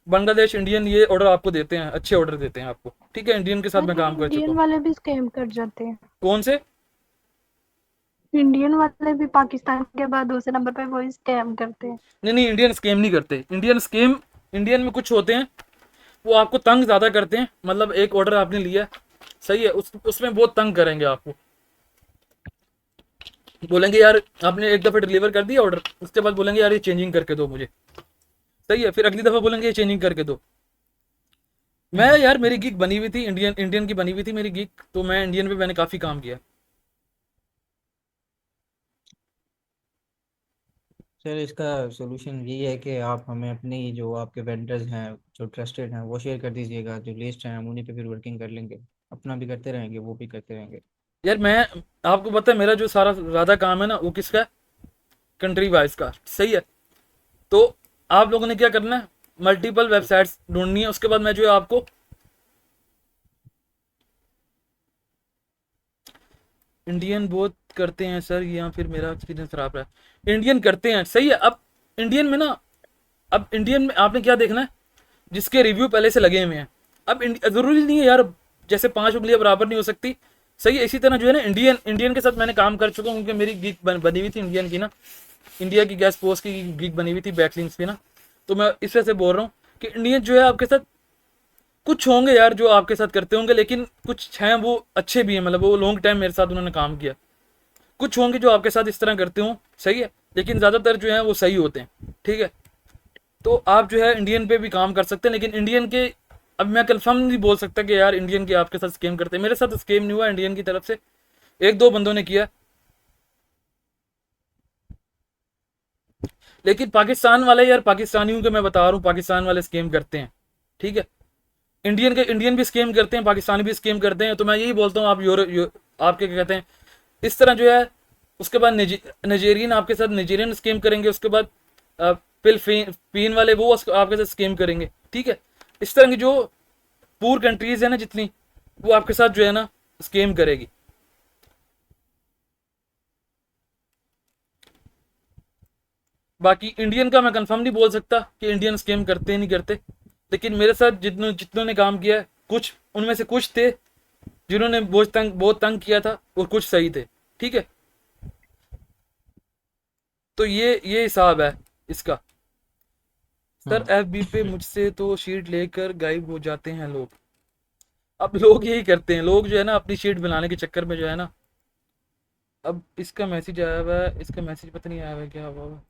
बांग्लादेश इंडियन ये ऑर्डर आपको देते हैं, अच्छे ऑर्डर देते हैं आपको, ठीक है। इंडियन के साथ मैं काम कर चुका इंडियन हूँ। वाले भी स्कैम कर जाते हैं। कौन से? इंडियन वाले भी पाकिस्तान के बाद दूसरे नंबर पे वही स्कैम करते हैं। नहीं, इंडियन स्कैम नहीं करते। इंडियन में कुछ होते हैं वो आपको तंग ज़्यादा करते हैं। मतलब एक ऑर्डर आपने लिया, सही है, उसमें बहुत तंग करेंगे आपको, बोलेंगे यार आपने एक दफ़ा डिलीवर कर दिया ऑर्डर, उसके बाद बोलेंगे यार ये चेंजिंग करके दो मुझे, सही है, फिर अगली दफ़ा बोलेंगे ये चेंजिंग करके दो। मैं यार मेरी गिग बनी हुई थी, इंडियन की बनी हुई थी मेरी गिग, तो मैं इंडियन पे मैंने काफ़ी काम किया। सर इसका सोल्यूशन यही है कि आप हमें अपनी जो आपके वेंडर्स हैं जो ट्रस्टेड हैं वो शेयर कर दीजिएगा, जो लिस्ट हैं हम उन्हीं पे फिर वर्किंग कर लेंगे, अपना भी करते रहेंगे वो भी करते रहेंगे। यार मैं आपको पता है मेरा जो सारा ज़्यादा काम है ना वो किसका है, कंट्री वाइज का, सही है। तो आप लोगों ने क्या करना है, मल्टीपल वेबसाइट्स ढूंढनी है। उसके बाद मैं जो है आपको इंडियन बहुत करते हैं सर, या फिर मेरा एक्सपीरियंस खराब रहा है। इंडियन करते हैं, सही है। अब इंडियन में ना, अब इंडियन में आपने क्या देखना है, जिसके रिव्यू पहले से लगे हुए हैं। अब ज़रूरी नहीं है यार जैसे 5 उंगलियां बराबर नहीं हो सकती, सही है। इसी तरह जो है ना इंडियन के साथ मैंने काम कर चुका हूँ, क्योंकि मेरी गिग बनी हुई थी इंडियन की ना, इंडिया की गैस पोस्ट की गिग बनी हुई थी बैकलिंक्स पे ना। तो मैं इस वजह से बोल रहा हूँ कि इंडियन जो है आपके साथ कुछ होंगे यार जो आपके साथ करते होंगे, लेकिन कुछ हैं वो अच्छे भी हैं, मतलब वो लॉन्ग टाइम मेरे साथ उन्होंने काम किया। कुछ होंगे जो आपके साथ इस तरह करते हों, सही है। लेकिन ज़्यादातर जो है वो सही होते हैं, ठीक है। तो आप जो है इंडियन पे भी काम कर सकते हैं, लेकिन इंडियन के अब मैं कंफर्म नहीं बोल सकता कि यार इंडियन के आपके साथ स्कैम करते हैं। मेरे साथ स्कैम नहीं हुआ इंडियन की तरफ से, एक दो बंदों ने किया, लेकिन पाकिस्तान वाले यार, पाकिस्तानियों के मैं बता रहा हूँ, पाकिस्तान वाले स्कैम करते हैं, ठीक है। इंडियन भी स्कैम करते हैं, पाकिस्तानी भी स्कैम करते हैं। तो मैं यही बोलता हूँ आप आपके क्या कहते हैं, इस तरह जो है, उसके बाद नाइजेरियन आपके साथ नाइजेरियन स्कैम करेंगे, उसके बाद फिलिपीन वाले वो आपके साथ स्कैम करेंगे, ठीक है। इस तरह की जो पूर कंट्रीज है ना जितनी, वो आपके साथ जो है ना स्कैम करेगी। बाकी इंडियन का मैं कंफर्म नहीं बोल सकता कि इंडियन स्कैम करते नहीं करते, लेकिन मेरे साथ जितनों जितनों ने काम किया है, कुछ उनमें से कुछ थे जिन्होंने बहुत तंग किया था, और कुछ सही थे, ठीक है। तो ये हिसाब है इसका। सर एफबी पे मुझसे तो शीट लेकर गायब हो जाते हैं लोग। अब लोग यही करते हैं, लोग जो है ना अपनी शीट बनाने के चक्कर में जो है ना, अब इसका मैसेज आया हुआ है, इसका मैसेज पता नहीं आया हुआ है क्या हुआ हुआ।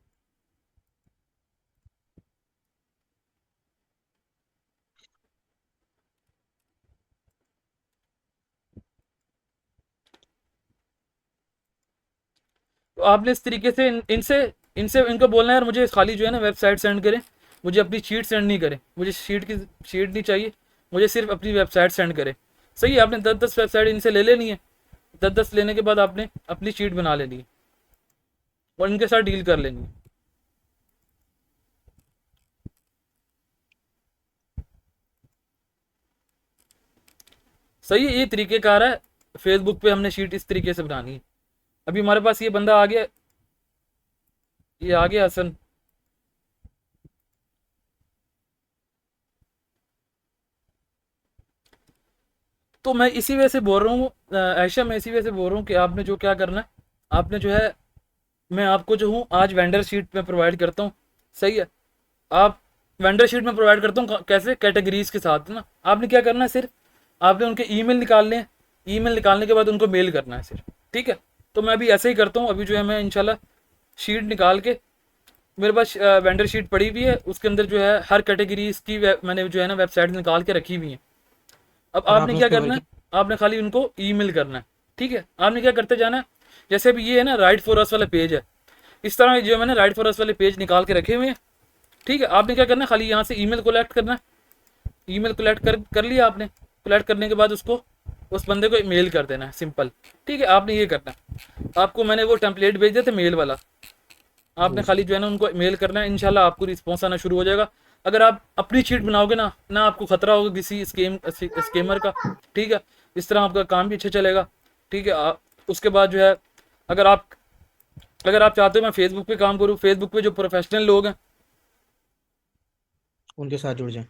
तो आपने इस तरीके से इनसे इनसे इनको बोलना है यार, मुझे खाली जो है ना वेबसाइट सेंड करें, मुझे अपनी शीट सेंड नहीं करें, मुझे शीट नहीं चाहिए, मुझे सिर्फ अपनी वेबसाइट सेंड करें। सही है, आपने 10-10 वेबसाइट इनसे ले लेनी है, 10-10 लेने के बाद आपने अपनी शीट बना लेनी है और इनके साथ डील कर लेनी है। सही है, ये तरीक़ेकार है। फेसबुक पे हमने शीट इस तरीके से बनानी है। अभी हमारे पास ये बंदा आ गया, ये आ गया हसन। तो मैं इसी वजह से बोल रहा हूँ आयशा, मैं इसी वजह से बोल रहा हूँ कि आपने जो क्या करना है, आपने जो है, मैं आपको जो हूँ आज वेंडर शीट में प्रोवाइड करता हूँ, सही है। आप वेंडर शीट में प्रोवाइड करता हूँ कैसे, कैटेगरीज के साथ ना। आपने क्या करना है, सिर्फ आपने उनके ईमेल निकालने हैं, ईमेल निकालने के बाद उनको मेल करना है सिर्फ, ठीक है। तो मैं अभी ऐसे ही करता हूँ। अभी जो है मैं इंशाल्लाह शीट निकाल के, मेरे पास वेंडर शीट पड़ी हुई है, उसके अंदर जो है हर कैटेगरीज की मैंने जो है ना वेबसाइट निकाल के रखी हुई है। अब और आपने आपने क्या उस पर करना है, वर्किंग आपने खाली उनको ईमेल करना है, ठीक है। आपने क्या करते जाना है, जैसे अभी ये है ना राइट फॉर अस वाला पेज है, इस तरह जो मैंने राइट फॉर अस वाले पेज निकाल के रखे हुए हैं, ठीक है। आपने क्या करना है, खाली यहाँ से ईमेल कलेक्ट करना है। ईमेल कलेक्ट कर लिया आपने, कलेक्ट करने के बाद उसको उस बंदे को मेल कर देना है, सिंपल, ठीक है। आपने ये करना है, आपको मैंने वो टेम्पलेट भेज दिया था मेल वाला, आपने खाली जो है ना उनको मेल करना है, इंशाल्लाह आपको रिस्पॉन्स आना शुरू हो जाएगा। अगर आप अपनी शीट बनाओगे ना, ना आपको खतरा होगा किसी स्केमर का, ठीक है। इस तरह आपका काम भी अच्छा चलेगा, ठीक है। उसके बाद जो है, अगर आप चाहते हो मैं फेसबुक पे काम करूँ, फेसबुक पे जो प्रोफेशनल लोग हैं, उनके साथ जुड़ जाएं।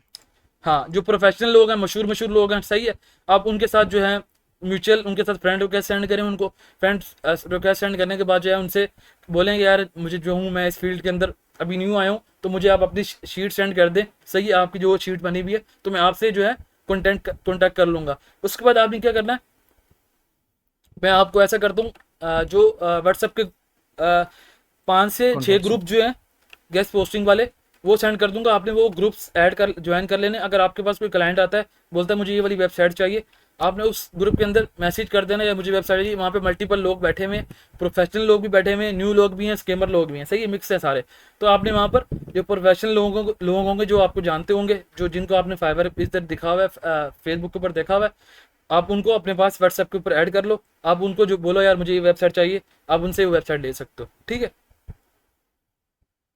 हाँ, जो प्रोफेशनल लोग हैं, मशहूर लोग हैं, सही है, आप उनके साथ जो है म्यूचुअल उनके साथ फ्रेंड रिक्वेस्ट सेंड करें। उनको फ्रेंड रिक्वेस्ट सेंड करने के बाद जो है उनसे बोलेंगे यार मुझे जो हूँ मैं इस फील्ड के अंदर अभी न्यू आया हूँ, तो मुझे आप अपनी शीट सेंड कर दें, सही है। आपकी जो शीट बनी हुई है, तो मैं आपसे जो है कॉन्टैक्ट कर लूँगा। उसके बाद आपने क्या करना है, मैं आपको ऐसा करता हूँ, जो व्हाट्सएप के 5 से 6 कॉन्टैक्ट्स ग्रुप जो हैं गेस्ट पोस्टिंग वाले, वो सेंड कर दूंगा। आपने वो ग्रुप्स ऐड कर ज्वाइन कर लेने। अगर आपके पास कोई क्लाइंट आता है, बोलता है मुझे ये वाली वेबसाइट चाहिए, आपने उस ग्रुप के अंदर मैसेज कर देना या मुझे वेबसाइट चाहिए। वहाँ पे मल्टीपल लोग बैठे हुए हैं, प्रोफेशनल लोग भी बैठे हुए हैं, न्यू लोग भी हैं, स्केमर लोग भी हैं, सही है, मिक्स है सारे। तो आपने वहाँ पर जो प्रोफेशनल लोग होंगे, जो आपको जानते होंगे, जो जिनको आपने फाइवर इस तरह दिखा हुआ है, फेसबुक के ऊपर देखा हुआ है, आप उनको अपने पास व्हाट्सएप के ऊपर ऐड कर लो। आप उनको जो बोलो यार मुझे ये वेबसाइट चाहिए, आप उनसे वो वेबसाइट ले सकते हो, ठीक है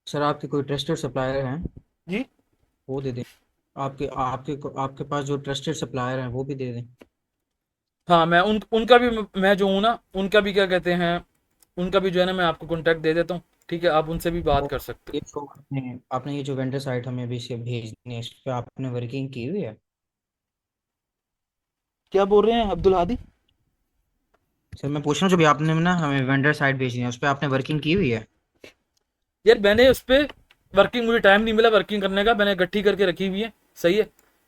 सर आपके कोई ट्रस्टेड सप्लायर हैं जी। वो दे दें। आपके आपके आपके पास जो ट्रस्टेड सप्लायर हैं वो भी दे दें। हाँ, मैं उनका भी, मैं जो हूँ ना, उनका भी क्या कहते हैं, उनका भी जो है ना मैं आपको कॉन्टैक्ट दे देता हूँ, ठीक है। आप उनसे भी बात और कर सकते हो। ये जो आपने ये जो वेंडर साइट हमें अभी से भेजनी है, इस पर आपने वर्किंग की हुई है? क्या बोल रहे हैं अब्दुल हादी? सर मैं पूछ रहा हूँ जो भी आपने ना हमें वेंडर साइट भेजनी है, उस पर आपने वर्किंग की हुई है? यार मैंने उस पर वर्किंग, मुझे टाइम नहीं मिला वर्किंग करने का, मैंने इकट्ठी करके रखी हुई है, सही है।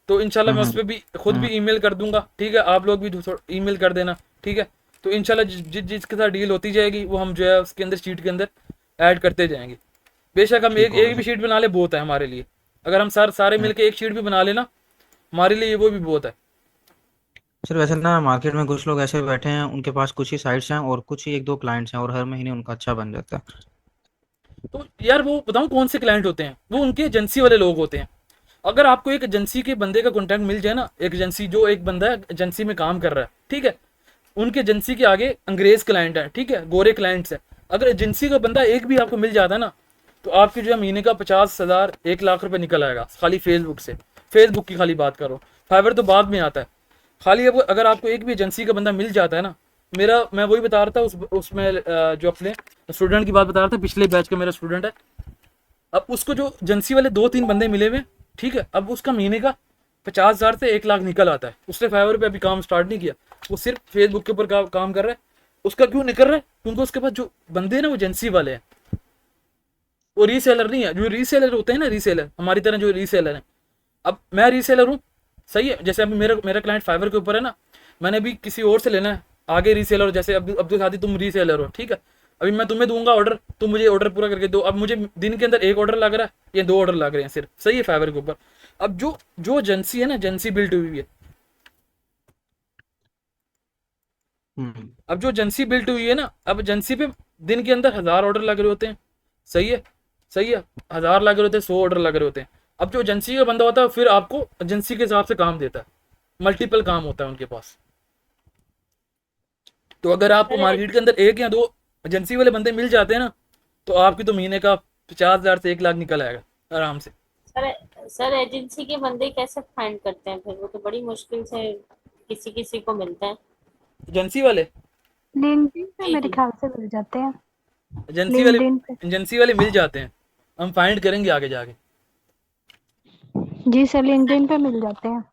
तो इंशाल्लाह मैं उस हम्म पर भी खुद भी ईमेल कर दूंगा, ठीक है। आप लोग भी ईमेल कर देना, ठीक है। तो इंशाल्लाह जिसके साथ डील होती जाएगी, वो हम जो है उसके अंदर शीट के अंदर ऐड करते जाएंगे। बेशक हम ठीक एक होगा एक भी सर। शीट बना ले बहुत है हमारे लिए। अगर हम सारे हाँ। मिलके एक शीट भी बना लेना हमारे लिए वो भी बहुत है। सर वैसे ना मार्केट में कुछ लोग ऐसे बैठे हैं, उनके पास कुछ ही साइट्स हैं और कुछ ही एक दो क्लाइंट्स हैं, और हर महीने उनका अच्छा बन जाता है। तो यार वो बताऊं कौन से क्लाइंट होते हैं, वो उनके एजेंसी वाले लोग होते हैं। अगर आपको एक एजेंसी के बंदे का कॉन्टैक्ट मिल जाए ना, एक एजेंसी जो एक बंदा है एजेंसी में काम कर रहा है, ठीक है, उनके एजेंसी के आगे अंग्रेज क्लाइंट है, ठीक है, गोरे क्लाइंट्स है। अगर एजेंसी का बंदा एक भी आपको मिल जाता है ना, तो आपकी जो है महीने का 50,000 1 लाख रुपए निकल आएगा खाली फेसबुक से। फेसबुक की खाली बात करो, फाइवर तो बाद में आता है। खाली अब अगर आपको एक भी एजेंसी का बंदा मिल जाता है ना, मेरा मैं वही बता रहा था उसमें जो अपने स्टूडेंट की बात बता रहा था, पिछले बैच का मेरा स्टूडेंट है। अब उसको जो एजेंसी वाले 2-3 बंदे मिले हुए, ठीक है, अब उसका महीने का 50,000 से 1 लाख निकल आता है। उसने फाइवर पे अभी काम स्टार्ट नहीं किया, वो सिर्फ फेसबुक के ऊपर काम कर रहा है। उसका क्यों निकल रहा है? क्योंकि उसके पास जो बंदे हैं ना वो एजेंसी वाले हैं, वो रीसेलर नहीं है। जो रीसेलर होते हैं ना, रीसेलर हमारी तरह जो रीसेलर है। अब मैं रीसेलर हूँ, सही है, जैसे अभी मेरा मेरा क्लाइंट फाइवर के ऊपर है ना, मैंने भी किसी और से लेना है आगे रीसेलर, जैसे अब्दुल सादी तुम रीसेलर हो, ठीक है, अभी मैं तुम्हें दूंगा ऑर्डर, तुम मुझे ऑर्डर पूरा करके दो। अब मुझे दिन के अंदर एक ऑर्डर लग रहा है या 2 ऑर्डर लग रहे हैं सिर्फ, सही है, फाइवर के ऊपर। अब जो जो एजेंसी है ना, एजेंसी बिल्ट हुई है। हम्म। अब जो एजेंसी बिल्ट हुई है ना, अब एजेंसी पे दिन के अंदर 1,000 ऑर्डर लग रहे होते हैं, सही है, सही है, 1,000 लग रहे होते हैं, 100 ऑर्डर लग रहे होते हैं। अब जो एजेंसी का बंदा होता है फिर आपको एजेंसी के हिसाब से काम देता है, मल्टीपल काम होता है उनके पास। तो अगर आपको सर मार्केट के अंदर 1 या 2 एजेंसी वाले बंदे मिल जाते हैं ना, तो आपकी तो महीने का 50,000 से 1 लाख निकल आएगा आराम से। सर सर एजेंसी के बंदे कैसे फाइंड करते हैं फिर? वो तो बड़ी मुश्किल से किसी किसी को मिलते हैं। एजेंसी वाले लिंक्डइन पे जी मेरे जी। ख्याल से मिल जाते हैं। एजेंसी वाले लिंक्डइन पे। एजेंसी वाले मिल जाते हैं, हम फाइंड करेंगे आगे जाके। जी सर, लिंक्डइन पे मिल जाते हैं।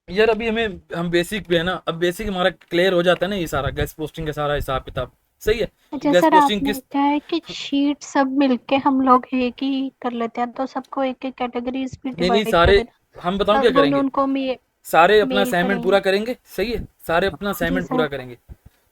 यार अभी हम बेसिक पे है ना, अब बेसिक हमारा क्लियर हो जाता है ना, ये सारा गेस्ट पोस्टिंग का सारा हिसाब किताब, सही है। अच्छा गेस्ट सर, पोस्टिंग आपने किस क्या है कि शीट सब मिलके हम लोग एक ही कर लेते हैं, तो सबको एक एक कैटेगरीज भी नहीं नहीं, डिवाइड कर सारे देना। हम बताऊं क्या अब करेंगे, उनको सारे अपना मेल असाइनमेंट करेंगे। पूरा करेंगे, सही है, सारे अपना जी असाइनमेंट सर। पूरा करेंगे।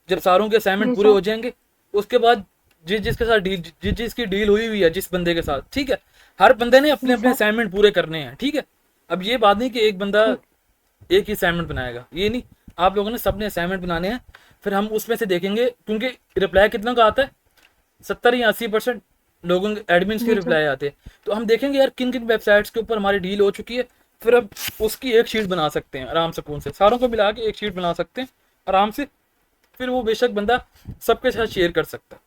जब सारों के जी असाइनमेंट पूरे सर। हो जाएंगे, उसके बाद जिसके साथ डील, जिसकी डील हुई हुई है जिस बंदे के साथ, ठीक है, हर बंदे ने अपने जी अपने सर। असाइनमेंट पूरे करने हैं, ठीक है। अब ये बात नहीं कि एक बंदा ठीक। एक ही असाइनमेंट बनाएगा, ये नहीं, आप लोगों ने सबने असाइनमेंट बनाने हैं। फिर हम उसमें से देखेंगे, क्योंकि रिप्लाई कितना का आता है, 70 या 80% लोगों के एडमिन्स के जी सर। रिप्लाई आते हैं। तो हम देखेंगे यार किन किन वेबसाइट्स के ऊपर हमारी डील हो चुकी है, फिर हम उसकी एक शीट बना सकते हैं आराम सुकून से, सारों को मिला के एक शीट बना सकते हैं आराम से। फिर वो बेशक बंदा सबके साथ शेयर कर सकता है।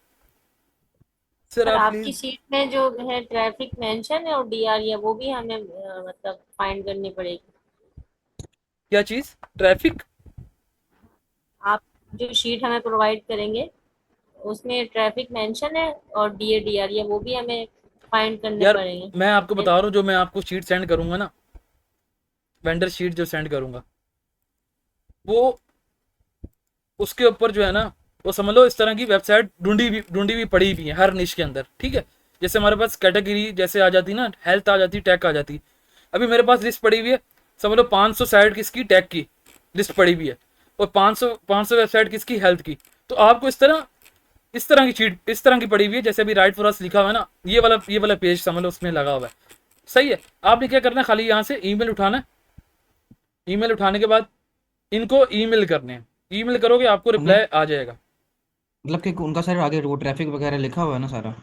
सर सर आप आपकी प्लीज, शीट में जो है ट्रैफिक मेंशन है और डीआर है, वो भी हमें मतलब फाइंड करनी पड़ेगी। क्या चीज़? ट्रैफिक? आप जो शीट हमें प्रोवाइड करेंगे उसमें ट्रैफिक मेंशन है और डीए डीआर है, वो भी हमें फाइंड करने यार पड़ेंगे। मैं आपको बता रहा हूँ, जो मैं आपको शीट सेंड करूंगा ना, वेंडर शीट जो सेंड करूंगा, वो उसके ऊपर जो है ना, वो समझ लो इस तरह की वेबसाइट ढूंढी भी पड़ी भी है हर निश के अंदर, ठीक है। जैसे हमारे पास कैटेगरी जैसे आ जाती ना, हेल्थ आ जाती, टेक आ जाती। अभी मेरे पास लिस्ट पड़ी हुई है, समझ लो 500 साइट किसकी टेक की लिस्ट पड़ी हुई है, और 500 वेबसाइट किसकी हेल्थ की। तो आपको इस तरह की शीट इस तरह की पड़ी हुई है, जैसे अभी राइट फॉर अस लिखा हुआ है ना, ये वाला पेज समझ लो उसमें लगा हुआ है, सही है। आपने क्या करना है, खाली यहाँ से ईमेल उठाना है, ईमेल उठाने के बाद इनको ईमेल करने हैं, ईमेल करोगे आपको हमने रिप्लाई आ जाएगा। मतलब कि उनका सर आगे वो ट्रैफिक वगैरह लिखा हुआ है ना सारा?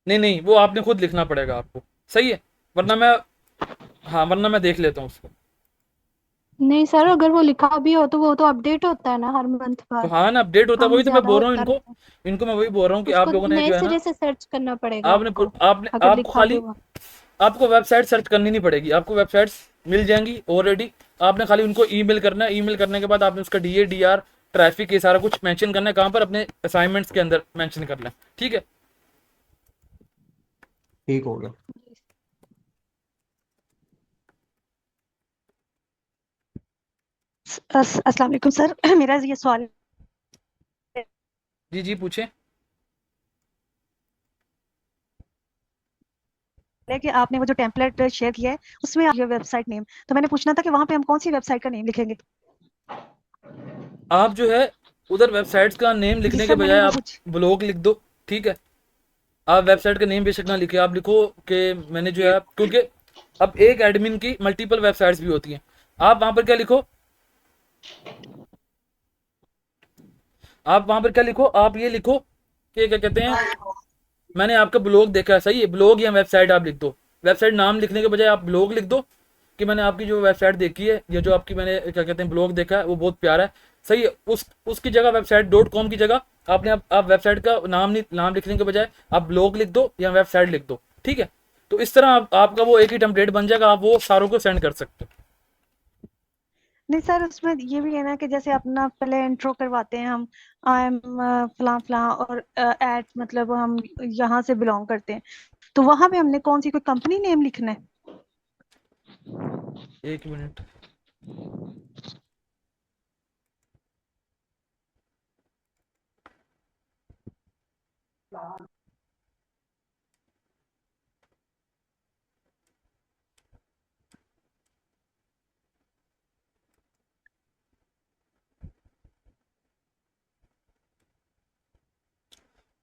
नहीं नहीं, वो आपने खुद लिखना पड़ेगा आपको, सही है, वरना मैं, हाँ वरना मैं देख लेता हूँ उसको। नहीं सर, अगर वो लिखा भी हो तो वो तो अपडेट होता है ना हर मंथ तो बाद। हाँ ना, अपडेट होता है, काम वही तो मैं ज्यादा बोल रहा हूँ होता इनको, रहता है। इनको मैं वही बोल रहा हूँ कि आप उसको लोगों ने नए जो है ना, सिरे से सर्च करना पड़ेगा आपने आपको, आपने अगर आपको लिखा भी खाली हुआ। आपको वेबसाइट सर्च करनी नहीं पड़ेगी, आपको वेबसाइट्स मिल जाएंगी ऑलरेडी। आपने खाली उनको ईमेल करना है, ईमेल करने के बाद आपने उसका डीए डीआर ट्रैफिक ये सारा कुछ मेंशन करना है, कहाँ पर, अपने असाइनमेंट्स के अंदर मेंशन करना है, ठीक है। ठीक हो गया। अस्सलाम वालेकुम सर। मेरा ये सवाल जी जी पूछें। है कि आपने वो जो टेम्पलेट शेयर किया है उसमें ये वेबसाइट नेम, तो मैंने पूछना था कि वहां पे हम कौन सी वेबसाइट का नेम लिखेंगे? आप जो है उधर वेबसाइट्स का नेम जी लिखने के सर, मैंने बजाय वो आप पूछ ब्लॉग लिख दो, ठीक है। आप वेबसाइट का नेम बेशक ना लिखे, आप लिखो कि मैंने जो है, क्योंकि अब एक एडमिन की मल्टीपल वेबसाइट्स भी होती हैं। आप वहां पर क्या लिखो, आप वहां पर क्या लिखो, आप ये लिखो कि क्या कहते हैं, मैंने आपका ब्लॉग देखा है, सही है, ब्लॉग या वेबसाइट आप लिख दो। वेबसाइट नाम लिखने के बजाय आप ब्लॉग लिख दो कि मैंने आपकी जो वेबसाइट देखी है, या जो आपकी मैंने क्या कहते हैं ब्लॉग देखा है, वो बहुत प्यारा है, सही है। उसकी जगह वेबसाइट .com की जगह आपने आप वेबसाइट का नाम लिखने के बजाय आप ब्लॉग लिख दो या वेबसाइट लिख दो, ठीक है। तो इस तरह आपका वो एक ही टेम्पलेट बन जाएगा, आप वो सारों को सेंड कर सकते हो। नहीं सर, उसमें ये भी है ना कि जैसे अपना पहले इंट्रो करवाते हैं हम, आई एम फलां फलां, और एट मतलब हम यहाँ से बिलोंग करते हैं, तो वहां पे हमने कौन सी कोई कंपनी नेम लिखना है? एक मिनट,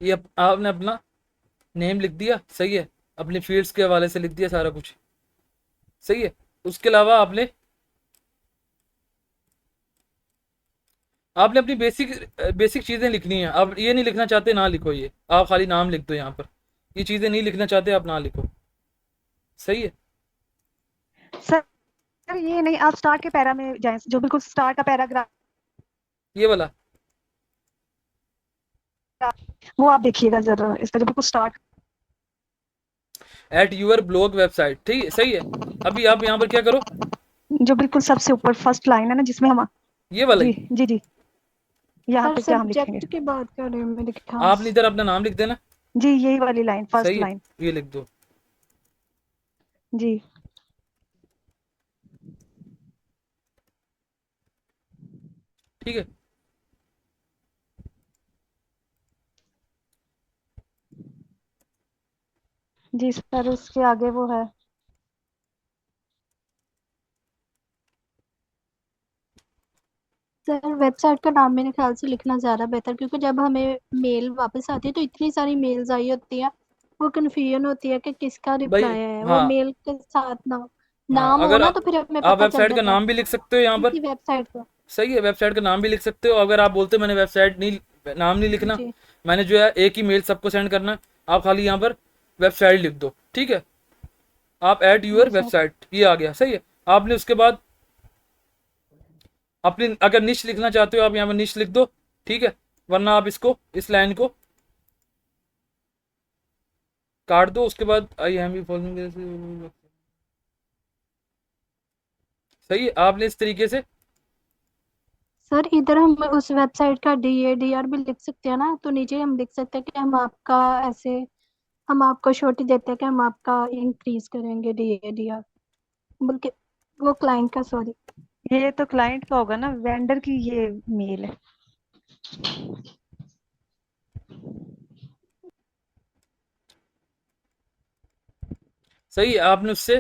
ये आपने अपना नेम लिख दिया, सही है, अपनी फील्ड्स के हवाले से लिख दिया सारा कुछ, सही है। उसके अलावा आपने आपने अपनी बेसिक बेसिक चीज़ें लिखनी है। आप ये नहीं लिखना चाहते ना लिखो, ये आप खाली नाम लिख दो यहाँ पर, ये चीज़ें नहीं लिखना चाहते आप ना लिखो, सही है। सर ये नहीं, आप स्टार्ट के पैरा में जाएं, जो बिल्कुल स्टार्ट का पैराग्राफ, ये वाला वो आप देखिएगा जरा, इसका जो बिल्कुल start, at your blog website, ठीक है, सही है। अभी आप यहाँ पर क्या करो, जो बिल्कुल सबसे ऊपर फर्स्ट लाइन है ना, जिसमें हम, ये वाला जी ही जी जी, यहाँ सर पे क्या हम लिखेंगे? सब्जेक्ट के बाद क्या रहे मेरे आपने इधर अपना नाम लिख देना, जी यही वाली लाइन, फर्स्ट सही है, लाइन, ये लिख दो, जी ठीक है। जी सर, उसके आगे वो है, सर वेबसाइट का नाम मेरे ख्याल से लिखना ज़्यादा बेहतर, क्योंकि जब हमें मेल वापस आती है तो इतनी सारी मेल्स आई होती है, वो कन्फ्यूजन होती है कि किसका भाई रिप्लाई है। वो हाँ, मेल के साथ नाम हाँ, नाम हो अगर ना, तो फिर हमें आप पता चल वेबसाइट का जाता है नाम भी लिख सकते हो यहाँ पर, किसी वेबसाइट का। सही है, वेबसाइट का नाम भी लिख सकते हो। अगर आप बोलते हो मैंने वेबसाइट नहीं, नाम नहीं लिखना, जी मैंने जो है एक ही मेल सबको सेंड करना है, आप खाली यहाँ पर वेबसाइट लिख दो, ठीक है। आप ऐड यूर जी सर। वेबसाइट, ये आ गया, सही है। आपने उसके बाद अपनी अगर निश लिखना चाहते हो आप यहाँ पर निश लिख दो, ठीक है, वरना आप इसको इस लाइन को काट दो। उसके बाद आई एम यू फॉलोइंग, सही है, आपने इस तरीके से, सर इधर हम उस वेबसाइट का DADR भी लिख सकते हैं ना, तो नीचे हम लिख सकते हैं कि हम आपका ऐसे, हम आपको श्योरिटी देते हैं कि हम आपका इंक्रीज करेंगे DADR, बल्कि वो क्लाइंट का, सॉरी। ये तो क्लाइंट का होगा ना, वेंडर की ये मेल है। सही है। आपने उससे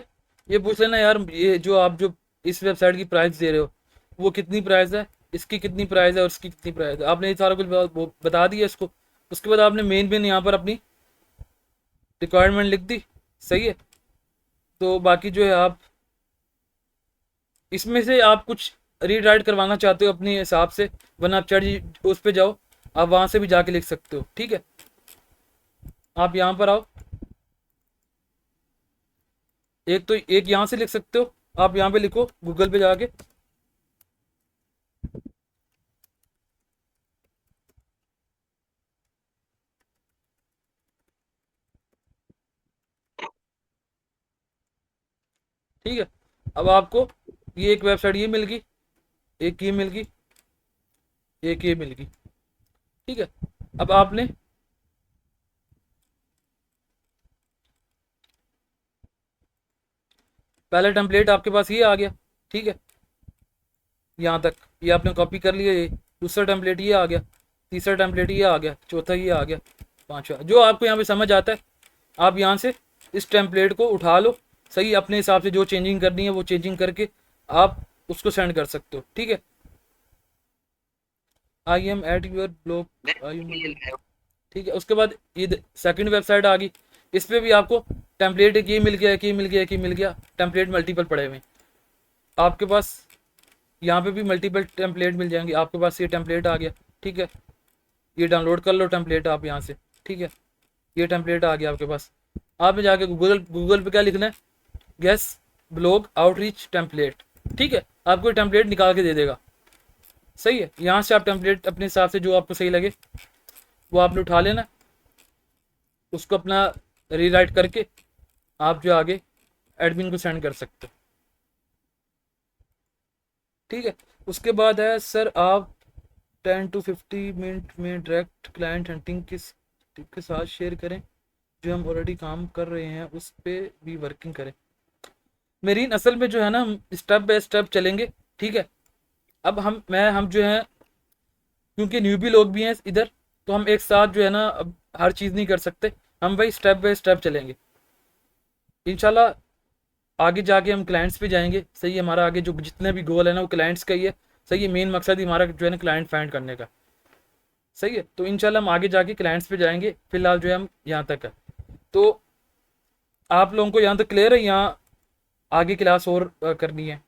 ये पूछ लेना, यार ये जो आप जो इस वेबसाइट की प्राइस दे रहे हो वो कितनी प्राइस है, इसकी कितनी प्राइस है और इसकी कितनी प्राइस है, आपने ये सारा कुछ बता दिया इसको। उसके बाद आपने मेन यहाँ पर अपनी रिक्वायरमेंट लिख दी, सही है। तो बाकी जो है आप इसमें से आप कुछ रीराइट करवाना चाहते हो अपने हिसाब से, वरना आप चैट उस पर जाओ, आप वहाँ से भी जाके लिख सकते हो, ठीक है। आप यहाँ पर आओ, एक तो एक यहाँ से लिख सकते हो, आप यहाँ पे लिखो गूगल पे जाके, ठीक है। अब आपको ये एक वेबसाइट ये मिल गई, एक ये मिल गई, एक ये मिल गई, ठीक है। अब आपने पहला टेम्पलेट आपके पास ये आ गया, ठीक है, यहाँ तक ये आपने कॉपी कर लिया, ये दूसरा टेम्पलेट ये आ गया, तीसरा टेम्पलेट ये आ गया, चौथा ये आ गया, पांचवा, जो आपको यहाँ पे समझ आता है आप यहाँ से इस टेम्पलेट को उठा लो, सही, अपने हिसाब से जो चेंजिंग करनी है वो चेंजिंग करके आप उसको सेंड कर सकते हो, ठीक है। I am at your blog, ठीक है। उसके बाद ये सेकंड वेबसाइट आ गई, इस पर भी आपको टेम्पलेट एक ये मिल गया, एक ये मिल गया, एक ये मिल गया, टेम्पलेट मल्टीपल पड़े हुए हैं आपके पास। यहाँ पे भी मल्टीपल टेम्पलेट मिल जाएंगे आपके पास। ये टेम्पलेट आ गया, ठीक है, ये डाउनलोड कर लो टेम्पलेट आप यहाँ से, ठीक है। ये टेम्पलेट आ गया आपके पास। आप जाके गूगल पे क्या लिखना है, गेस ब्लॉग आउटरीच टेम्पलेट, ठीक है, आपको टेम्पलेट निकाल के दे देगा। सही है, यहाँ से आप टेम्पलेट अपने हिसाब से जो आपको सही लगे वो आपने उठा लेना, उसको अपना रीराइट करके आप जो आगे एडमिन को सेंड कर सकते हो, ठीक है। उसके बाद है सर आप 10 to 50 मिनट में डायरेक्ट क्लाइंट हंटिंग किस के साथ शेयर करें, जो हम ऑलरेडी काम कर रहे हैं उस पर भी वर्किंग करें। मेरीन असल में जो है ना, हम स्टेप बाय स्टेप चलेंगे, ठीक है। अब हम जो है, क्योंकि न्यूबी लोग भी हैं इधर, तो हम एक साथ जो है ना अब हर चीज़ नहीं कर सकते, हम भाई स्टेप बाय स्टेप चलेंगे इंशाल्लाह। आगे जाके हम क्लाइंट्स पे जाएंगे, सही है। हमारा आगे जो जितने भी गोल है ना वो क्लाइंट्स का ही है, सही है। मेन मकसद ही हमारा जो है ना क्लाइंट फाइंड करने का, सही है। तो इंशाल्लाह हम आगे जाके क्लाइंट्स पे जाएंगे, फिलहाल जो है हम यहाँ तक है। तो आप लोगों को यहाँ तक क्लियर है, यहाँ आगे क्लास और करनी है?